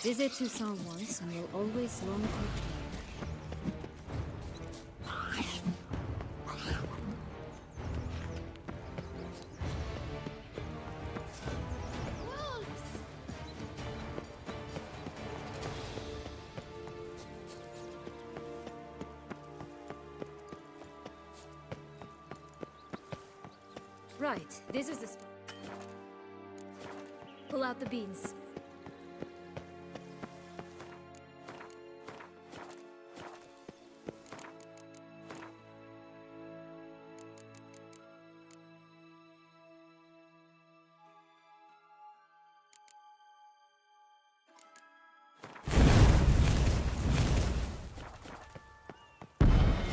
Visit Toussaint once and you'll always long to return. Right, this is the spot. Pull out the beans.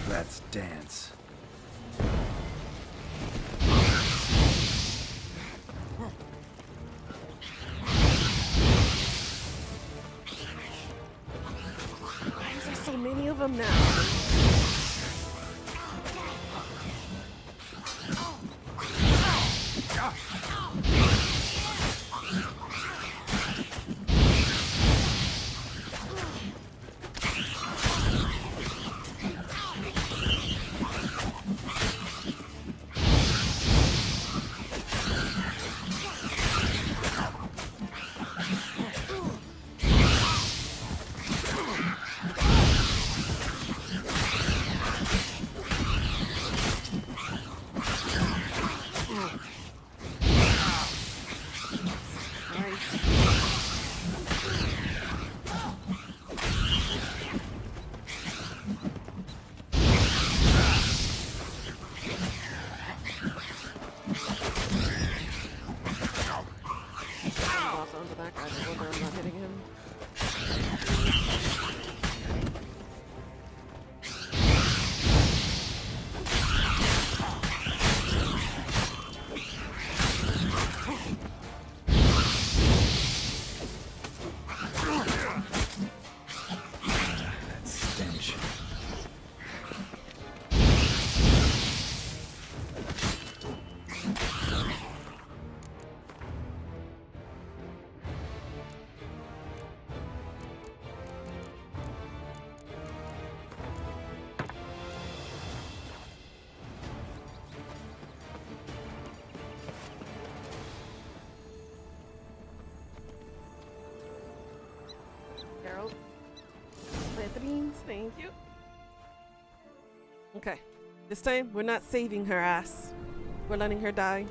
Let's dance. Why is there so many of them now? Onto that guy, I wonder I'm not hitting him. That stench. Geralt, plant the beans, thank you. Okay, this time we're not saving her ass. We're letting her die.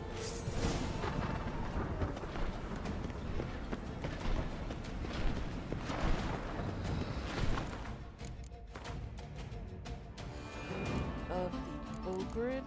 Of the Ogrid.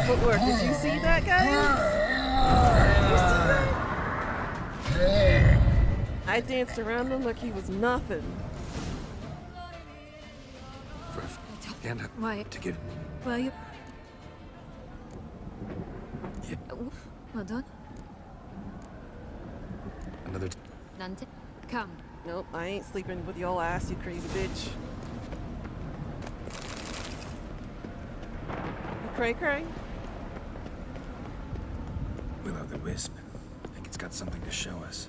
Footwork. Did you see that, guys? Did you see that? I danced around him like he was nothing. And Why? to get Well, you. Yeah. Well done. another. Nante. Come. Nope, I ain't sleeping with your ass, you crazy bitch. You cray cray? Will-o'-the-wisp. I think it's got something to show us.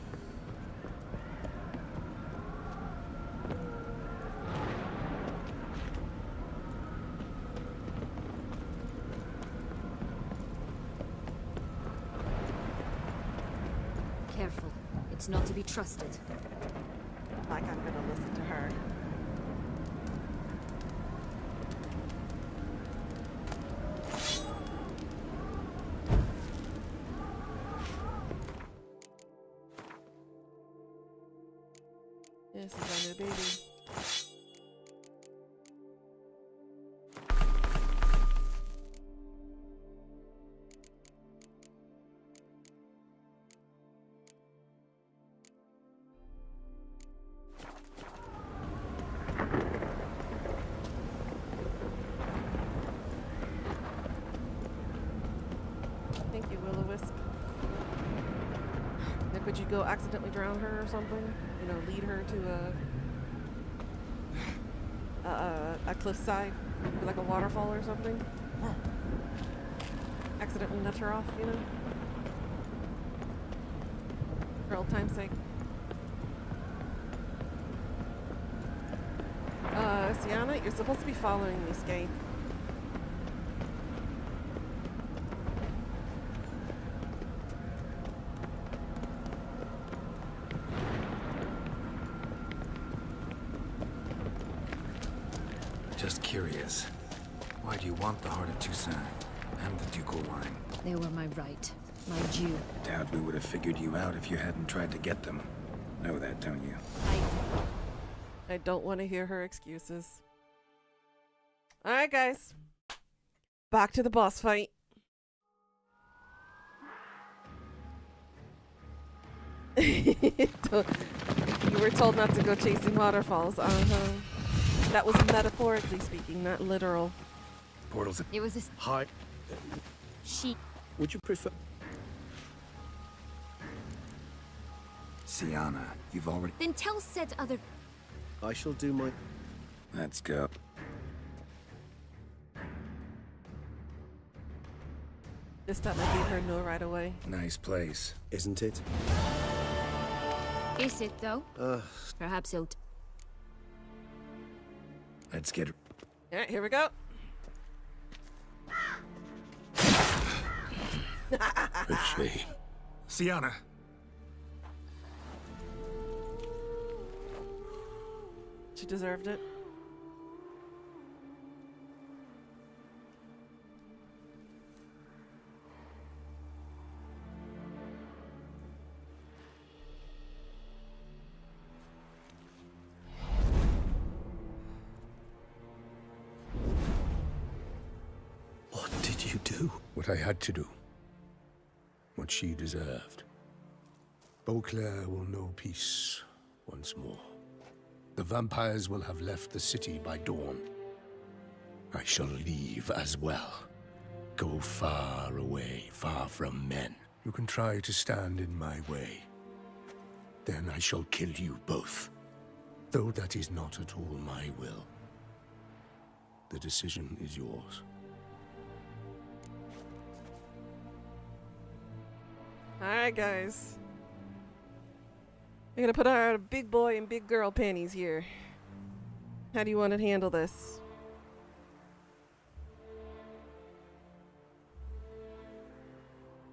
Careful. It's not to be trusted. Like I'm gonna listen to her. This is our new baby. you go accidentally drown her or something? You know, lead her to a cliffside, like a waterfall or something? Accidentally nut her off, you know? For old time's sake. Sienna, you're supposed to be following me, Skate. Just curious. Why do you want the Heart of Toussaint and the ducal wine? They were my right, my due. Doubt we would have figured you out if you hadn't tried to get them. Know that, don't you? I don't want to hear her excuses. Alright, guys. Back to the boss fight. You were told not to go chasing waterfalls. That was metaphorically speaking, not literal. Portals. It was a Hi. she. Would you prefer? Sienna, you've already... Then tell said other. I shall do my... Let's go. This time I gave her no right away. Nice place. Isn't it? Is it though? Perhaps he'll. Let's get... Alright, here we go. A shame. Sienna. She deserved it. What did you do? What I had to do. What she deserved. Beauclair will know peace once more. The vampires will have left the city by dawn. I shall leave as well. Go far away, far from men. You can try to stand in my way. Then I shall kill you both. Though that is not at all my will. The decision is yours. Alright, guys. We're gonna put our big boy and big girl panties here. How do you want to handle this?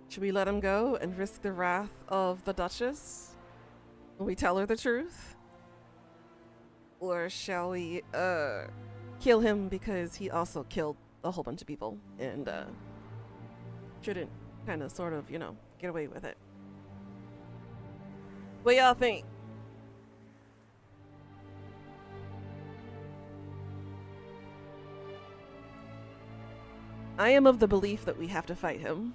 Should we let him go and risk the wrath of the Duchess? Will we tell her the truth? Or shall we, kill him because he also killed a whole bunch of people and, shouldn't kind of, sort of, you know, get away with it? What y'all think? I am of the belief that we have to fight him.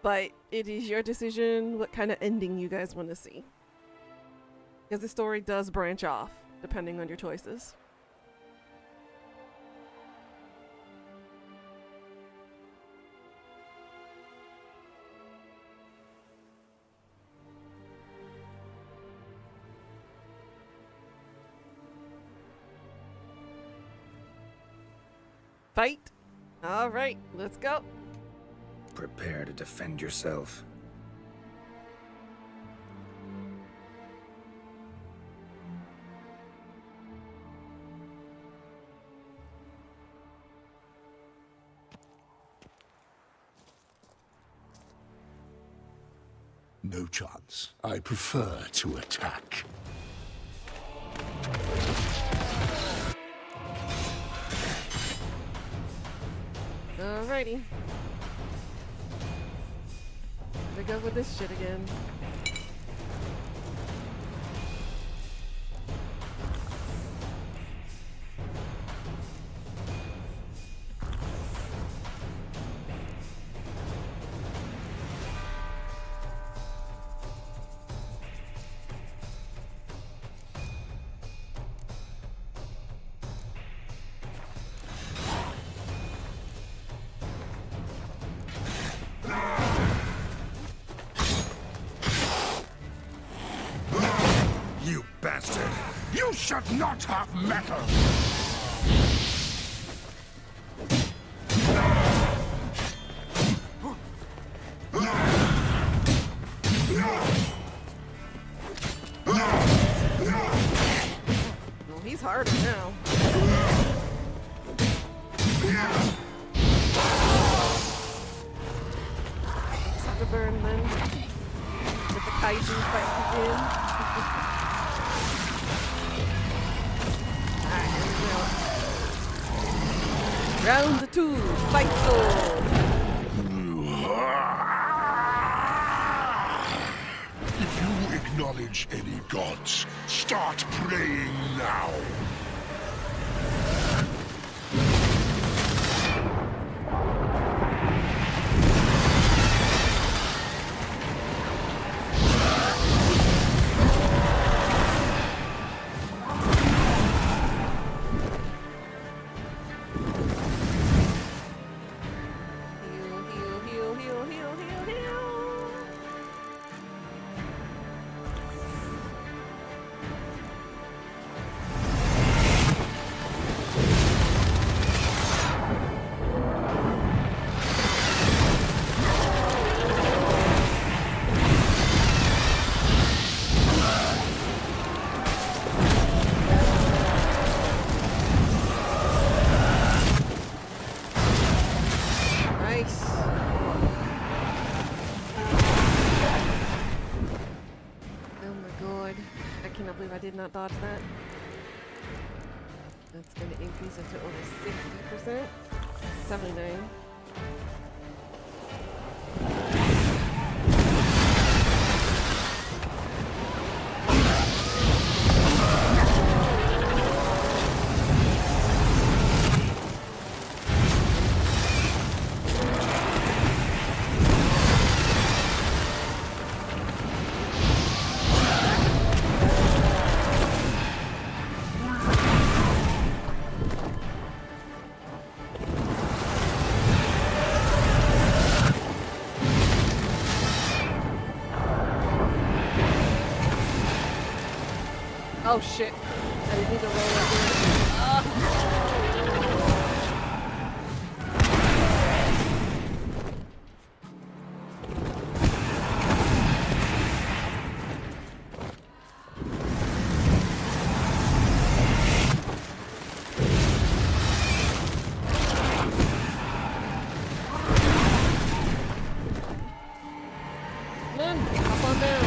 But it is your decision what kind of ending you guys want to see. Because the story does branch off, depending on your choices. Fight! Alright, let's go. Prepare to defend yourself. No chance. I prefer to attack. Alrighty. We go with this shit again. bastard! You should not have metal! Well, he's harder now. Just have to burn then. Let the kaiju fight begin. Alright, here we go. Round 2, fight sword. If you acknowledge any gods, start praying now. Heal, heal, heal, heal, heal. Nice. Oh my god. I cannot believe I did not dodge that. That's going to increase it to over 60%. 79. Oh shit. I didn't need to roll up here. Come on, hop on down.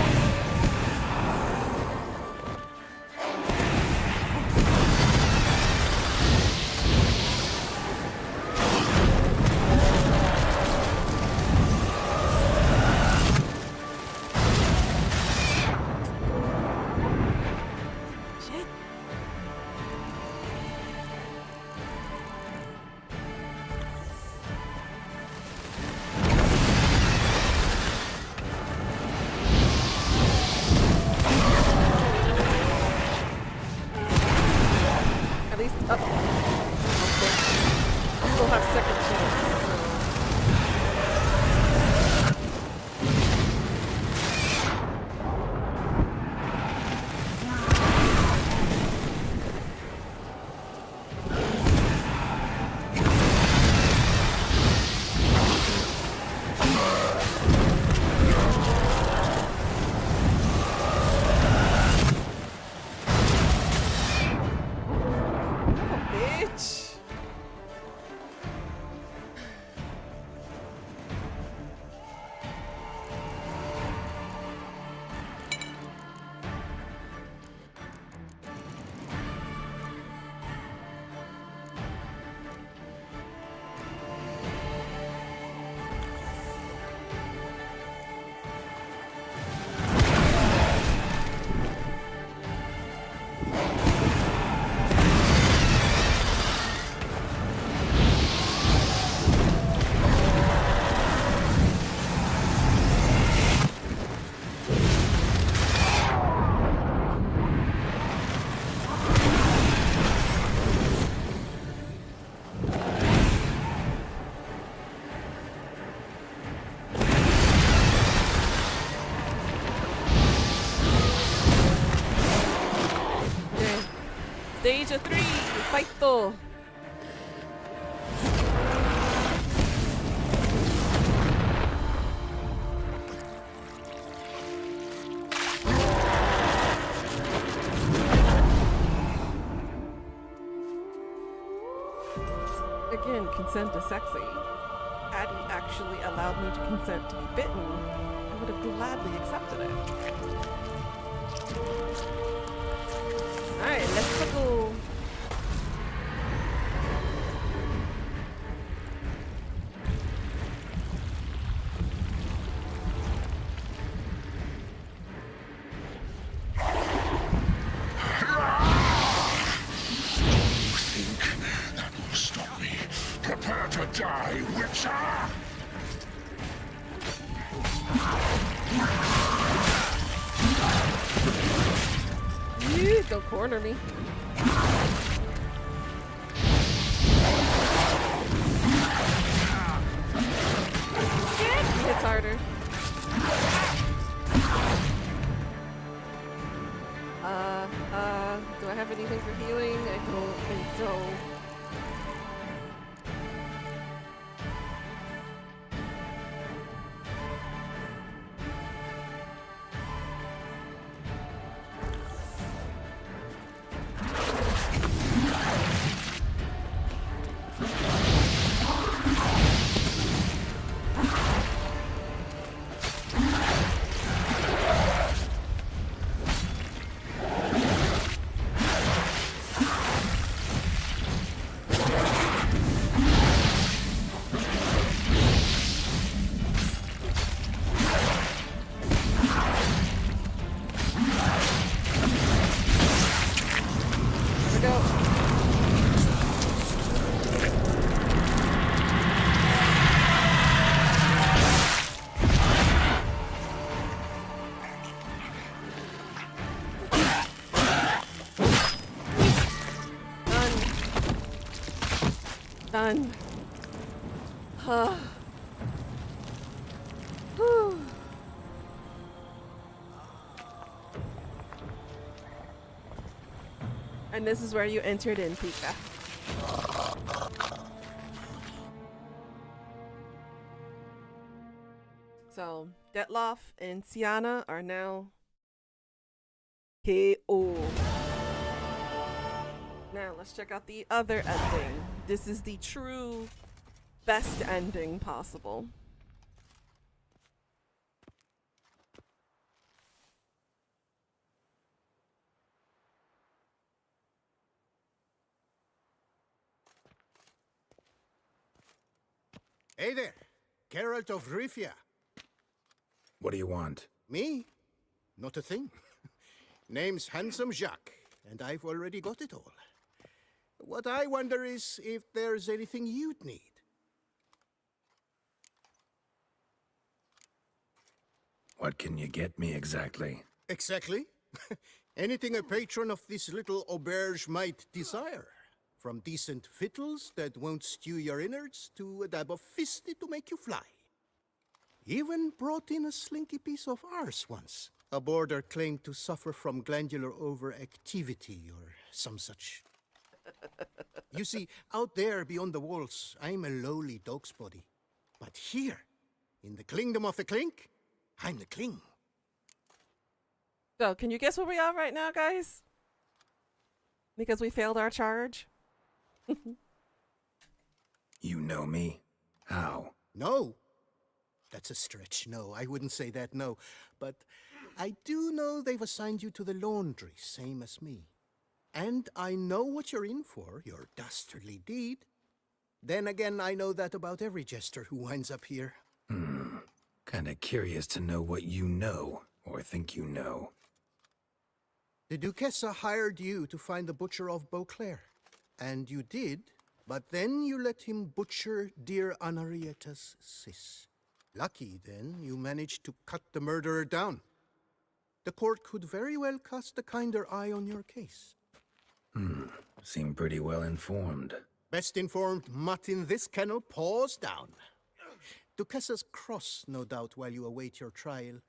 Shit. At least up. I still have second chance. Bitch. Stage of 3, fight though. Again, consent is sexy. Had he actually allowed me to consent to be bitten, I would have gladly accepted it. Alright, let's go. Prepare to die, Witcher! Don't corner me. Shit! Hits harder. Do I have anything for healing? I don't think so. Done. Whew. And this is where you entered in, Pika. So, Detloff and Sienna are now KO. Now, let's check out the other ending. This is the true best ending possible. Hey there, Geralt of Rivia. What do you want? Me? Not a thing. Name's Handsome Jacques, and I've already got it all. What I wonder is if there's anything you'd need. What can you get me exactly? Exactly. Anything a patron of this little auberge might desire. From decent victuals that won't stew your innards to a dab of fisty to make you fly. Even brought in a slinky piece of arse once. A boarder claimed to suffer from glandular overactivity or some such. You see, out there beyond the walls, I'm a lowly dog's body. But here, in the kingdom of the clink, I'm the king. So, can you guess where we are right now, guys? Because we failed our charge? You know me? How? No. That's a stretch. No, I wouldn't say that, no. But I do know they've assigned you to the laundry, same as me. And I know what you're in for, your dastardly deed. Then again, I know that about every jester who winds up here. Kinda curious to know what you know, or think you know. The Duchessa hired you to find the butcher of Beauclair. And you did, but then you let him butcher dear Anarietta's sis. Lucky, then, you managed to cut the murderer down. The court could very well cast a kinder eye on your case. Seem pretty well informed. Best informed mutt in this kennel paws down. Duchessa's cross, no doubt, while you await your trial,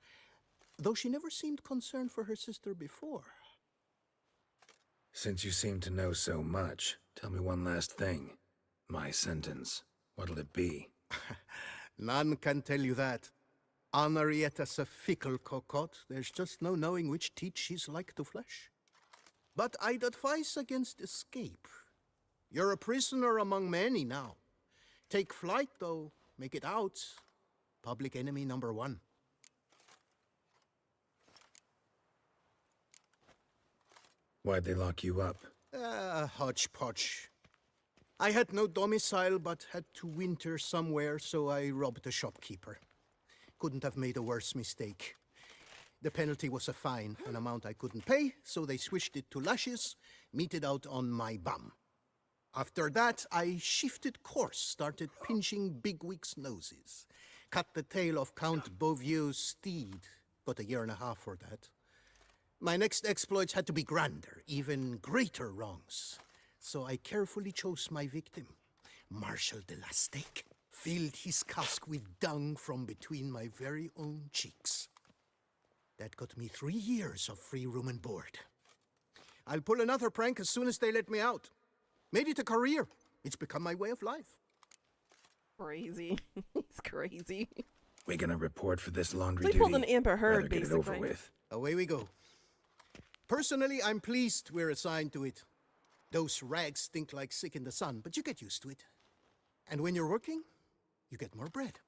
though she never seemed concerned for her sister before. Since you seem to know so much, tell me one last thing. My sentence. What'll it be? None can tell you that. Henrietta's a fickle cocotte. There's just no knowing which teeth she's like to flesh. But I'd advise against escape. You're a prisoner among many now. Take flight, though. Make it out. Public enemy number one. Why'd they lock you up? Hodgepodge. I had no domicile, but had to winter somewhere, so I robbed a shopkeeper. Couldn't have made a worse mistake. The penalty was a fine, an amount I couldn't pay, so they switched it to lashes, meted out on my bum. After that, I shifted course, started pinching bigwigs' noses. Cut the tail of Count Beauvieux's steed. Got 1.5 years for that. My next exploits had to be grander, even greater wrongs. So I carefully chose my victim, Marshal de la Stake. Filled his cask with dung from between my very own cheeks. That got me 3 years of free room and board. I'll pull another prank as soon as they let me out. Made it a career. It's become my way of life. Crazy. He's crazy. We gonna report for this laundry They duty? pulled an Amber Heard, Better get it over basically. with. Away we go. Personally, I'm pleased we're assigned to it. Those rags stink like sick in the sun, but you get used to it. And when you're working, you get more bread.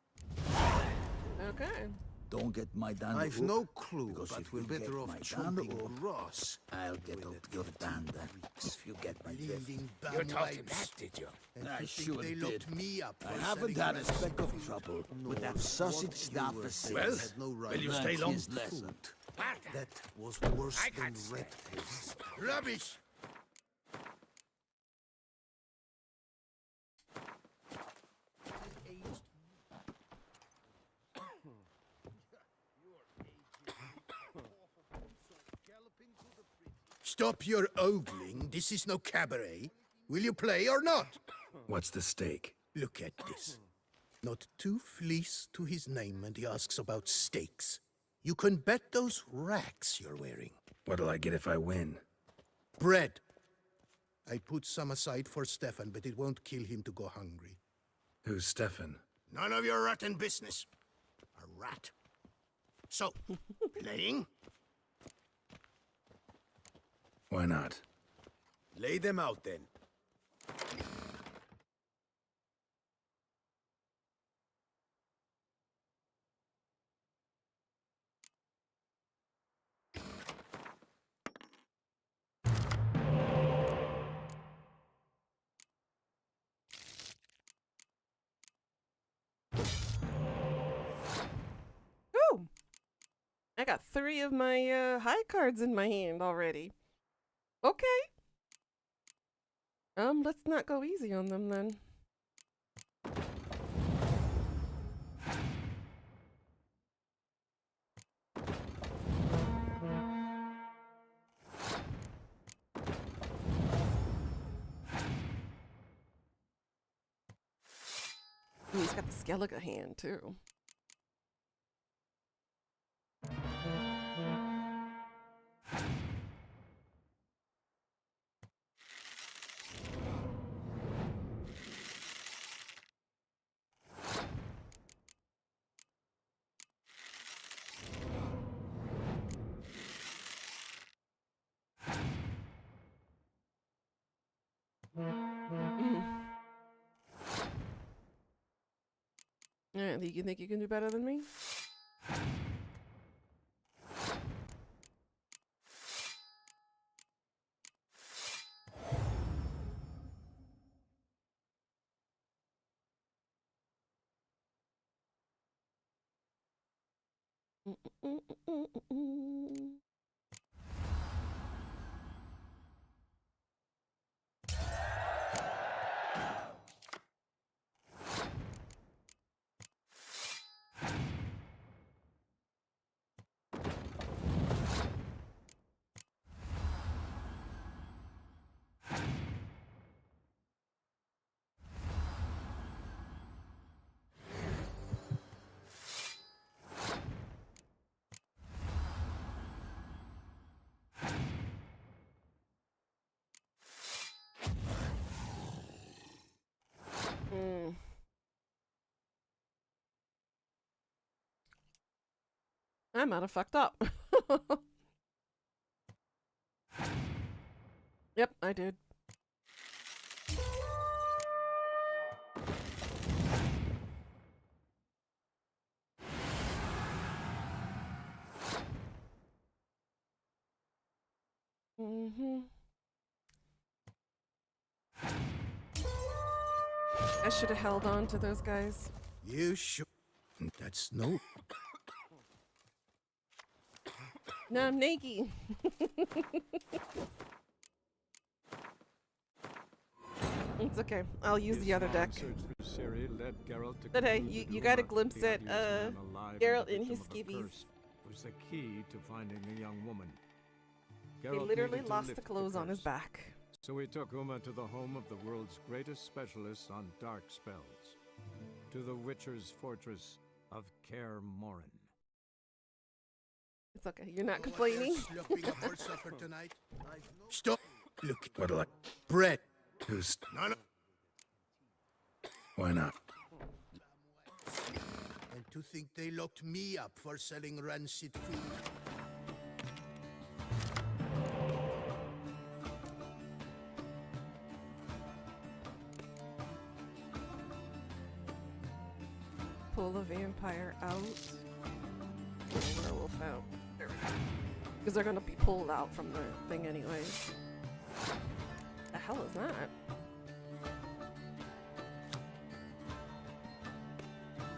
Okay. Don't get my dander. I've no clue, because but if we're you better get off my chomping dander, grass. I'll get out your dander. If you get my drift. Bleeding You bum taught him wives. that, did you? And I to think sure they did. locked me up I for haven't selling had a rats speck to of food. trouble No, with that what sausage you staff were for saying sale. had no right Will you to stay eat long? food. Lessened. That was worse I than can't stand red this. Rubbish! Stop your ogling. This is no cabaret. Will you play or not? What's the stake? Look at this. Not 2 fleece to his name, and he asks about stakes. You can bet those racks you're wearing. What'll I get if I win? Bread. I put some aside for Stefan, but it won't kill him to go hungry. Who's Stefan? None of your rotten business. A rat. So, playing? Why not? Lay them out then. Ooh! I got 3 of my high cards in my hand already. Okay. Let's not go easy on them then. Ooh, he's got the Skellige hand too. Yeah, you think you can do better than me? I might have fucked up. Yep, I did. I should have held on to those guys. You should. That's no. No, I'm naked. It's okay. I'll use the other deck. But hey, you got a glimpse at Geralt in his skivvies. Was the key to finding the young woman. He Geralt literally needed to lost lift the clothes on his curse. back. So he took Uma to the home of the world's greatest specialists on dark spells, to the Witcher's fortress of Kaer Morhen. It's okay. You're not complaining. Slopping up for supper tonight. Stop. Look. What'll I? Bread. Who's... No, no. Why not? And to think they locked me up for selling rancid food. Pull the vampire out. Pull the werewolf out. There we go. Because they're gonna be pulled out from the thing anyways. The hell is that?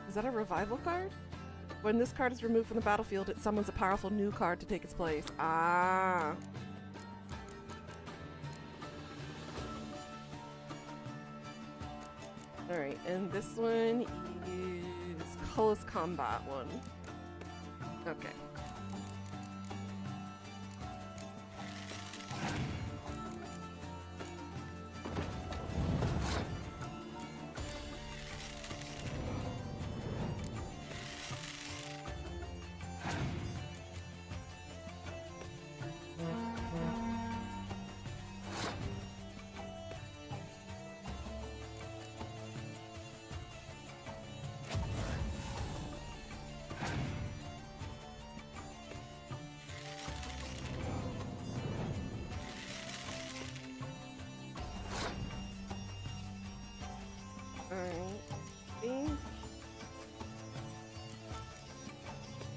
Is that a revival card? When this card is removed from the battlefield, it summons a powerful new card to take its place. Ah. Alright, and this one is close combat one. Okay.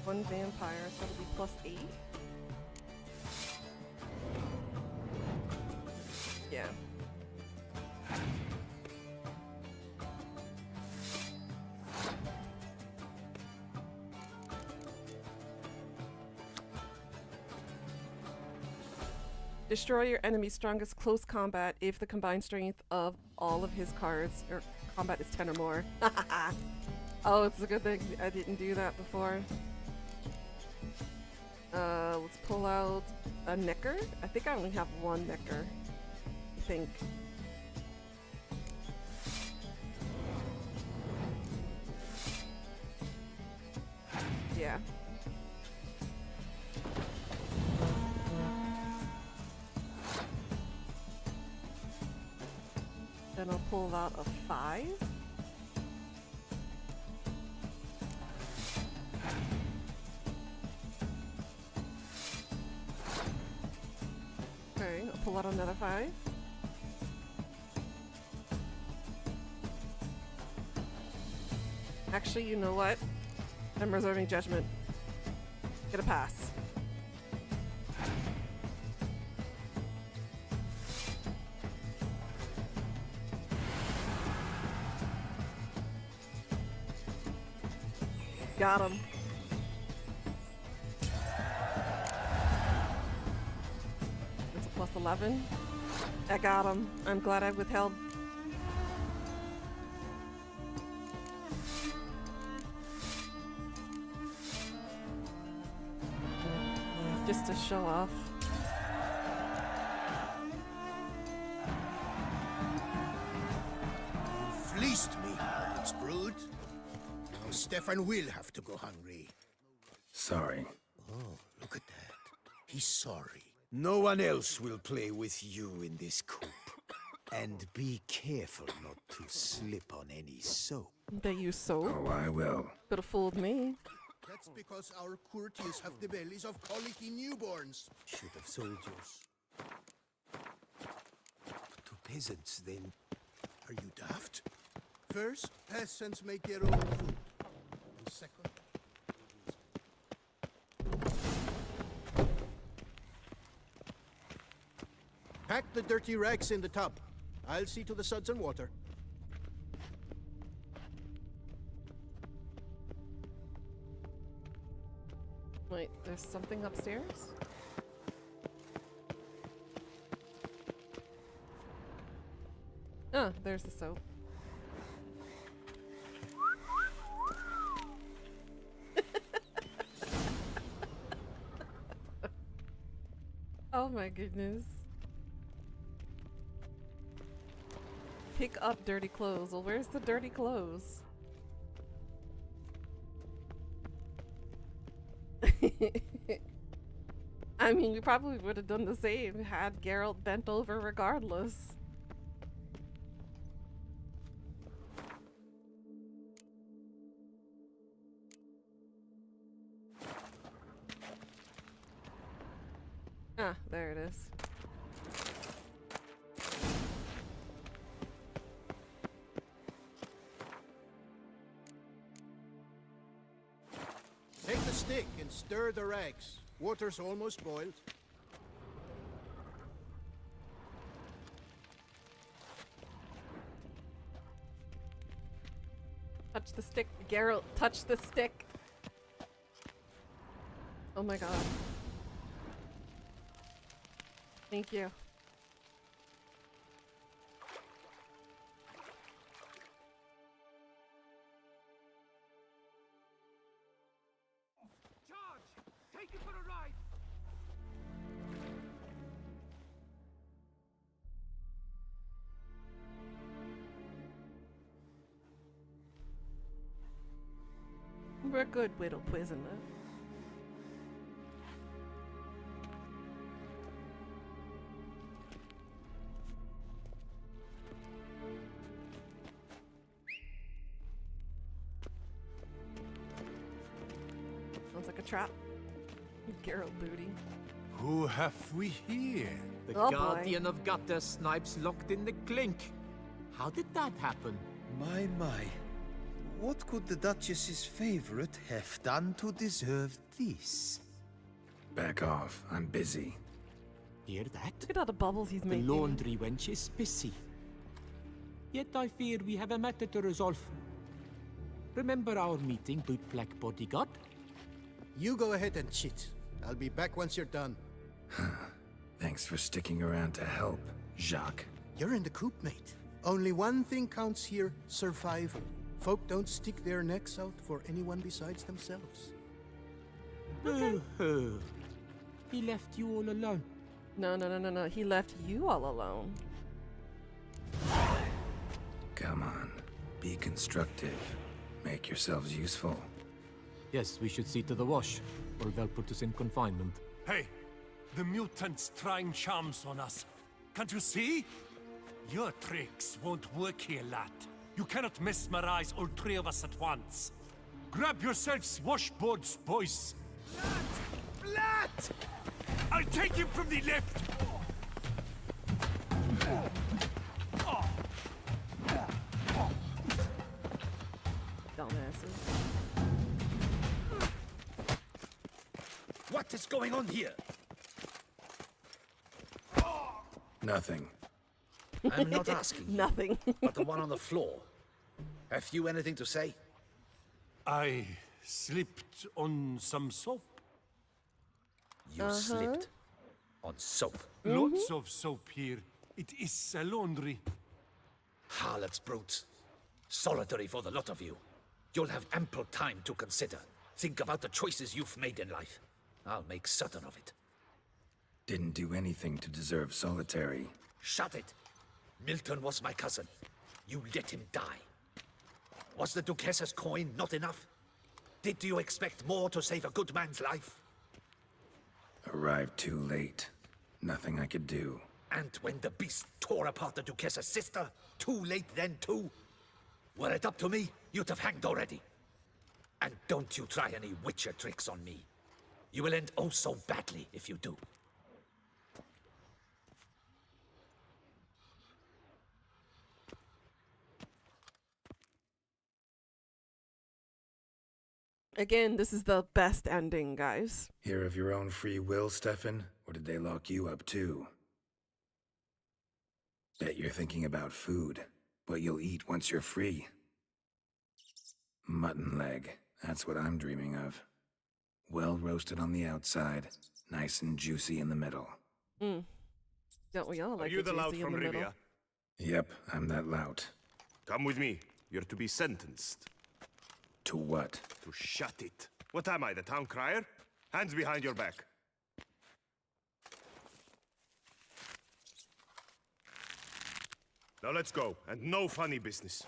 One vampire, so it'll be +8. Yeah. Destroy your enemy's strongest close combat if the combined strength of all of his cards or combat is 10 or more. Oh, it's a good thing I didn't do that before. Let's pull out a Necker. I think I only have one Necker. I think. Yeah. Then I'll pull out a 5. Okay, I'll pull out another 5. Actually, you know what? I'm reserving judgment. Get a pass. Got him. It's a +11. I got him. I'm glad I withheld. Just to show off. You fleeced me, Harlot's brood. Now Stefan will have to go hungry. Sorry. Oh, look at that. He's sorry. No one else will play with you in this coop. And be careful not to slip on any soap. They use soap. Oh, I will. Could have fooled me. That's because our courtiers have the bellies of colicky newborns. Should have soldiers. To peasants, then. Are you daft? First, peasants make their own food. And second, pack the dirty rags in the tub. I'll see to the suds and water. Wait, there's something upstairs? Oh, there's the soap. Oh my goodness. Pick up dirty clothes. Well, where's the dirty clothes? I mean, we probably would have done the same had Geralt bent over regardless. Ah, there it is. Take the stick and stir the rags. Water's almost boiled. Touch the stick, Geralt. Touch the stick. Oh my god. Thank you. Charge! Take you for a ride! We're good, widow prisoner. Sounds like a trap. Geralt booty. Who have we here? The Oh, boy. Guardian of Gutter Snipes locked in the clink. How did that happen? My. What could the Duchess's favorite have done to deserve this? Back off. I'm busy. Hear that? Look at all the bubbles he's The making. laundry wench is busy. Yet I fear we have a matter to resolve. Remember our meeting, bootblack bodyguard? You go ahead and cheat. I'll be back once you're done. Thanks for sticking around to help, Jacques. You're in the coop, mate. Only one thing counts here, survival. Folk don't stick their necks out for anyone besides themselves. Oh, he left you all alone. No. He left you all alone. Come on. Be constructive. Make yourselves useful. Yes, we should see to the wash, or they'll put us in confinement. Hey, the mutant's trying charms on us. Can't you see? Your tricks won't work here, lad. You cannot mesmerize all three of us at once. Grab yourselves washboards, boys. Blat! I'll take him from the left. Dumbasses. What is going on here? Nothing. I'm not asking you, Nothing. but the one on the floor. Have you anything to say? I slipped on some soap. You slipped on soap. Lots of soap here. It is a laundry. Harlots brutes. Solitary for the lot of you. You'll have ample time to consider. Think about the choices you've made in life. I'll make certain of it. Didn't do anything to deserve solitary. Shut it. Milton was my cousin. You let him die. Was the Duchess's coin not enough? Did you expect more to save a good man's life? Arrived too late. Nothing I could do. And when the beast tore apart the Duchess's sister, too late then too? Were it up to me, you'd have hanged already. And don't you try any Witcher tricks on me. You will end oh so badly if you do. Again, this is the best ending, guys. Here of your own free will, Stefan? Or did they lock you up too? Bet you're thinking about food. What you'll eat once you're free. Mutton leg. That's what I'm dreaming of. Well roasted on the outside, nice and juicy in the middle. Don't we all like Are you the lout juicy in from the middle? Rivia? Yep, I'm that lout. Come with me. You're to be sentenced. To what? To shut it. What am I, the town crier? Hands behind your back. Now let's go, and no funny business.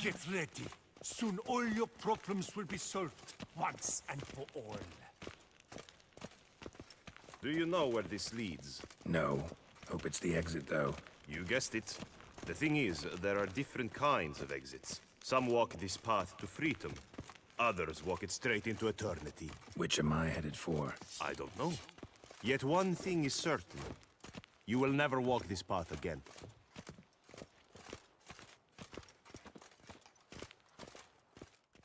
Get ready. Soon all your problems will be solved, once and for all. Do you know where this leads? No. Hope it's the exit, though. You guessed it. The thing is, there are different kinds of exits. Some walk this path to freedom. Others walk it straight into eternity. Which am I headed for? I don't know. Yet one thing is certain. You will never walk this path again.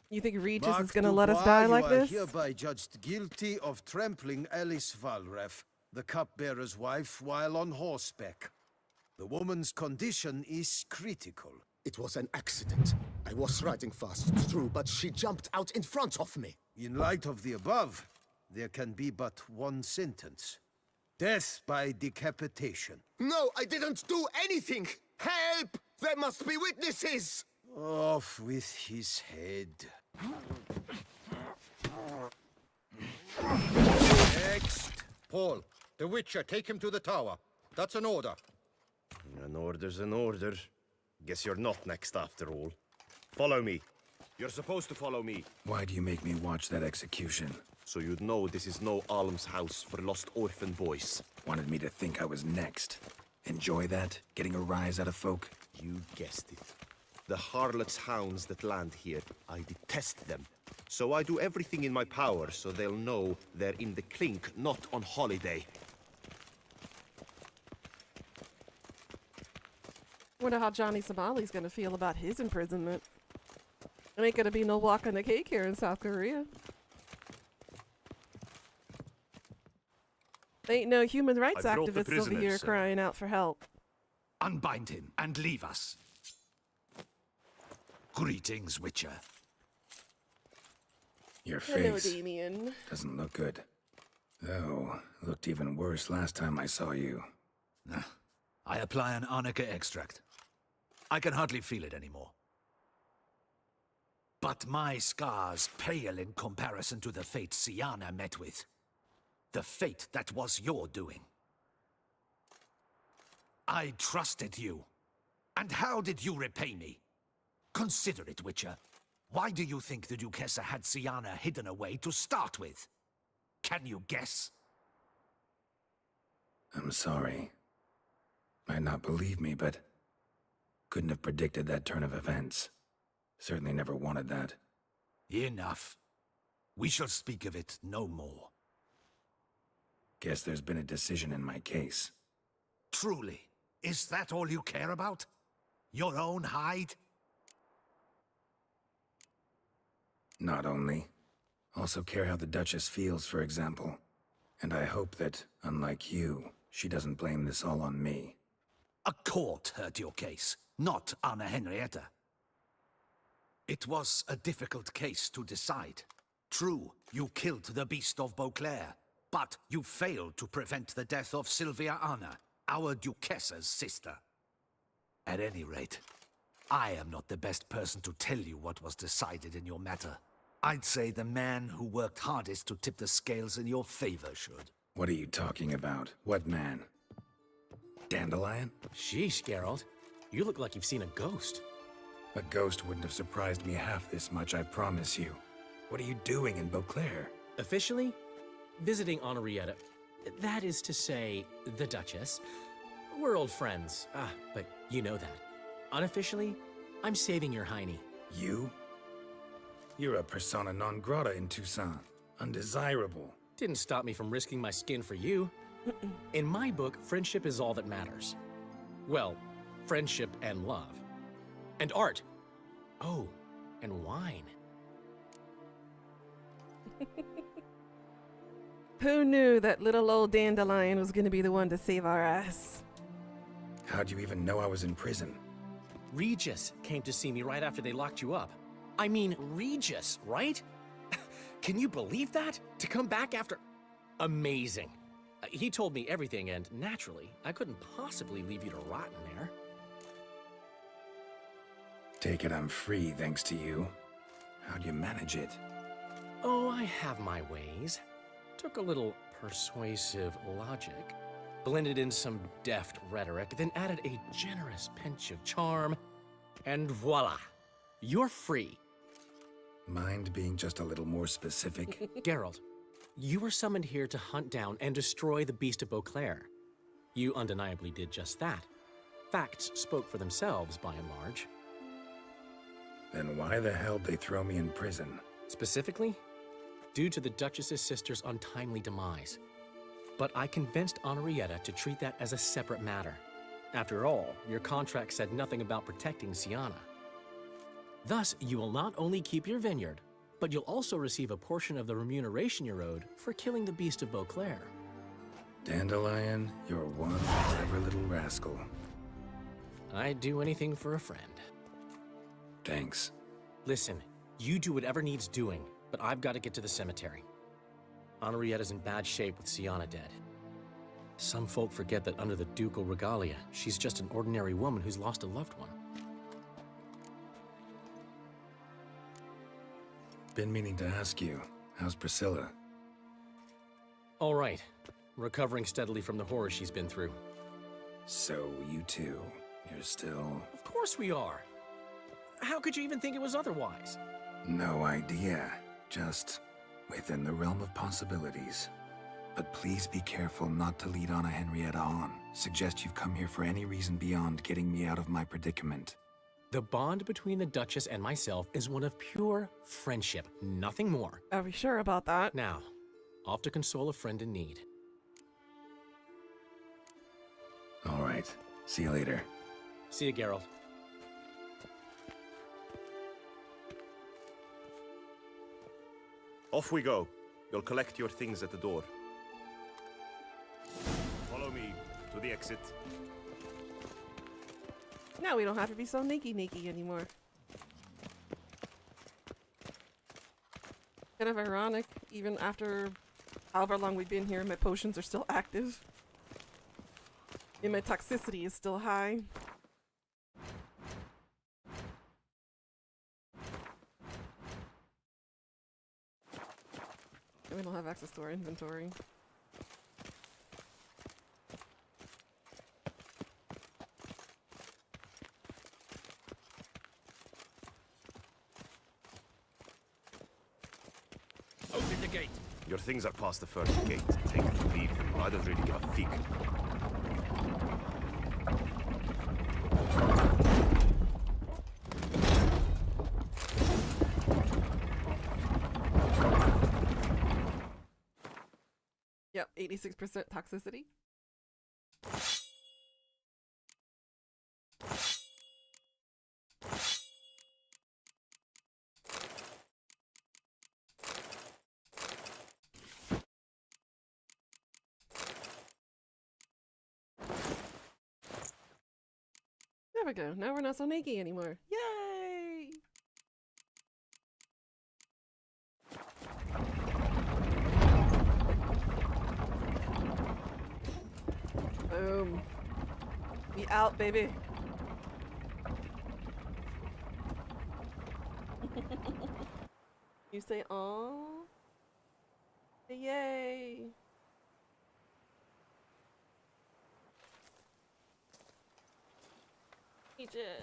You think Regis Mark is gonna let us die like this? You are hereby judged guilty of trampling Alice Valref, the cupbearer's wife, while on horseback. The woman's condition is critical. It was an accident. I was riding fast, true, but she jumped out in front of me. In light of the above, there can be but one sentence. Death by decapitation. No, I didn't do anything! Help! There must be witnesses! Off with his head. Next! Paul, the Witcher, take him to the tower. That's an order. An order's an order. Guess you're not next after all. Follow me. You're supposed to follow me. Why do you make me watch that execution? So you'd know this is no almshouse for lost orphan boys. Wanted me to think I was next. Enjoy that? Getting a rise out of folk? You guessed it. The harlots' hounds that land here, I detest them. So I do everything in my power so they'll know they're in the clink, not on holiday. Wonder how Johnny Somali's gonna feel about his imprisonment. There ain't gonna be no walk on the cake here in South Korea. Ain't no human rights I brought the activists over prisoners, here sir. crying out for help. Unbind him and leave us. Greetings, Witcher. Your Hello, face Damien. doesn't look good. Though, looked even worse last time I saw you. I apply an arnica extract. I can hardly feel it anymore. But my scars pale in comparison to the fate Siana met with. The fate that was your doing. I trusted you. And how did you repay me? Consider it, Witcher. Why do you think the Duquesa had Siana hidden away to start with? Can you guess? I'm sorry. Might not believe me, but couldn't have predicted that turn of events. Certainly never wanted that. Enough. We shall speak of it no more. Guess there's been a decision in my case. Truly, is that all you care about? Your own hide? Not only. Also care how the Duchess feels, for example. And I hope that, unlike you, she doesn't blame this all on me. A court heard your case, not Anna Henrietta. It was a difficult case to decide. True, you killed the Beast of Beauclair, but you failed to prevent the death of Sylvia Anna, our Duquessa's sister. At any rate, I am not the best person to tell you what was decided in your matter. I'd say the man who worked hardest to tip the scales in your favor should. What are you talking about? What man? Dandelion? Sheesh, Geralt. You look like you've seen a ghost. A ghost wouldn't have surprised me half this much, I promise you. What are you doing in Beauclair? Officially, visiting Henrietta. That is to say, the Duchess. We're old friends. But you know that. unofficially, I'm saving your hiney. You? You're a persona non grata in Toussaint. Undesirable. Didn't stop me from risking my skin for you. In my book, friendship is all that matters. Well, friendship and love. And art. Oh, and wine. Who knew that little old Dandelion was going to be the one to save our ass? How'd you even know I was in prison? Regis came to see me right after they locked you up. I mean, Regis, right? Can you believe that? To come back after... Amazing. He told me everything, and naturally, I couldn't possibly leave you to rot in there. Take it I'm free thanks to you. How'd you manage it? Oh, I have my ways. Took a little persuasive logic, blended in some deft rhetoric, then added a generous pinch of charm, and voila! You're free. Mind being just a little more specific? Geralt, you were summoned here to hunt down and destroy the Beast of Beauclair. You undeniably did just that. Facts spoke for themselves, by and large. Then why the hell'd they throw me in prison? Specifically, due to the Duchess's sister's untimely demise. But I convinced Henrietta to treat that as a separate matter. After all, your contract said nothing about protecting Sienna. Thus, you will not only keep your vineyard, but you'll also receive a portion of the remuneration you're owed for killing the Beast of Beauclair. Dandelion, you're one clever little rascal. I'd do anything for a friend. Thanks. Listen, you do whatever needs doing, but I've got to get to the cemetery. Henrietta's in bad shape with Sienna dead. Some folk forget that under the ducal regalia, she's just an ordinary woman who's lost a loved one. Been meaning to ask you, how's Priscilla? All right. Recovering steadily from the horror she's been through. So, you two, you're still... Of course we are. How could you even think it was otherwise? No idea. Just within the realm of possibilities. But please be careful not to lead Anna Henrietta on. Suggest you've come here for any reason beyond getting me out of my predicament. The bond between the Duchess and myself is one of pure friendship, nothing more. Are we sure about that? Now, off to console a friend in need. All right. See you later. See you, Geralt. Off we go. You'll collect your things at the door. Follow me to the exit. Now we don't have to be so sneaky anymore. Kind of ironic, even after however long we've been here, my potions are still active. And my toxicity is still high. And we don't have access to our inventory. Open the gate. Your things are past the first gate. Take them, leave them. I don't really give a fig. Yep, 86% toxicity. There we go. Now we're not so naked anymore. Yay! Boom. We out, baby. You say, "Aw." Say, "Yay."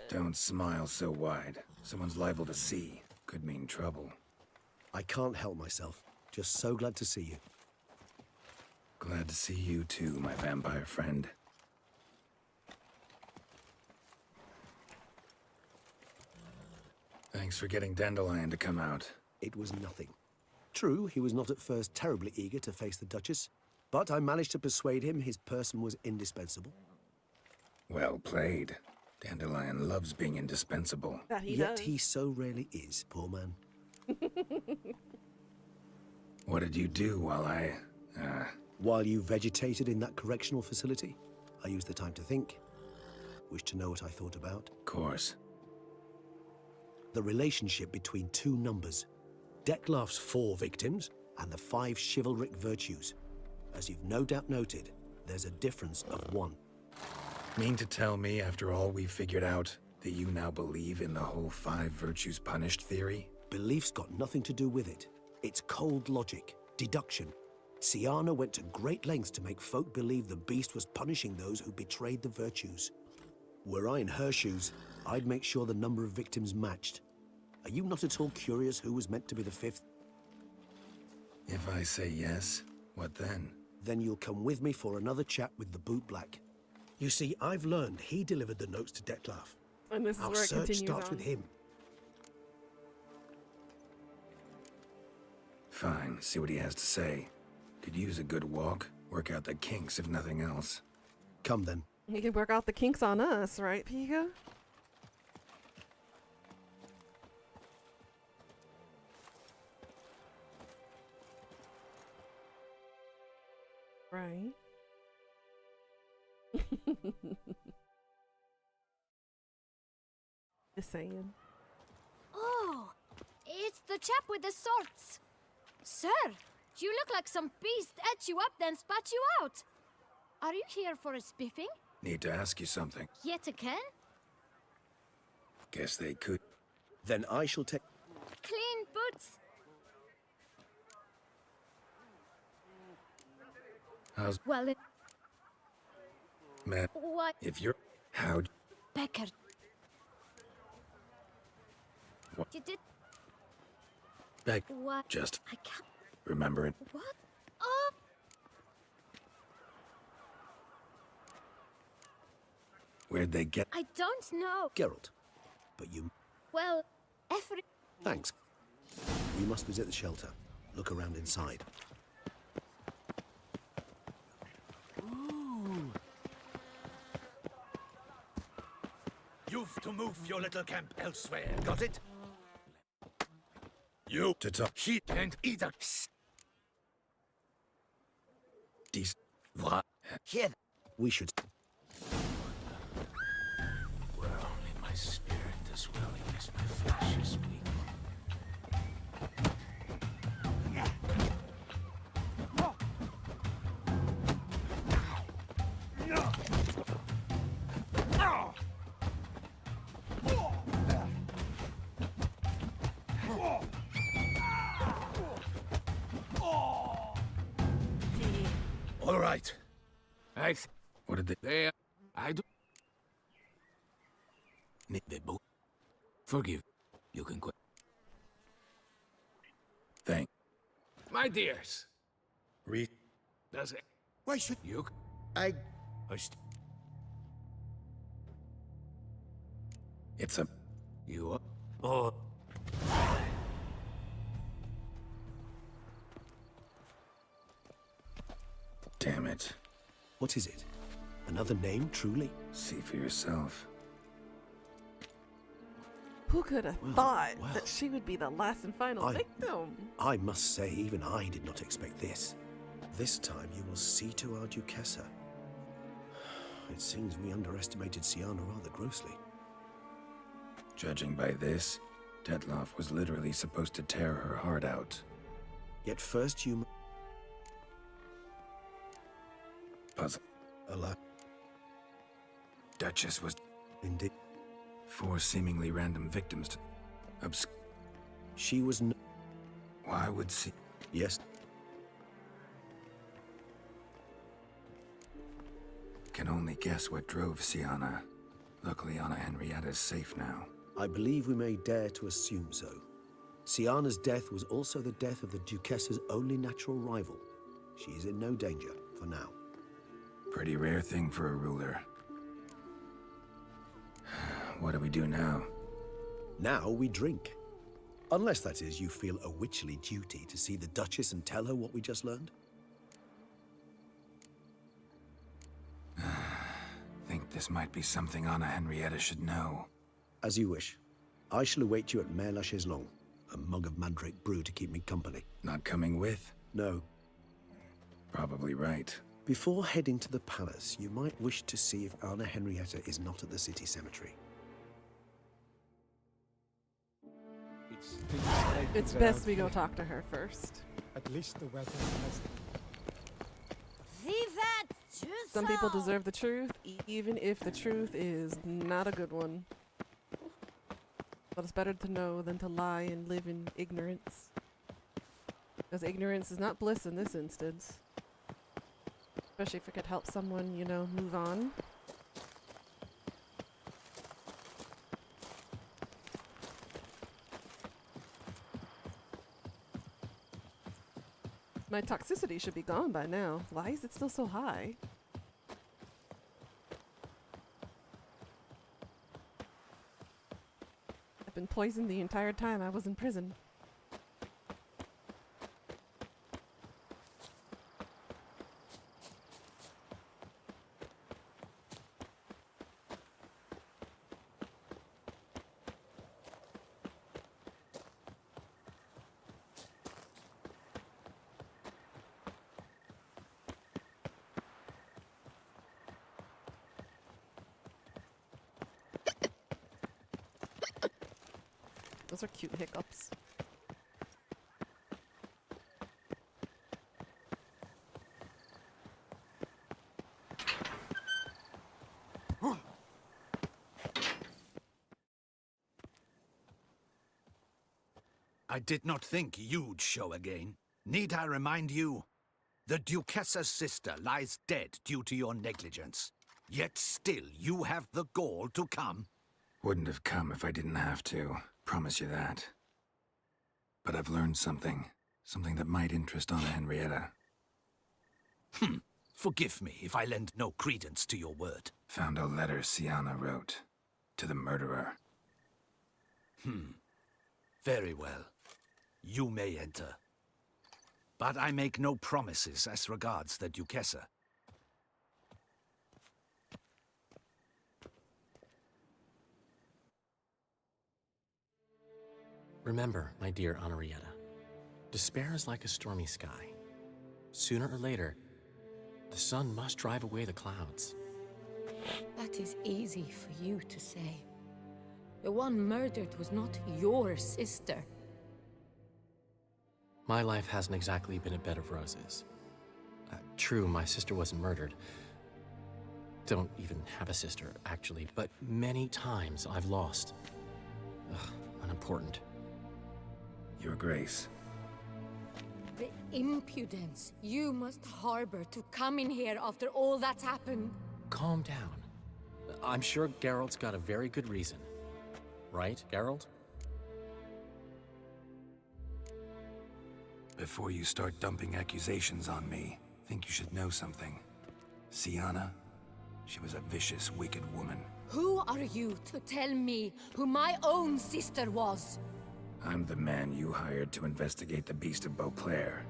Don't smile so wide. Someone's liable to see. Could mean trouble. I can't help myself. Just so glad to see you. Glad to see you too, my vampire friend. Thanks for getting Dandelion to come out. It was nothing. True, he was not at first terribly eager to face the Duchess, but I managed to persuade him his person was indispensable. Well played. Dandelion loves being indispensable. That he Yet does. he so rarely is, poor man. What did you do while While you vegetated in that correctional facility, I used the time to think. Wish to know what I thought about? Of course. The relationship between two numbers. Dettlaff's 4 victims and the 5 chivalric virtues. As you've no doubt noted, there's a difference of 1. Mean to tell me, after all we've figured out, that you now believe in the whole 5 virtues punished theory? Belief's got nothing to do with it. It's cold logic, deduction. Syanna went to great lengths to make folk believe the beast was punishing those who betrayed the virtues. Were I in her shoes, I'd make sure the number of victims matched. Are you not at all curious who was meant to be the 5th? If I say yes, what then? Then you'll come with me for another chat with the bootblack. You see, I've learned he delivered the notes to Dettlaff. And this is Our where it search continues starts on. with him. Fine, see what he has to say. Could use a good walk, work out the kinks if nothing else. Come then. He can work out the kinks on us, right, Piga? Right. Just saying. Oh, it's the chap with the swords. Sir, you look like some beast ate you up then spat you out. Are you here for a spiffing? Need to ask you something. Yet again? Guess they could. Then I shall take... Clean boots. How's Well, Matt? what? If you're... How'd... Becker. What? You did Beg. what? Just I can't. remember it. What? Oh, Where'd they get... I don't know. Geralt. But you... Well, every. Thanks. We must visit the shelter. Look around inside. You've to move your little camp elsewhere, got it? You... To talk... He and either. Dis... What? Here. We should... Well, in my spirit as well as my flesh is weak. All right. What did They... I do... They both... Forgive. You can quit. Thank... My dears. Read... Does it... Why should... You... I... It's a... You... Oh... Damn it. What is it? Another name, truly? See for yourself. Who could have thought that she would be the last and final I- victim? I must say, even I did not expect this. This time you will see to our Duchessa. It seems we underestimated Syanna rather grossly. Judging by this, Dettlaff was literally supposed to tear her heart out. Yet first you... Puzzle. Alas. Duchess was... Indeed. 4 seemingly random victims to... She was no... Why would she... Yes. Can only guess what drove Syanna. Luckily, Anna Henrietta's safe now. I believe we may dare to assume so. Syanna's death was also the death of the Duchessa's only natural rival. She is in no danger, for now. Pretty rare thing for a ruler. What do we do now? Now we drink. Unless, that is, you feel a witcherly duty to see the Duchess and tell her what we just learned. Think this might be something Anna Henrietta should know. As you wish. I shall await you at Mère la Chaiselongue. A mug of mandrake brew to keep me company. Not coming with? No. Probably right. Before heading to the palace, you might wish to see if Anna Henrietta is not at the city cemetery. It's best we go talk to her first. At least the weather has... Some people deserve the truth, even if the truth is not a good one. But it's better to know than to lie and live in ignorance. Because ignorance is not bliss in this instance. Especially if it could help someone, you know, move on. My toxicity should be gone by now. Why is it still so high? I've been poisoned the entire time I was in prison. Those are cute hiccups. I did not think you'd show again. Need I remind you? The Duchessa's sister lies dead due to your negligence. Yet still you have the gall to come. Wouldn't have come if I didn't have to. Promise you that. But I've learned something. Something that might interest Anna Henrietta. Forgive me if I lend no credence to your word. Found a letter Siana wrote. To the murderer. Very well. You may enter. But I make no promises as regards the Duchessa. Remember, my dear Henrietta, despair is like a stormy sky. Sooner or later, the sun must drive away the clouds. That is easy for you to say. The one murdered was not your sister. My life hasn't exactly been a bed of roses. True, my sister wasn't murdered. Don't even have a sister, actually, but many times I've lost. Unimportant. Your Grace. The impudence you must harbor to come in here after all that's happened. Calm down. I'm sure Geralt's got a very good reason. Right, Geralt? Before you start dumping accusations on me, I think you should know something. Siana, she was a vicious, wicked woman. Who are you to tell me who my own sister was? I'm the man you hired to investigate the Beast of Beauclair.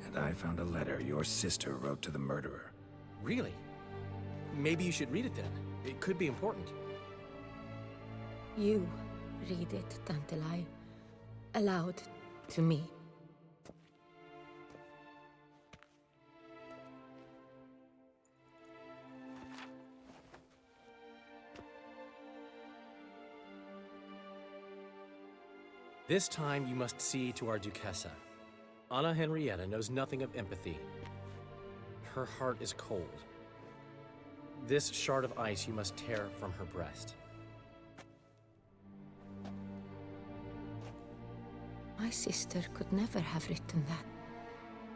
And I found a letter your sister wrote to the murderer. Really? Maybe you should read it then. It could be important. You read it, Tantalai, aloud to me. This time you must see to our Duchessa. Anna Henrietta knows nothing of empathy. Her heart is cold. This shard of ice you must tear from her breast. My sister could never have written that.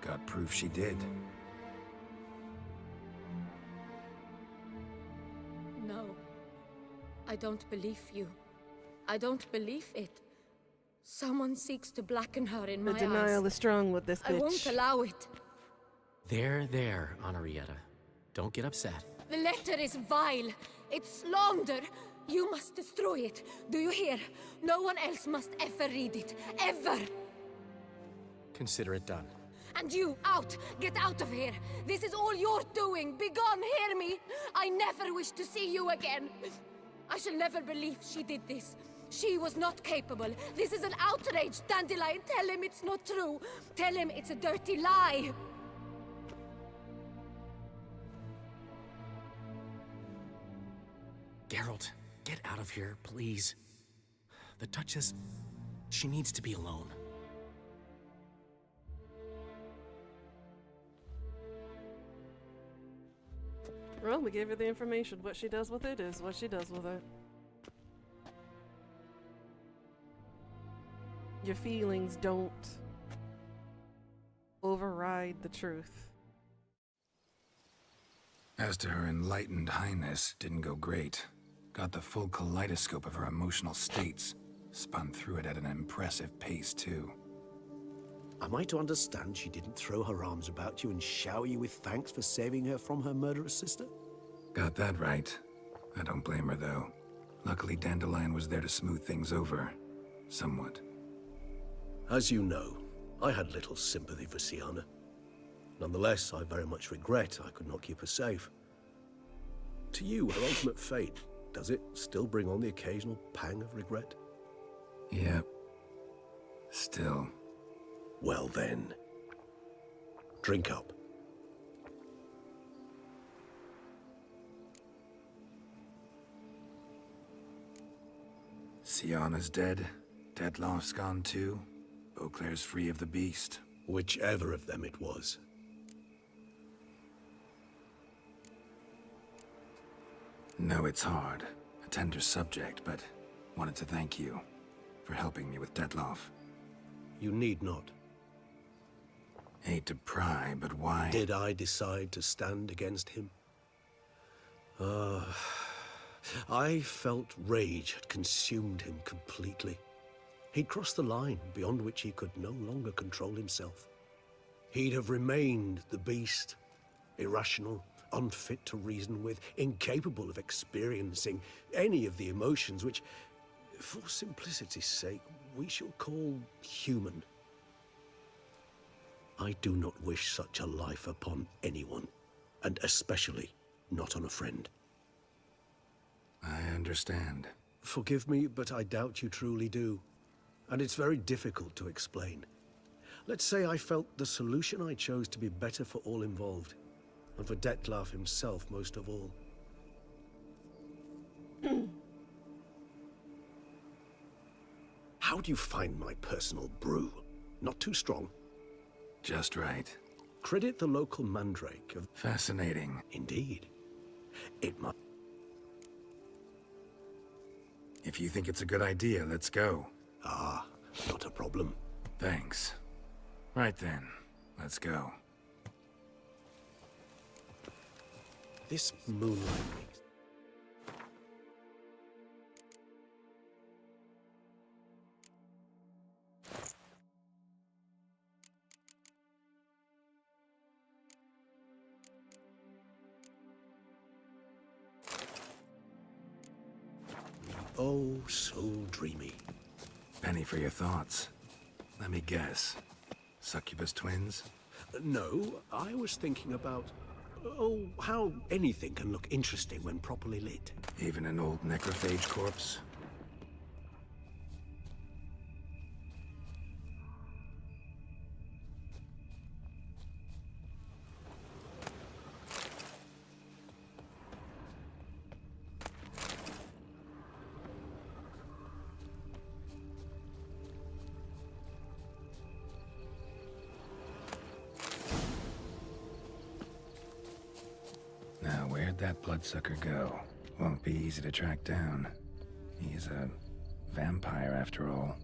Got proof she did. No. I don't believe you. I don't believe it. Someone seeks to blacken her in my eyes. The denial is strong with this bitch. I won't allow it. There, Henrietta. Don't get upset. The letter is vile. It's slander. You must destroy it. Do you hear? No one else must ever read it. Ever! Consider it done. And you, out! Get out of here! This is all you're doing! Be gone, hear me! I never wish to see you again! I shall never believe she did this. She was not capable. This is an outrage, Dandelion. Tell him it's not true. Tell him it's a dirty lie. Geralt, get out of here, please. The Duchess, she needs to be alone. Well, we gave her the information. What she does with it is what she does with it. Your feelings don't override the truth. As to her enlightened highness, didn't go great. Got the full kaleidoscope of her emotional states. Spun through it at an impressive pace, too. Am I to understand she didn't throw her arms about you and shower you with thanks for saving her from her murderous sister? Got that right. I don't blame her, though. Luckily, Dandelion was there to smooth things over. Somewhat. As you know, I had little sympathy for Syanna. Nonetheless, I very much regret I could not keep her safe. To you, her ultimate fate, does it still bring on the occasional pang of regret? Yep. Still. Well then. Drink up. Syanna's dead. Dettlaff's gone too. Beauclair's free of the beast. Whichever of them it was. No, it's hard. A tender subject, but wanted to thank you for helping me with Dettlaff. You need not. Hate to pry, but why? Did I decide to stand against him? I felt rage had consumed him completely. He'd crossed the line beyond which he could no longer control himself. He'd have remained the beast, irrational, unfit to reason with, incapable of experiencing any of the emotions which, for simplicity's sake, we shall call human. I do not wish such a life upon anyone, and especially not on a friend. I understand. Forgive me, but I doubt you truly do. And it's very difficult to explain. Let's say I felt the solution I chose to be better for all involved, and for Dettlaff himself most of all. How do you find my personal brew? Not too strong? Just right. Credit the local mandrake of... Fascinating. Indeed. It might... If you think it's a good idea, let's go. Ah, not a problem. Thanks. Right then, let's go. This moonlight makes... Oh, so dreamy. Penny for your thoughts. Let me guess. Succubus twins? No, I was thinking about... Oh, how anything can look interesting when properly lit. Even an old necrophage corpse? Now, where'd that bloodsucker go? Won't be easy to track down. He's a vampire, after all.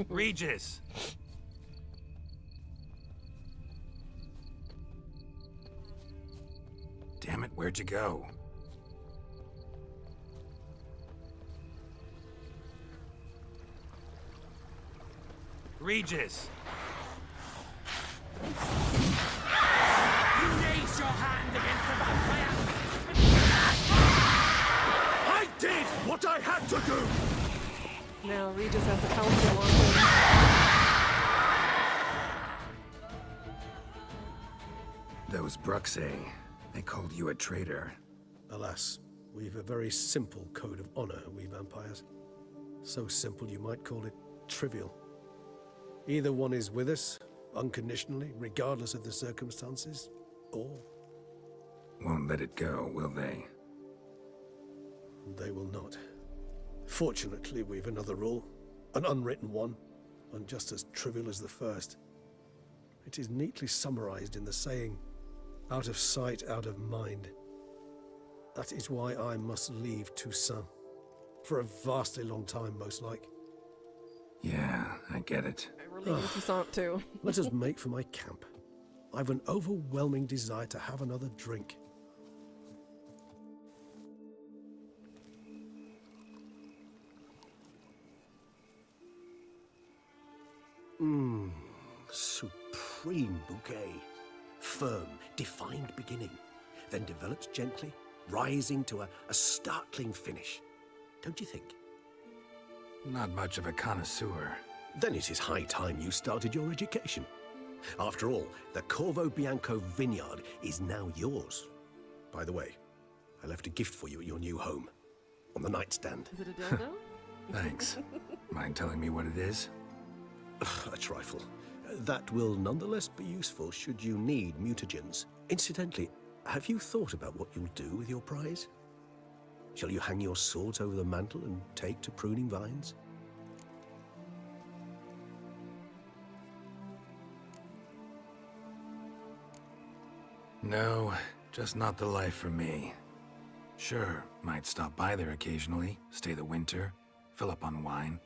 Regis! Damn it, where'd you go? Regis! You raise your hand against the vampire! Now Regis has the council on him. Those Bruxay, they called you a traitor. Alas, we've a very simple code of honor, we vampires. So simple you might call it trivial. Either one is with us, unconditionally, regardless of the circumstances, or... Won't let it go, will they? They will not. Fortunately, we've another rule, an unwritten one, and just as trivial as the first. It is neatly summarized in the saying, out of sight, out of mind. That is why I must leave Toussaint. For a vastly long time, most like. Yeah, I get it. We're leaving Toussaint too. Let us make for my camp. I've an overwhelming desire to have another drink. Supreme bouquet. Firm, defined beginning, then develops gently, rising to a startling finish. Don't you think? Not much of a connoisseur. Then it is high time you started your education. After all, the Corvo Bianco vineyard is now yours. By the way, I left a gift for you at your new home. On the nightstand. Is it a dildo? Thanks. Mind telling me what it is? A trifle. That will nonetheless be useful should you need mutagens. Incidentally, have you thought about what you'll do with your prize? Shall you hang your swords over the mantle and take to pruning vines? No, just not the life for me. Sure, might stop by there occasionally, stay the winter, fill up on wine.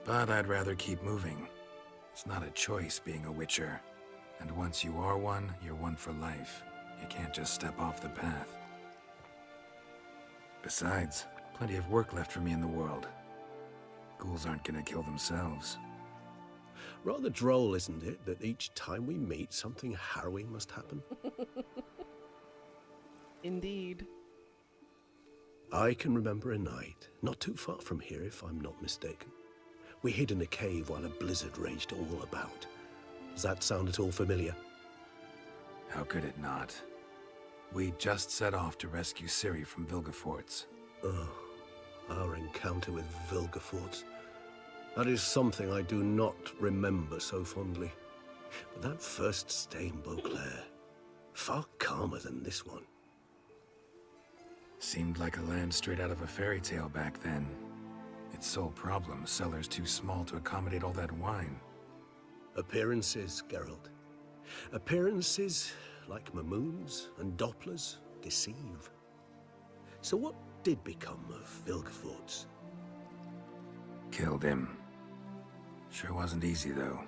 But I'd rather keep moving. It's not a choice being a witcher. And once you are one, you're one for life. You can't just step off the path. Besides, plenty of work left for me in the world. Ghouls aren't gonna kill themselves. Rather droll, isn't it, that each time we meet, something harrowing must happen? Indeed. I can remember a night, not too far from here if I'm not mistaken. We hid in a cave while a blizzard raged all about. Does that sound at all familiar? How could it not? We just set off to rescue Ciri from Vilgefortz. Oh, our encounter with Vilgefortz. That is something I do not remember so fondly. But that first stay in Beauclair, far calmer than this one. Seemed like a land straight out of a fairy tale back then. Its sole problem, cellars too small to accommodate all that wine. Appearances, Geralt. Appearances, like Mamoons and Dopplers, deceive. So what did become of Vilgefortz? Killed him. Sure wasn't easy, though.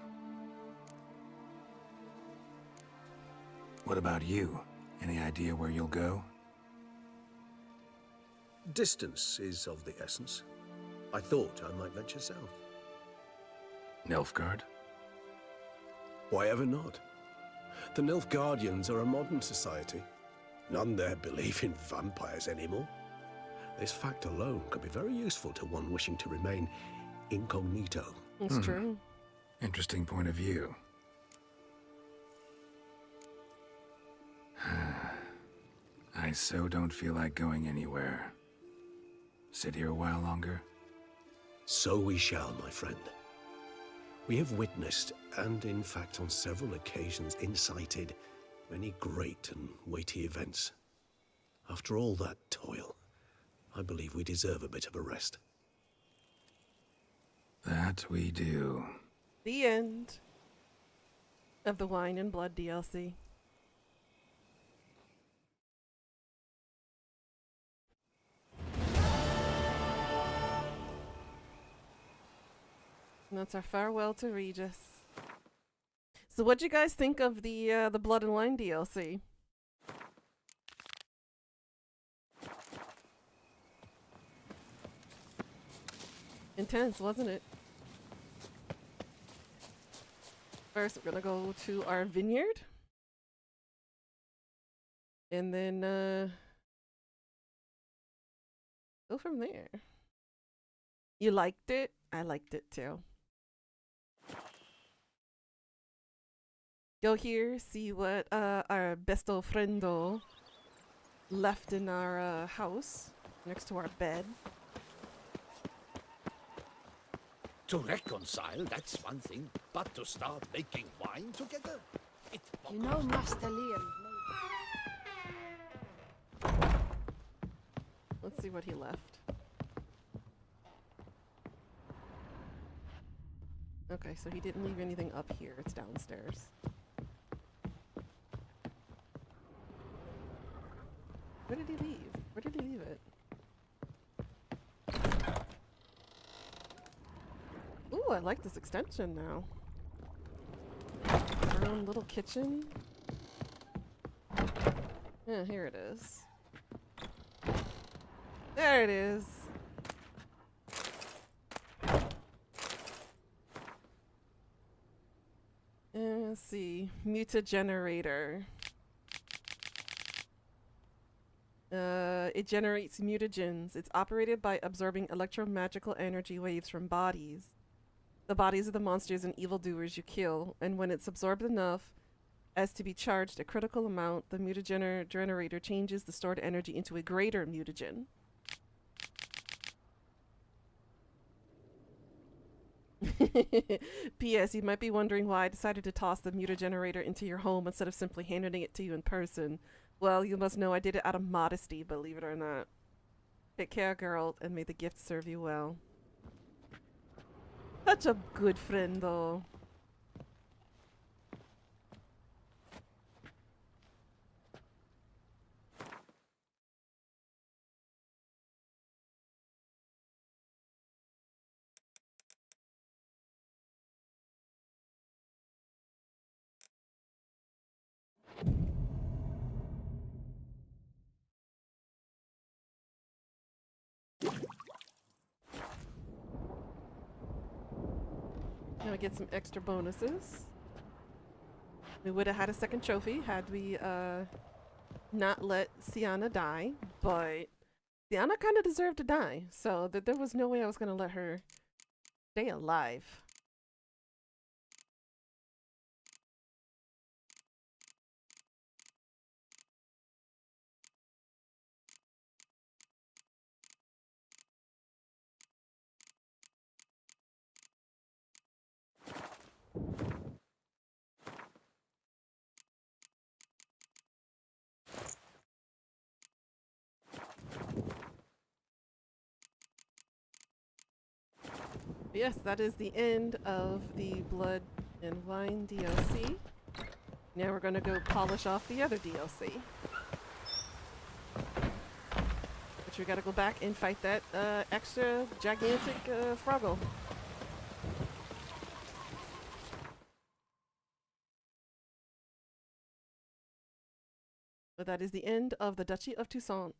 What about you? Any idea where you'll go? Distance is of the essence. I thought I might venture south. Nilfgaard? Why ever not? The Nilfgaardians are a modern society. None there believe in vampires anymore. This fact alone could be very useful to one wishing to remain incognito. It's true. Interesting point of view. I so don't feel like going anywhere. Sit here a while longer? So we shall, my friend. We have witnessed, and in fact on several occasions incited, many great and weighty events. After all that toil, I believe we deserve a bit of a rest. That we do. The end of the Wine and Blood DLC. And that's our farewell to Regis. So what'd you guys think of the Blood and Wine DLC? Intense, wasn't it? First, we're gonna go to our vineyard. And then, go from there. You liked it? I liked it too. Go here, see what our besto friendo left in our house next to our bed. To reconcile, that's one thing, but to start making wine together? You know, Master Liam. Let's see what he left. Okay, so he didn't leave anything up here. It's downstairs. Where did he leave? Where did he leave it? Ooh, I like this extension now. Our own little kitchen. Yeah, here it is. There it is. And let's see. Mutagenerator. It generates mutagens. It's operated by absorbing electromagical energy waves from bodies. The bodies of the monsters and evildoers you kill, and when it's absorbed enough as to be charged a critical amount, the mutagenerator changes the stored energy into a greater mutagen. P.S. You might be wondering why I decided to toss the mutagenerator into your home instead of simply handing it to you in person. Well, you must know I did it out of modesty, believe it or not. Take care, girl, and may the gift serve you well. Such a good friend, though. Now get some extra bonuses. We would have had a second trophy had we not let Sienna die, but Sienna kind of deserved to die, so that there was no way I was going to let her stay alive. Yes, that is the end of the Blood and Wine DLC. Now we're going to go polish off the other DLC. Which we got to go back and fight that extra gigantic Froggle. But that is the end of the Duchy of Toussaint.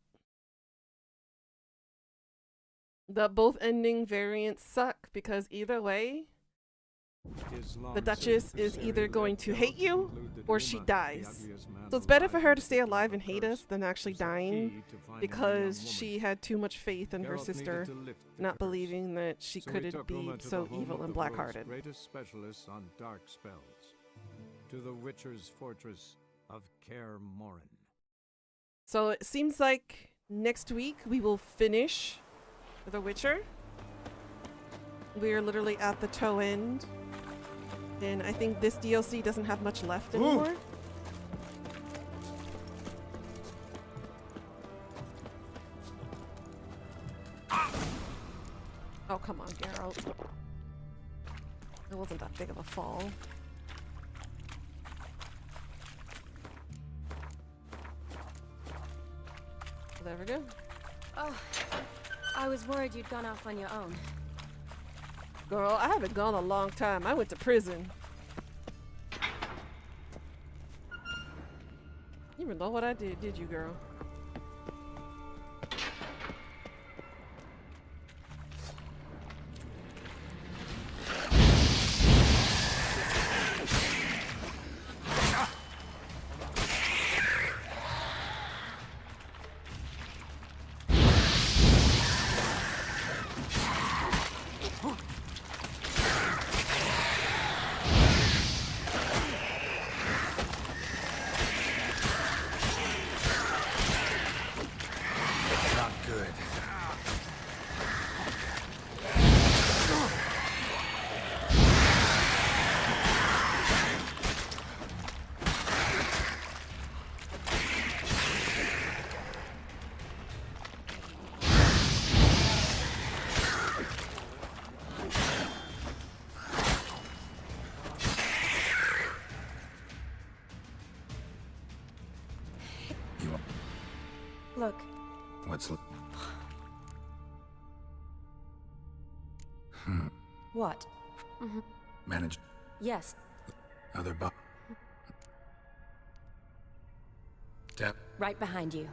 The both ending variants suck because either way, the Duchess is either going to hate you or she dies. So it's better for her to stay alive and hate us than actually dying because she had too much faith in her sister, not believing that she couldn't be so evil and black-hearted. Greatest specialists on dark spells, to the Witcher's fortress of Kaer Morhen. So it seems like next week we will finish The Witcher. We are literally at the toe end. And I think this DLC doesn't have much left anymore. Oh, come on, Geralt. It wasn't that big of a fall. There we go. Oh, I was worried you'd gone off on your own. Girl, I haven't gone a long time. I went to prison. You even know what I did you, girl? Look. What's... What? Managed Yes. other bu... Step. Right behind you.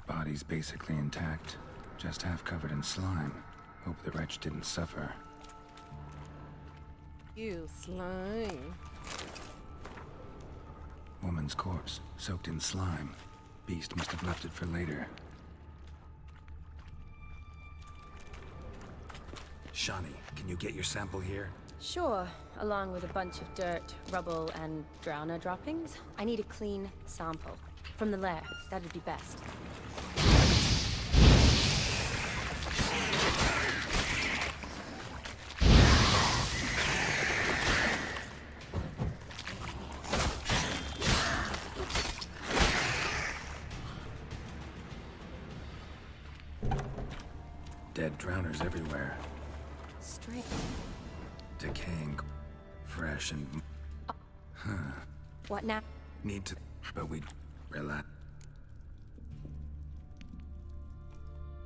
Body's basically intact, just half covered in slime. Hope the wretch didn't suffer. You slime. Woman's corpse, soaked in slime. Beast must have left it for later. Shani, can you get your sample here? Sure, along with a bunch of dirt, rubble, and drowner droppings. I need a clean sample. From the lair, that'd be best. Dead drowners everywhere. Strange. Decaying, fresh and... Huh. What now? Need to... But we... Relax.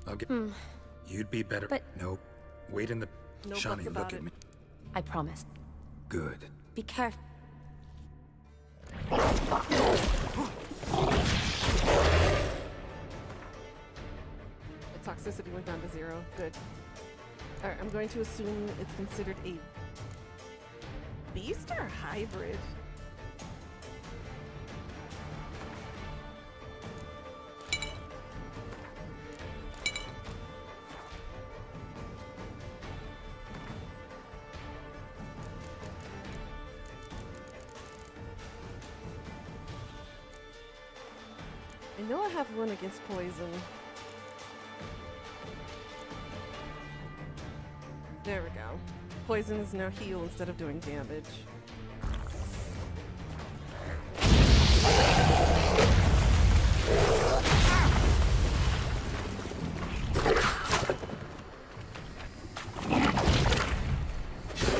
I'll get... You'd be better... But... Nope. Wait in the... No Shani, buts about look at it. me. I promise. Good. Be careful. The toxicity went down to 0. Good. Alright, I'm going to assume it's considered a beast or a hybrid? I know I have one against poison. There we go. Poison is now heal instead of doing damage.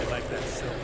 Like that silver.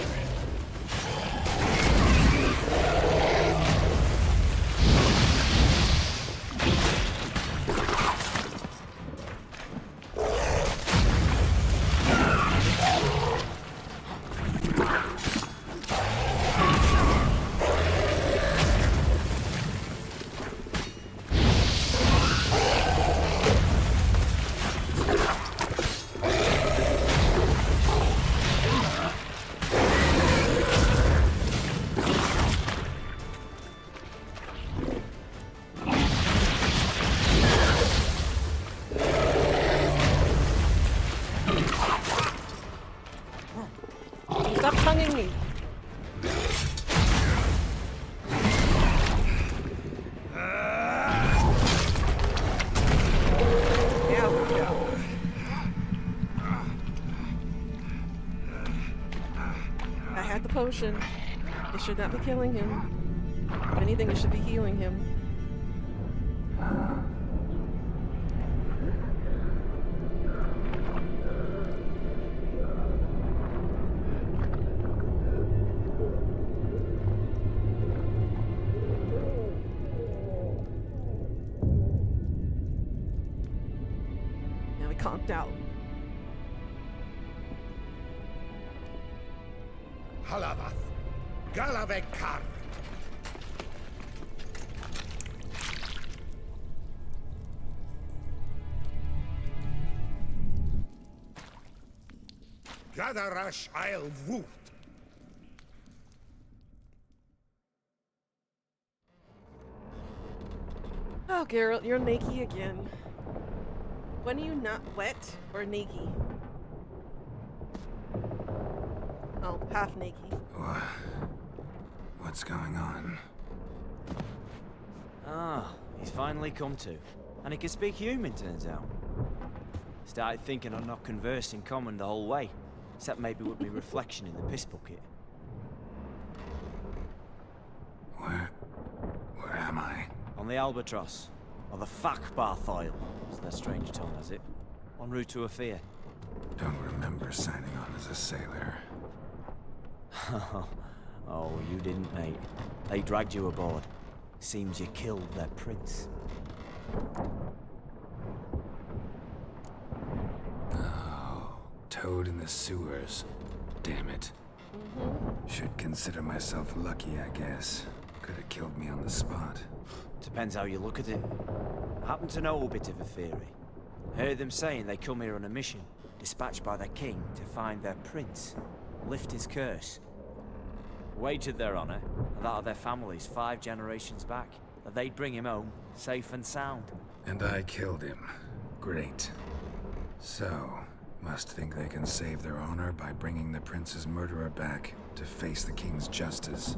Stop tonguing me! There we go. I had the potion. It should not be killing him. If anything, it should be healing him. Now he conked out. Halavath, Galavekar. Gadarash Isle Woot. Oh, Geralt, you're naked again. When are you not wet or naked? Oh, half naked. What's going on? Ah, he's finally come to. And he can speak human, turns out. Started thinking I'd not conversed in common the whole way, except maybe with me reflection in the piss bucket. Where am I? On the Albatross, or the Fakbarthoil, as their strange tongue has it, en route to Ophir. Don't remember signing on as a sailor. Oh, you didn't, mate. They dragged you aboard. Seems you killed their prince. Oh, toad in the sewers. Damn it. Should consider myself lucky, I guess. Could have killed me on the spot. Depends how you look at it. I happen to know a bit of a theory. Heard them saying they come here on a mission, dispatched by their king to find their prince, lift his curse. Wagered their honor, and that of their families 5 generations back, that they'd bring him home, safe and sound. And I killed him. Great. So, must think they can save their honor by bringing the prince's murderer back to face the king's justice.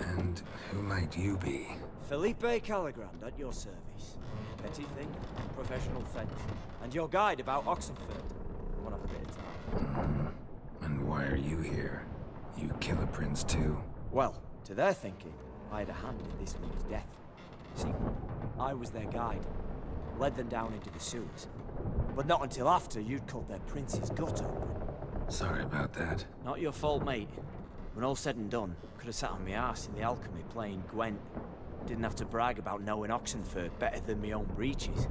And who might you be? Felipe Caligrand at your service. Petty thing, professional fence, and your guide about Oxenford. Won't have a bit of time. And why are you here? You kill a prince too? Well, to their thinking, I had a hand in this one's death. See, I was their guide. Led them down into the sewers. But not until after you'd cut their prince's gut open. Sorry about that. Not your fault, mate. When all said and done, could have sat on my arse in the alchemy playing Gwent. Didn't have to brag about knowing Oxenford better than my own breeches.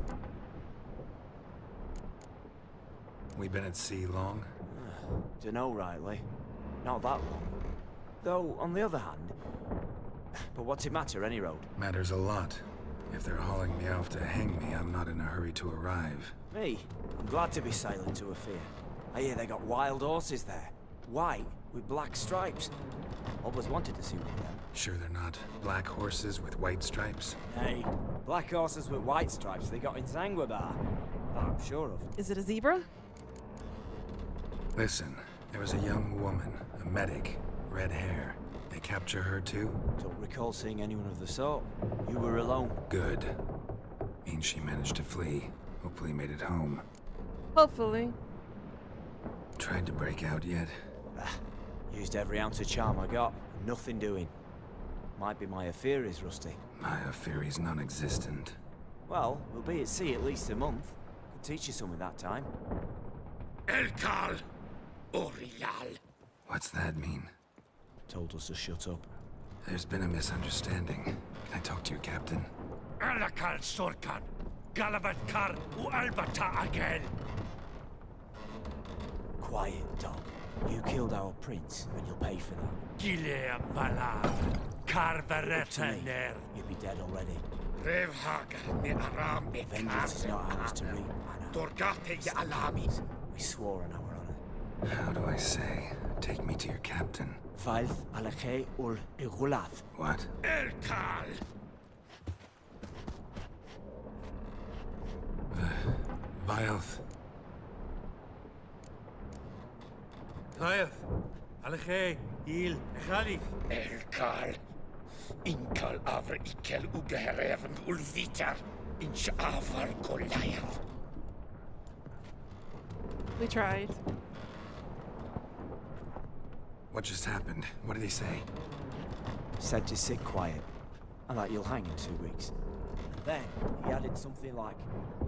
We been at sea long? Dunno rightly. Not that long. Though, on the other hand... But what's it matter, any road? Matters a lot. If they're hauling me off to hang me, I'm not in a hurry to arrive. Me? I'm glad to be sailing to Ophir. I hear they got wild horses there. White, with black stripes. Always wanted to see one of them. Sure they're not black horses with white stripes? Hey, black horses with white stripes they got in Zanguebar. That I'm sure of. Is it a zebra? Listen, there was a young woman, a medic, red hair. They capture her too? Don't recall seeing anyone of the sort. You were alone. Good. Means she managed to flee. Hopefully made it home. Hopefully. Tried to break out yet? Used every ounce of charm I got. Nothing doing. Might be my Ophiri's rusty. My Ophiri's non-existent. Well, we'll be at sea at least a month. Could teach you something that time. Elkal Orial. What's that mean? Told us to shut up. There's been a misunderstanding. Can I talk to you, Captain? Alakal Sorkan. Galavat Kar U Albata again. Quiet, dog. You killed our prince, and you'll pay for that. Gileam Valar. Carvereta Ner. You'll be dead already. Revhagar me Aram me Vengeance is not ours to reap, Anna. Dorgate ya Alami. We swore on our honor. How do I say? Take me to your captain. Valth Alakhe ul Igulath. What? Elkal. Vilth. Vilth. Alakhe. Il. Khalif. Elkal. Inkal avr ikel ugehereven ulvitar. Inch avar Goliath. We tried. What just happened? What did he say? Said to sit quiet, and that you'll hang in 2 weeks. And then he added something like,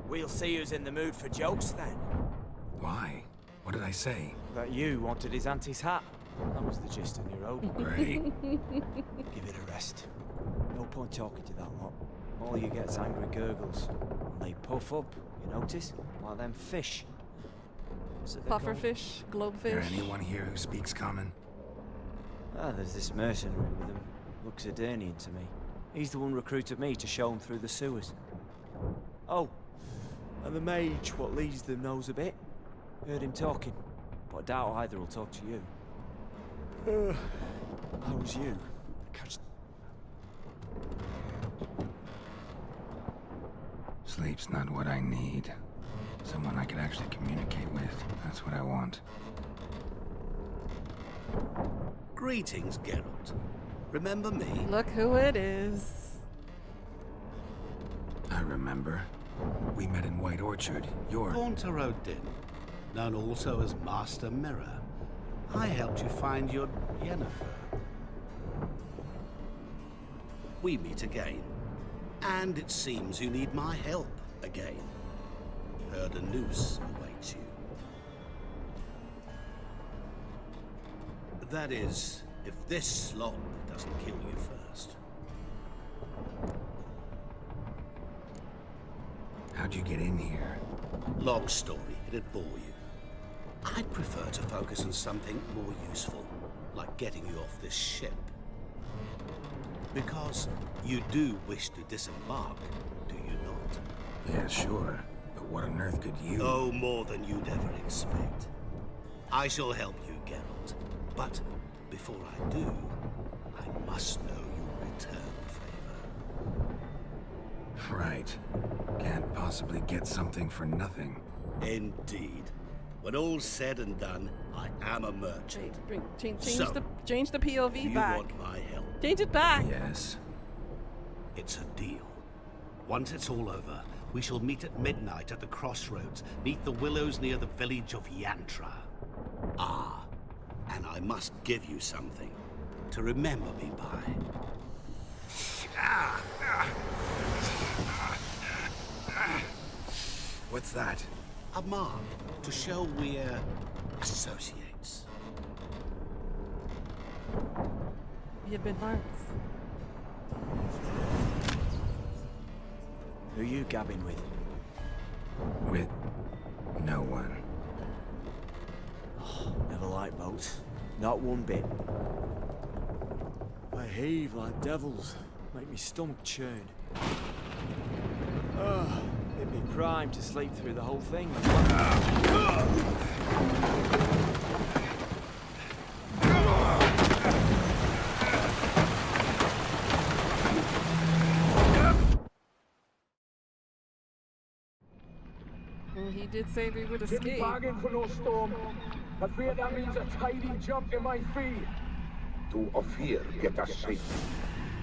"We'll see who's in the mood for jokes then." Why? What did I say? That you wanted his auntie's hat. That was the gist of your road. Great. Give it a rest. No point talking to that lot. All you get is angry gurgles. And they puff up, you notice? Like them fish. Pufferfish, globefish. There anyone here who speaks common? Ah, there's this mercenary with him. Looks Adernian to me. He's the one recruited me to show him through the sewers. Oh, and the mage what leads them knows a bit. Heard him talking, but I doubt either will talk to you. How's you? Sleep's not what I need. Someone I could actually communicate with. That's what I want. Greetings, Geralt. Remember me? Look who it is. I remember. We met in White Orchard. You're... Haunter Odin, known also as Master Mirror. I helped you find your Yennefer. We meet again. And it seems you need my help again. Heard a noose awaits you. That is, if this slop doesn't kill you first. How'd you get in here? Long story, it'd bore you. I'd prefer to focus on something more useful, like getting you off this ship. Because you do wish to disembark, do you not? Yeah, sure. But what on earth could you... Oh, more than you'd ever expect. I shall help you, Geralt. But before I do, I must know you'll return the favor. Right. Can't possibly get something for nothing. Indeed. When all's said and done, I am a merchant. Change the POV do you back. want my help? Change it back. Yes. It's a deal. Once it's all over, we shall meet at midnight at the crossroads, neath the willows near the village of Yantra. Ah, and I must give you something to remember me by. What's that? A mark to show we're associates. You've been marks. Who you gabbing with? With no one. Never liked boats. Not one bit. They heave like devils. Make me stomach churn. Oh, it'd be prime to sleep through the whole thing. He did say we would escape. Didn't bargain for no storm. I fear that means a tidy jump in my fee. To Ophir, get us safely.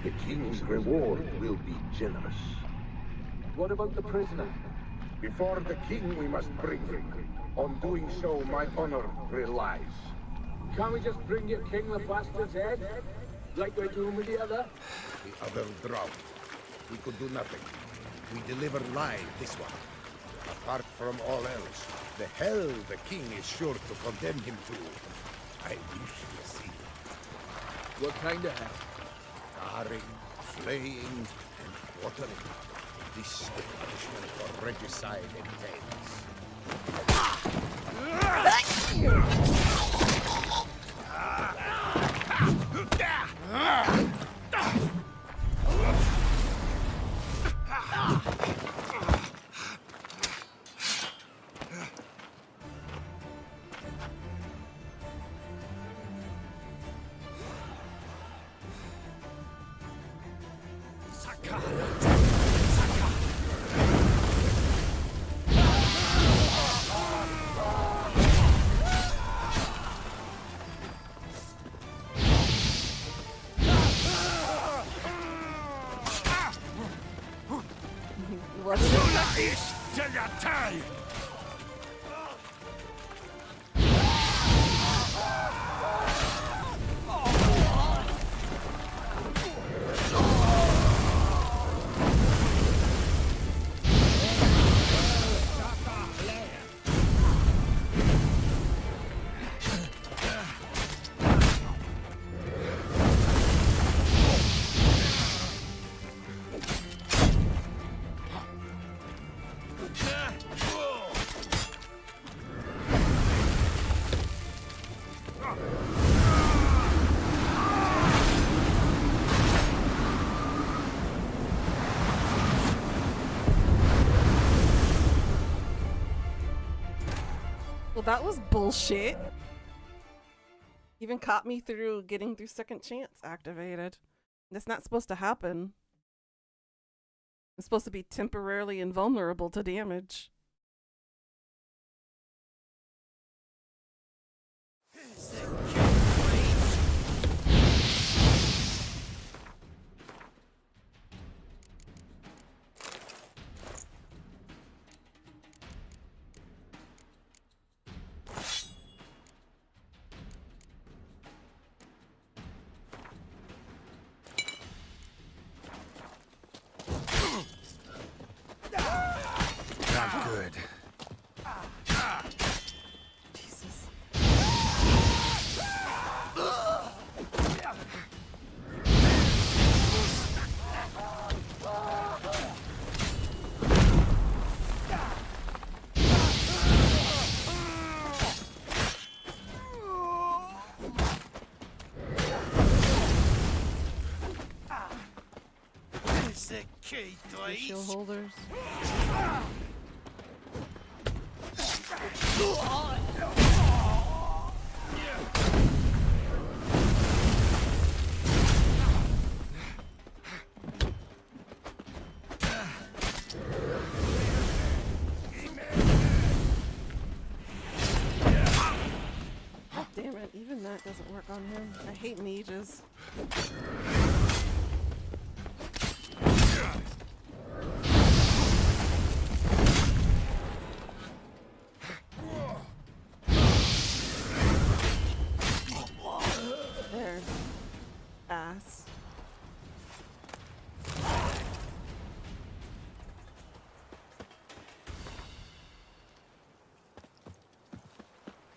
The king's reward will be generous. What about the prisoner? Before the king, we must bring him. On doing so, my honor relies. Can't we just bring your king the bastard's head? Like we're doing with the other? The other drowned. We could do nothing. We deliver live this one. Apart from all else, the hell the king is sure to condemn him to. I wish to see. What kind of hell? Tarring, flaying, and quartering. This the punishment for regicide Well, that was bullshit. Even caught me through getting through second chance activated. That's not supposed to happen. It's supposed to be temporarily invulnerable to damage. What's the key, Shield holders. God damn it, even that doesn't work on him. I hate mages. There. Ass.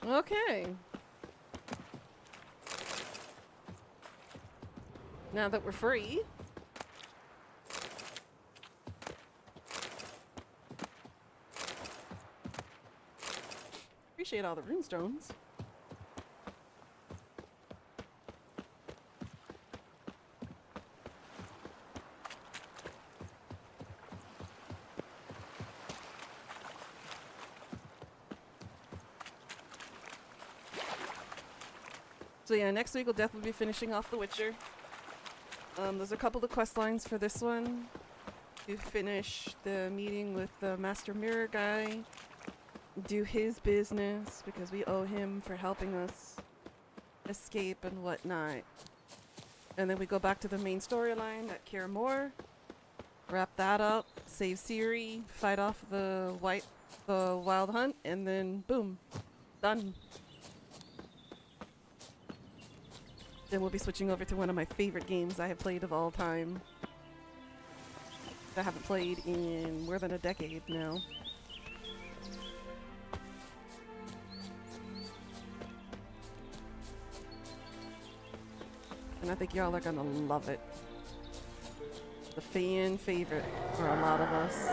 Okay. Now that we're free. Appreciate all the runestones. So yeah, next week we'll definitely be finishing off The Witcher. There's a couple of quest lines for this one. To finish the meeting with the Master Mirror guy. Do his business because we owe him for helping us escape and whatnot. And then we go back to the main storyline at Kaer Morhen. Wrap that up, save Ciri, fight off the Wild Hunt, and then boom, done. Then we'll be switching over to one of my favorite games I have played of all time. I haven't played in more than a decade now. And I think y'all are gonna love it. The fan favorite for a lot of us.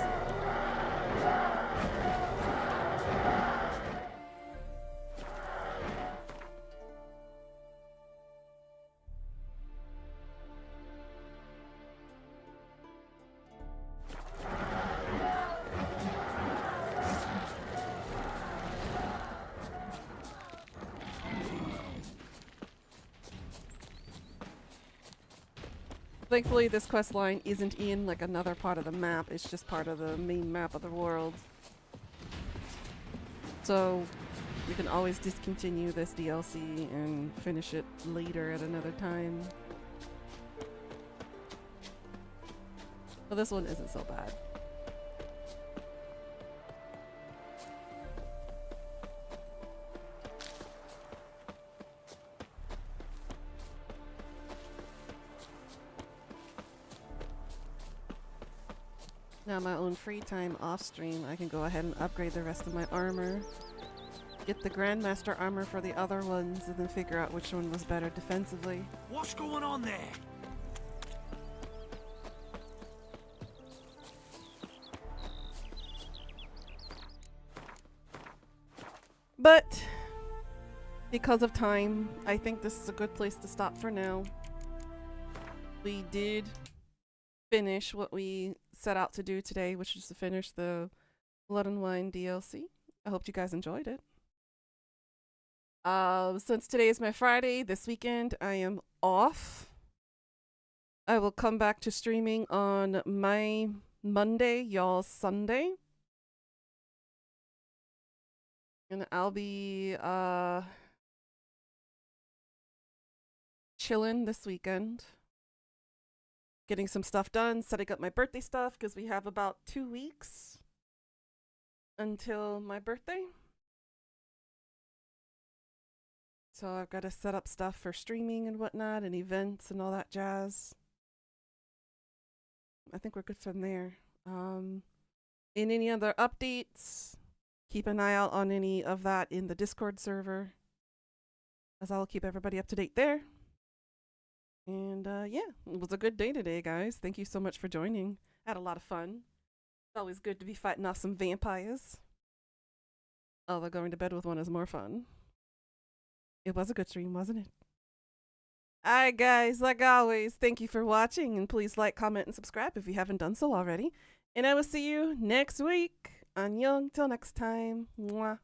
Thankfully, this quest line isn't in like another part of the map. It's just part of the main map of the world. So you can always discontinue this DLC and finish it later at another time. But this one isn't so bad. Now my own free time off stream, I can go ahead and upgrade the rest of my armor. Get the Grandmaster armor for the other ones and then figure out which one was better defensively. What's going on there? But because of time, I think this is a good place to stop for now. We did finish what we set out to do today, which is to finish the Blood and Wine DLC. I hope you guys enjoyed it. Since today is my Friday, this weekend I am off. I will come back to streaming on my Monday, y'all's Sunday. And I'll be chilling this weekend. Getting some stuff done, setting up my birthday stuff, because we have about 2 weeks until my birthday. So I've got to set up stuff for streaming and whatnot, and events and all that jazz. I think we're good from there. In any other updates, keep an eye out on any of that in the Discord server, as I'll keep everybody up to date there. And yeah, it was a good day today, guys. Thank you so much for joining. I had a lot of fun. It's always good to be fighting off some vampires. Although going to bed with one is more fun. It was a good stream, wasn't it? Alright, guys, like always, thank you for watching, and please like, comment, and subscribe if you haven't done so already. And I will see you next week. Annyeong, till next time. Mwah.